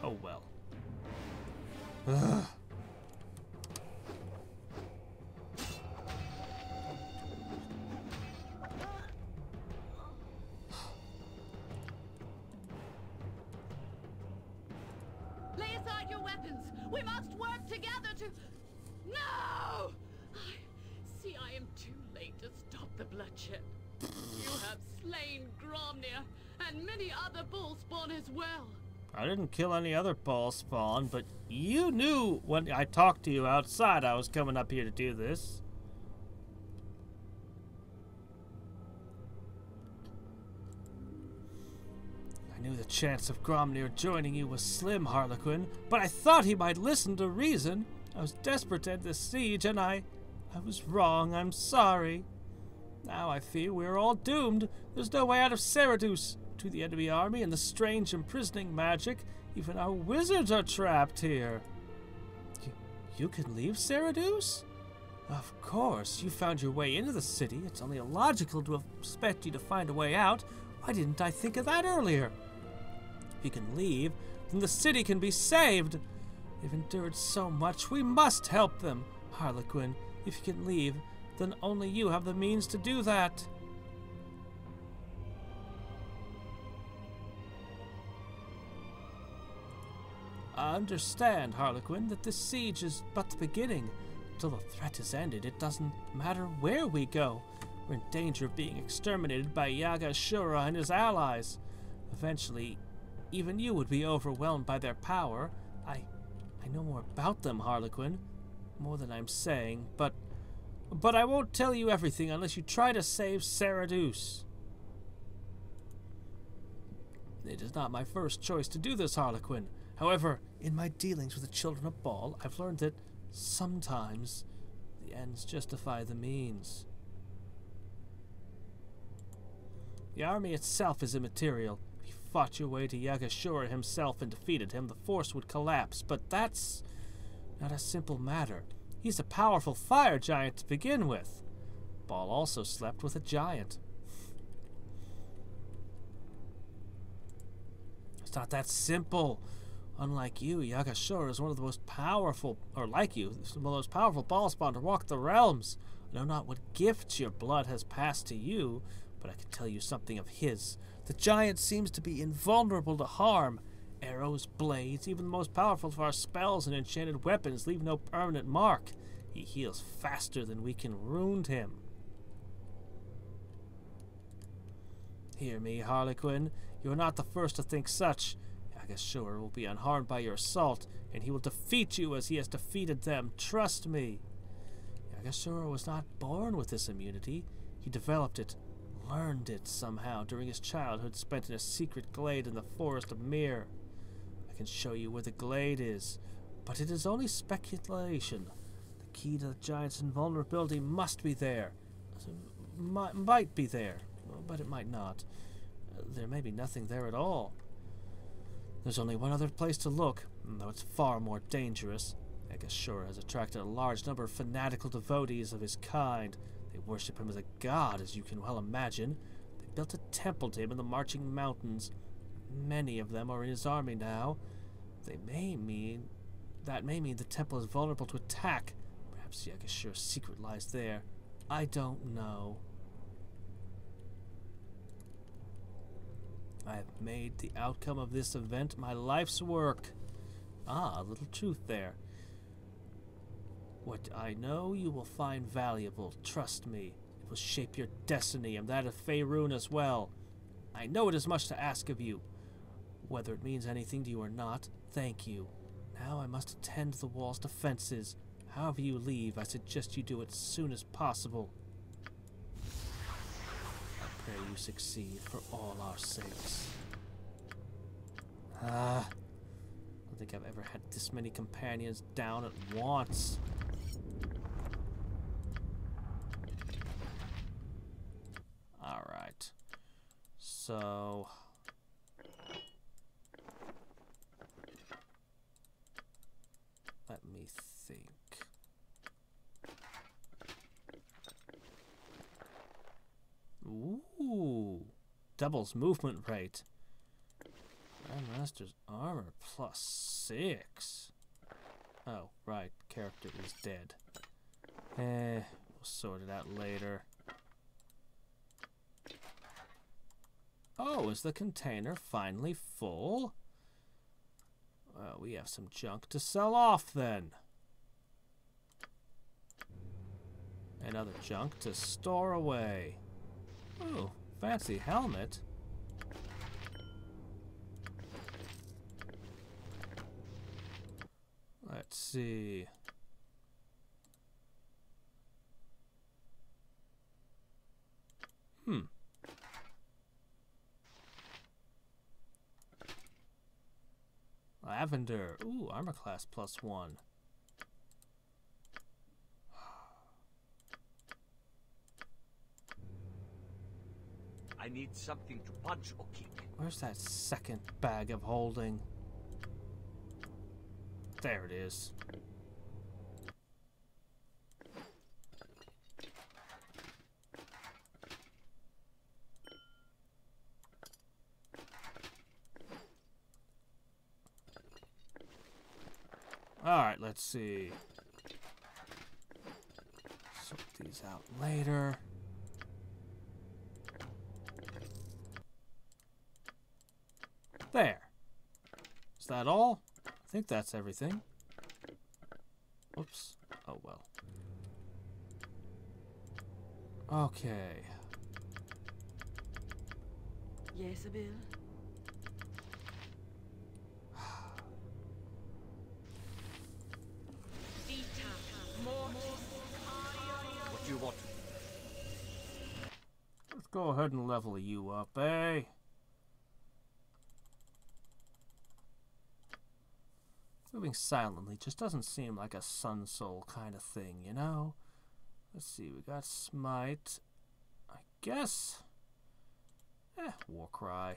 Oh well. Ugh. Lay aside your weapons. We must work together to... No! I am too late to stop the bloodshed. You have slain Gromnir and many other Bhaalspawn as well. I didn't kill any other Bhaalspawn, but you knew when I talked to you outside I was coming up here to do this. I knew the chance of Gromnir joining you was slim, Harlequin, but I thought he might listen to reason. I was desperate to end this siege, and I was wrong. I'm sorry. Now I fear we're all doomed. There's no way out of Cerados. To the enemy army and the strange imprisoning magic, even our wizards are trapped here. You can leave Cerados? Of course. You found your way into the city. It's only illogical to expect you to find a way out. Why didn't I think of that earlier? If you can leave, then the city can be saved. They've endured so much. We must help them. Harlequin, if you can leave, then only you have the means to do that. I understand, Harlequin, that this siege is but the beginning. Until the threat is ended, it doesn't matter where we go. We're in danger of being exterminated by Yaga Shura and his allies. Eventually, even you would be overwhelmed by their power. I know more about them, Harlequin. More than I'm saying, but I won't tell you everything unless you try to save Cerados. It is not my first choice to do this, Harlequin. However, in my dealings with the Children of Bhaal, I've learned that sometimes the ends justify the means. The army itself is immaterial. If you fought your way to Yagashura himself and defeated him, the force would collapse. But that's not a simple matter. He's a powerful fire giant to begin with. Bhaal also slept with a giant. It's not that simple. Unlike you, Yagashura is one of the most powerful, or like you, one of the most powerful Bhaalspawn to walk the realms. I know not what gifts your blood has passed to you, but I can tell you something of his. The giant seems to be invulnerable to harm. Arrows, blades, even the most powerful of our spells and enchanted weapons leave no permanent mark. He heals faster than we can wound him. Hear me, Harlequin. You are not the first to think such. Yagashura will be unharmed by your assault, and he will defeat you as he has defeated them. Trust me. Yagashura was not born with this immunity. He developed it, learned it somehow during his childhood spent in a secret glade in the forest of Mir. I can show you where the glade is, but it is only speculation. The key to the giant's invulnerability must be there. Might be there, but it might not. There may be nothing there at all. There's only one other place to look, though it's far more dangerous. Yagashura has attracted a large number of fanatical devotees of his kind. They They worship him as a god, as you can well imagine. They built a temple to him in the Marching Mountains. Many of them are in his army now. That may mean the temple is vulnerable to attack. Perhaps Yagashure's secret lies there. I don't know. I have made the outcome of this event my life's work. Ah, a little truth there. What I know you will find valuable. Trust me. It will shape your destiny and that of Faerun as well. I know it is much to ask of you. Whether it means anything to you or not, thank you. Now I must attend to the wall's defenses. However you leave, I suggest you do it as soon as possible. I pray you succeed for all our sakes. I don't think I've ever had this many companions down at once. Alright. So... let me think. Ooh. Doubles movement rate. Grandmaster's armor +6. Oh, right. Character is dead. We'll sort it out later. Oh, is the container finally full? Well, we have some junk to sell off then. And other junk to store away. Ooh, fancy helmet. Let's see. Lavender. Ooh, armor class +1. I need something to punch or kick. Where's that second bag of holding? There it is. Alright, let's see. Sort these out later. There. Is that all? I think that's everything. Oops. Oh well. Okay. Yes, Bill? What do you want? Let's go ahead and level you up, eh? Moving silently just doesn't seem like a Sun Soul kind of thing, you know? Let's see, we got Smite. I guess... Warcry.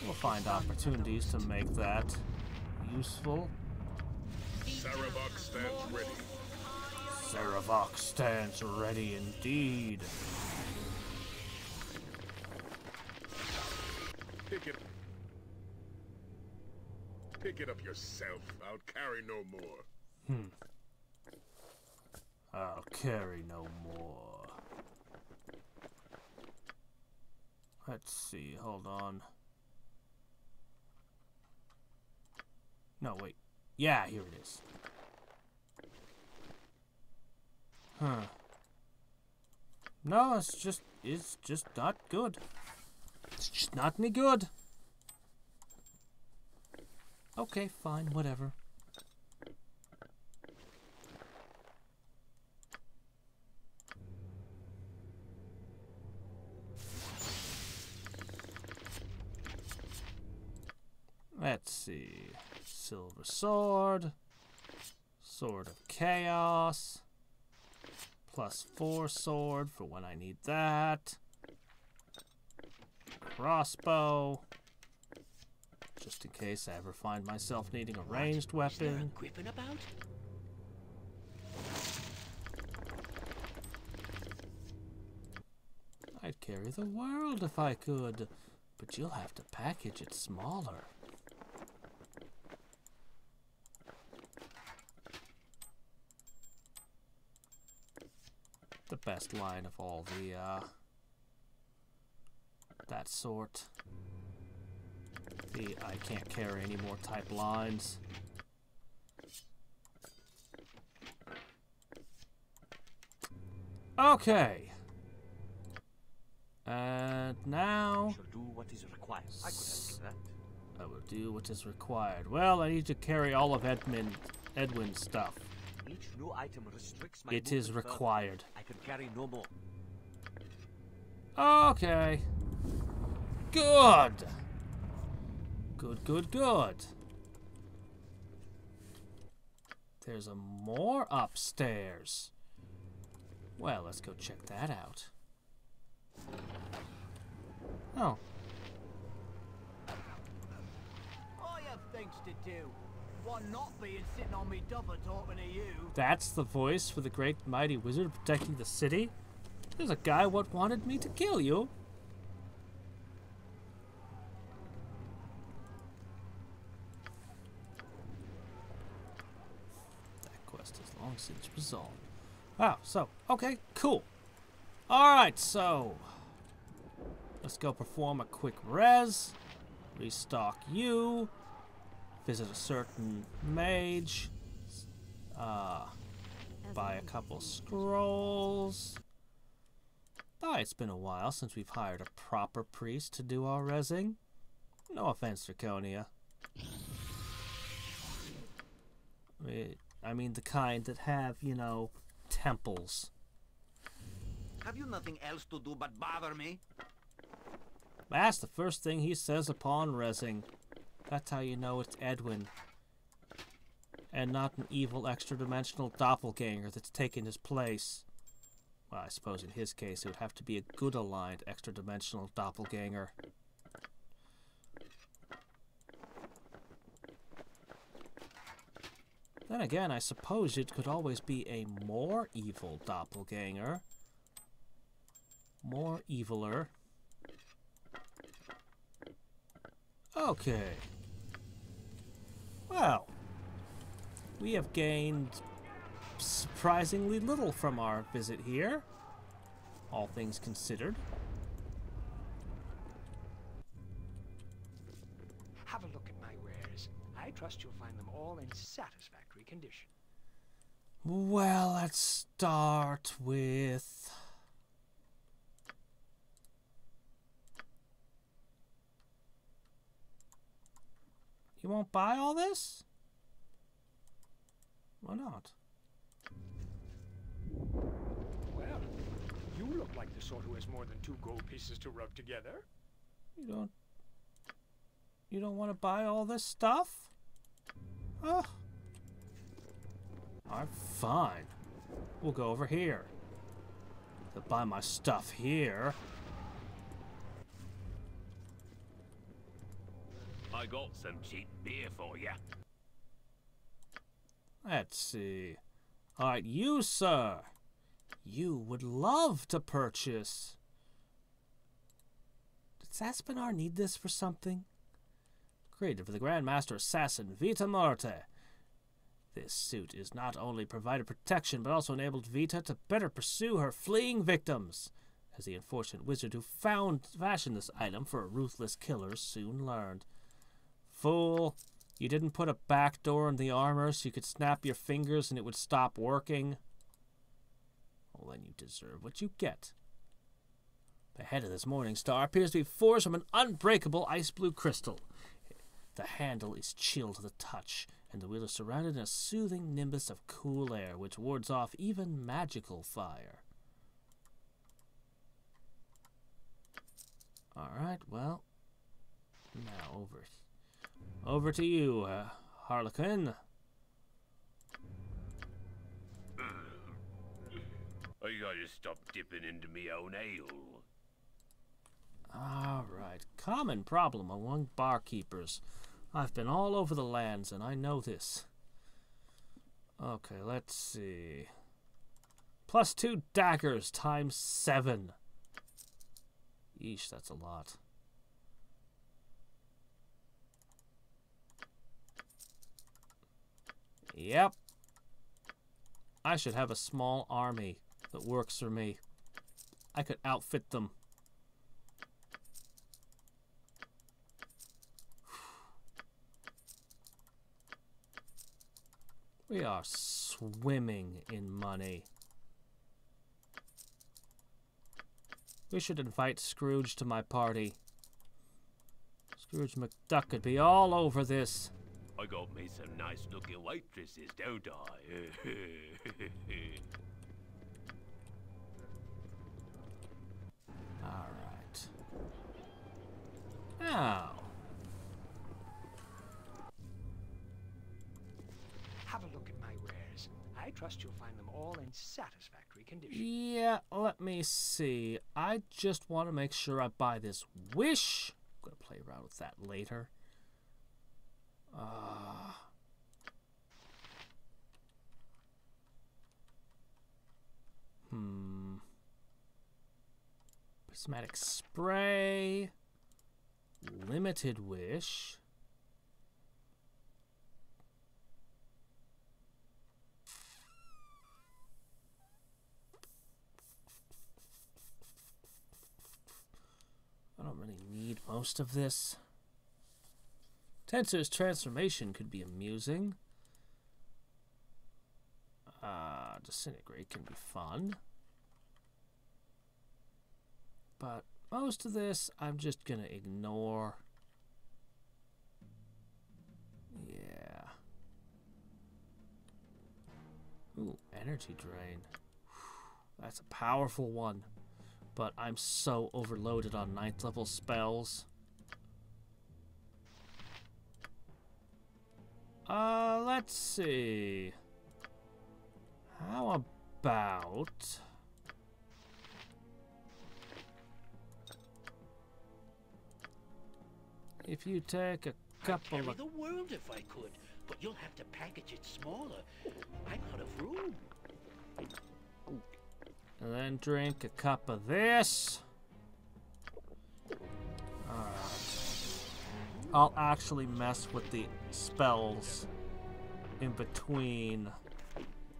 We'll find opportunities to make that useful. Saravok stands ready. Saravok stands ready indeed. Pick it up yourself. I'll carry no more. I'll carry no more. Let's see, hold on. No, wait. Yeah, here it is. No, it's just not good. It's just not any good. Okay, fine, whatever. Let's see. Silver sword. Sword of Chaos. +4 sword for when I need that. Crossbow. Just in case I ever find myself needing a ranged weapon. Is there a griffin about? carry the world if I could, but you'll have to package it smaller. The best line of all the, that sort. The I can't carry any more type lines. Okay. And now... Do what is required. I could help you that. I will do what is required. Well, I need to carry all of Edwin's stuff. Each new item restricts my It is movement required. further. I can carry no more. Okay. Good. Good, good, good. There's a more upstairs. Well, let's go check that out. Oh. I have things to do. One not being sitting on me double talking to you. That's the voice for the great mighty wizard protecting the city? There's a guy what wanted me to kill you. That quest is long since resolved. Wow, so, okay, cool. Alright, so let's go perform a quick res, restock you, visit a certain mage, buy a couple scrolls. It's been a while since we've hired a proper priest to do our resing. No offense, Draconia. I mean the kind that have, you know, temples. Have you nothing else to do but bother me? That's the first thing he says upon resing. That's how you know it's Edwin. And not an evil extra-dimensional doppelganger that's taken his place. Well, I suppose in his case it would have to be a good-aligned extra-dimensional doppelganger. Then again, I suppose it could always be a more evil doppelganger. More eviler. Okay. Well, we have gained surprisingly little from our visit here, all things considered. Have a look at my wares. I trust you'll find them all in satisfactory condition. Well, let's start with... You won't buy all this? Why not? Well, you look like the sort who has more than 2 gold pieces to rub together. You don't want to buy all this stuff? Oh. Alright, fine. We'll go over here. They'll buy my stuff here. I got some cheap beer for you. Let's see. Alright, you, sir. You would love to purchase. Does Aspinar need this for something? Created for the Grandmaster Assassin Vita Morte. This suit is not only provided protection, but also enabled Vita to better pursue her fleeing victims, as the unfortunate wizard who fashioned this item for a ruthless killer soon learned. Fool, you didn't put a back door in the armor so you could snap your fingers and it would stop working? Well, then you deserve what you get. The head of this morning star appears to be forged from an unbreakable ice blue crystal. The handle is chill to the touch, and the wheel is surrounded in a soothing nimbus of cool air, which wards off even magical fire. Alright, well, now over to you, Harlequin. I gotta stop dipping into me own ale. Alright, common problem among barkeepers. I've been all over the lands and I know this. Okay, let's see. +2 daggers times 7. Yeesh, that's a lot. Yep. I should have a small army that works for me. I could outfit them. We are swimming in money. We should invite Scrooge to my party. Scrooge McDuck could be all over this. I got me some nice looking waitresses, don't I? Alright. Now. Have a look at my wares. I trust you'll find them all in satisfactory condition. Yeah, let me see. I just want to make sure I buy this wish. I'm going to play around with that later. Prismatic spray. Limited wish. I don't really need most of this. Tensor's transformation could be amusing. Disintegrate can be fun. But most of this I'm just gonna ignore. Yeah. Ooh, energy drain. That's a powerful one. But I'm so overloaded on 9th level spells. Let's see. How about... if you take a couple I'd carry of... the world if I could, but you'll have to package it smaller. I'm out of room. And then drink a cup of this. Alright. I'll actually mess with the spells in between.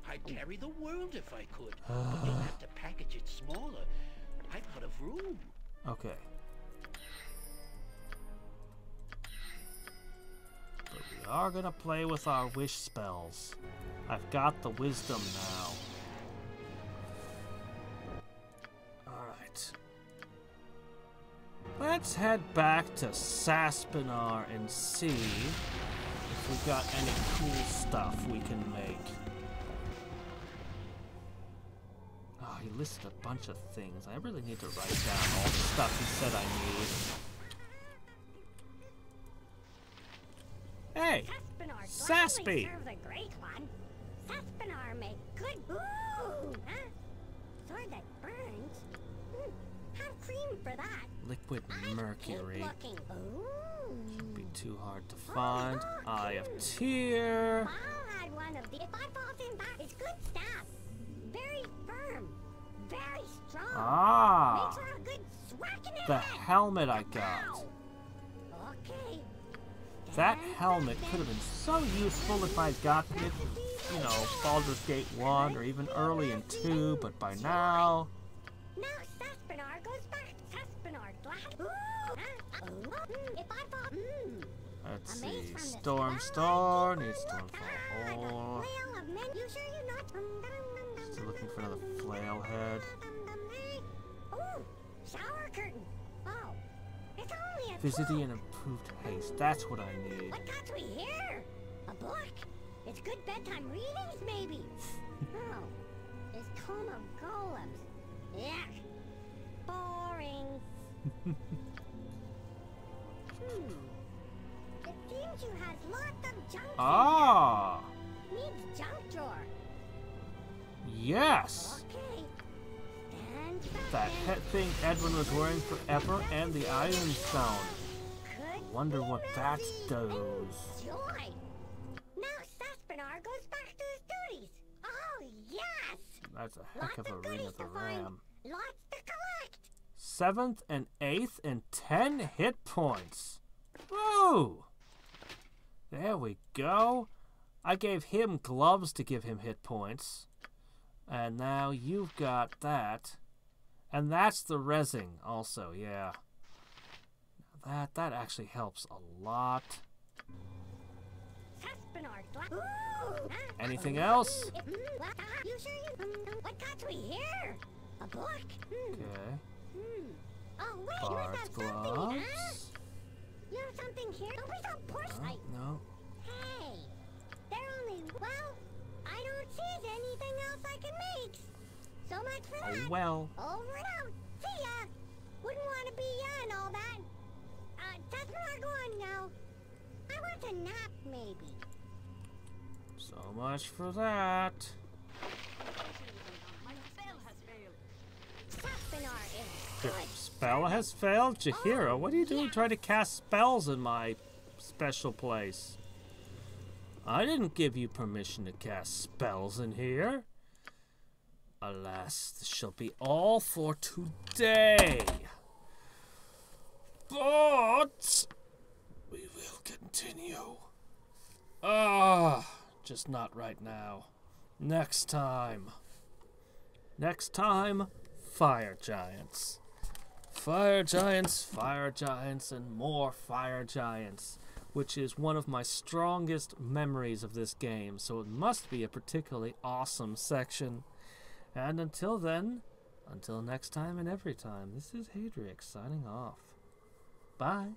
I'd carry the world if I could, but you'll have to package it smaller. I'm out of room. Okay. But we are gonna play with our wish spells. I've got the wisdom now. Alright. Let's head back to Saspinar and see if we've got any cool stuff we can make. Oh, he listed a bunch of things. I really need to write down all the stuff he said I need. Hey! Saspy! Serves a great one. Saspinar make good. Ooh! Huh? Sword that burns. Have cream for that. Liquid mercury. Ooh. Shouldn't be too hard to find. Eye of Tear. Bhaal had one of these. If I fall in back, it's good stuff. Very firm. Very strong. Ah! Makes for a good swack in The helmet I got. Okay. That helmet could have been so useful if I'd gotten it, you know, Baldur's Gate 1 or even early in 2, but by now... Now Saspinar goes back. Saspinar glad. Ooh! If I fall... Let's see. Storm needs Stormfall ore. Still looking for another flail head. Ooh! Shower curtain. Oh. It's only a Visiting and improved haste. That's what I need. What got we here? A book? It's good bedtime readings, maybe. Oh. It's Tome of Golems. Yuck. Boring. It seems you has lots of junk. Ah! Needs junk drawer. Yes! Okay. Stand That head thing Edwin was wearing forever and the Iron Stone. Wonder what that does. Joy. Now Saspinar goes back to his duties. Oh, yes! That's a heck of a Ring of the Ram. Lots to collect. 7th and 8th and 10 hit points. Woo! There we go. I gave him gloves to give him hit points. And now you've got that. And that's the resin also, yeah. That actually helps a lot. Anything else? What got we here? A book? Okay. Oh wait, Bard's you have gloves. something, huh? You have something here? Don't be so pushy. No. Hey, they're only, well, I don't see anything else I can make. So much for that. Oh, well. Over and out. See ya. Wouldn't want to be ya and all that. That's where we're going now. I want a nap, maybe. So much for that. My spell has failed. Saspinar is Your good. spell has failed? Chihiro, what are you doing trying to cast spells in my special place? I didn't give you permission to cast spells in here. Alas, this shall be all for today. But we will continue. Just not right now. Next time. Next time, fire giants. Fire giants, and more fire giants, which is one of my strongest memories of this game, so it must be a particularly awesome section. And until then, until next time and every time, this is Hadriex signing off. Bye.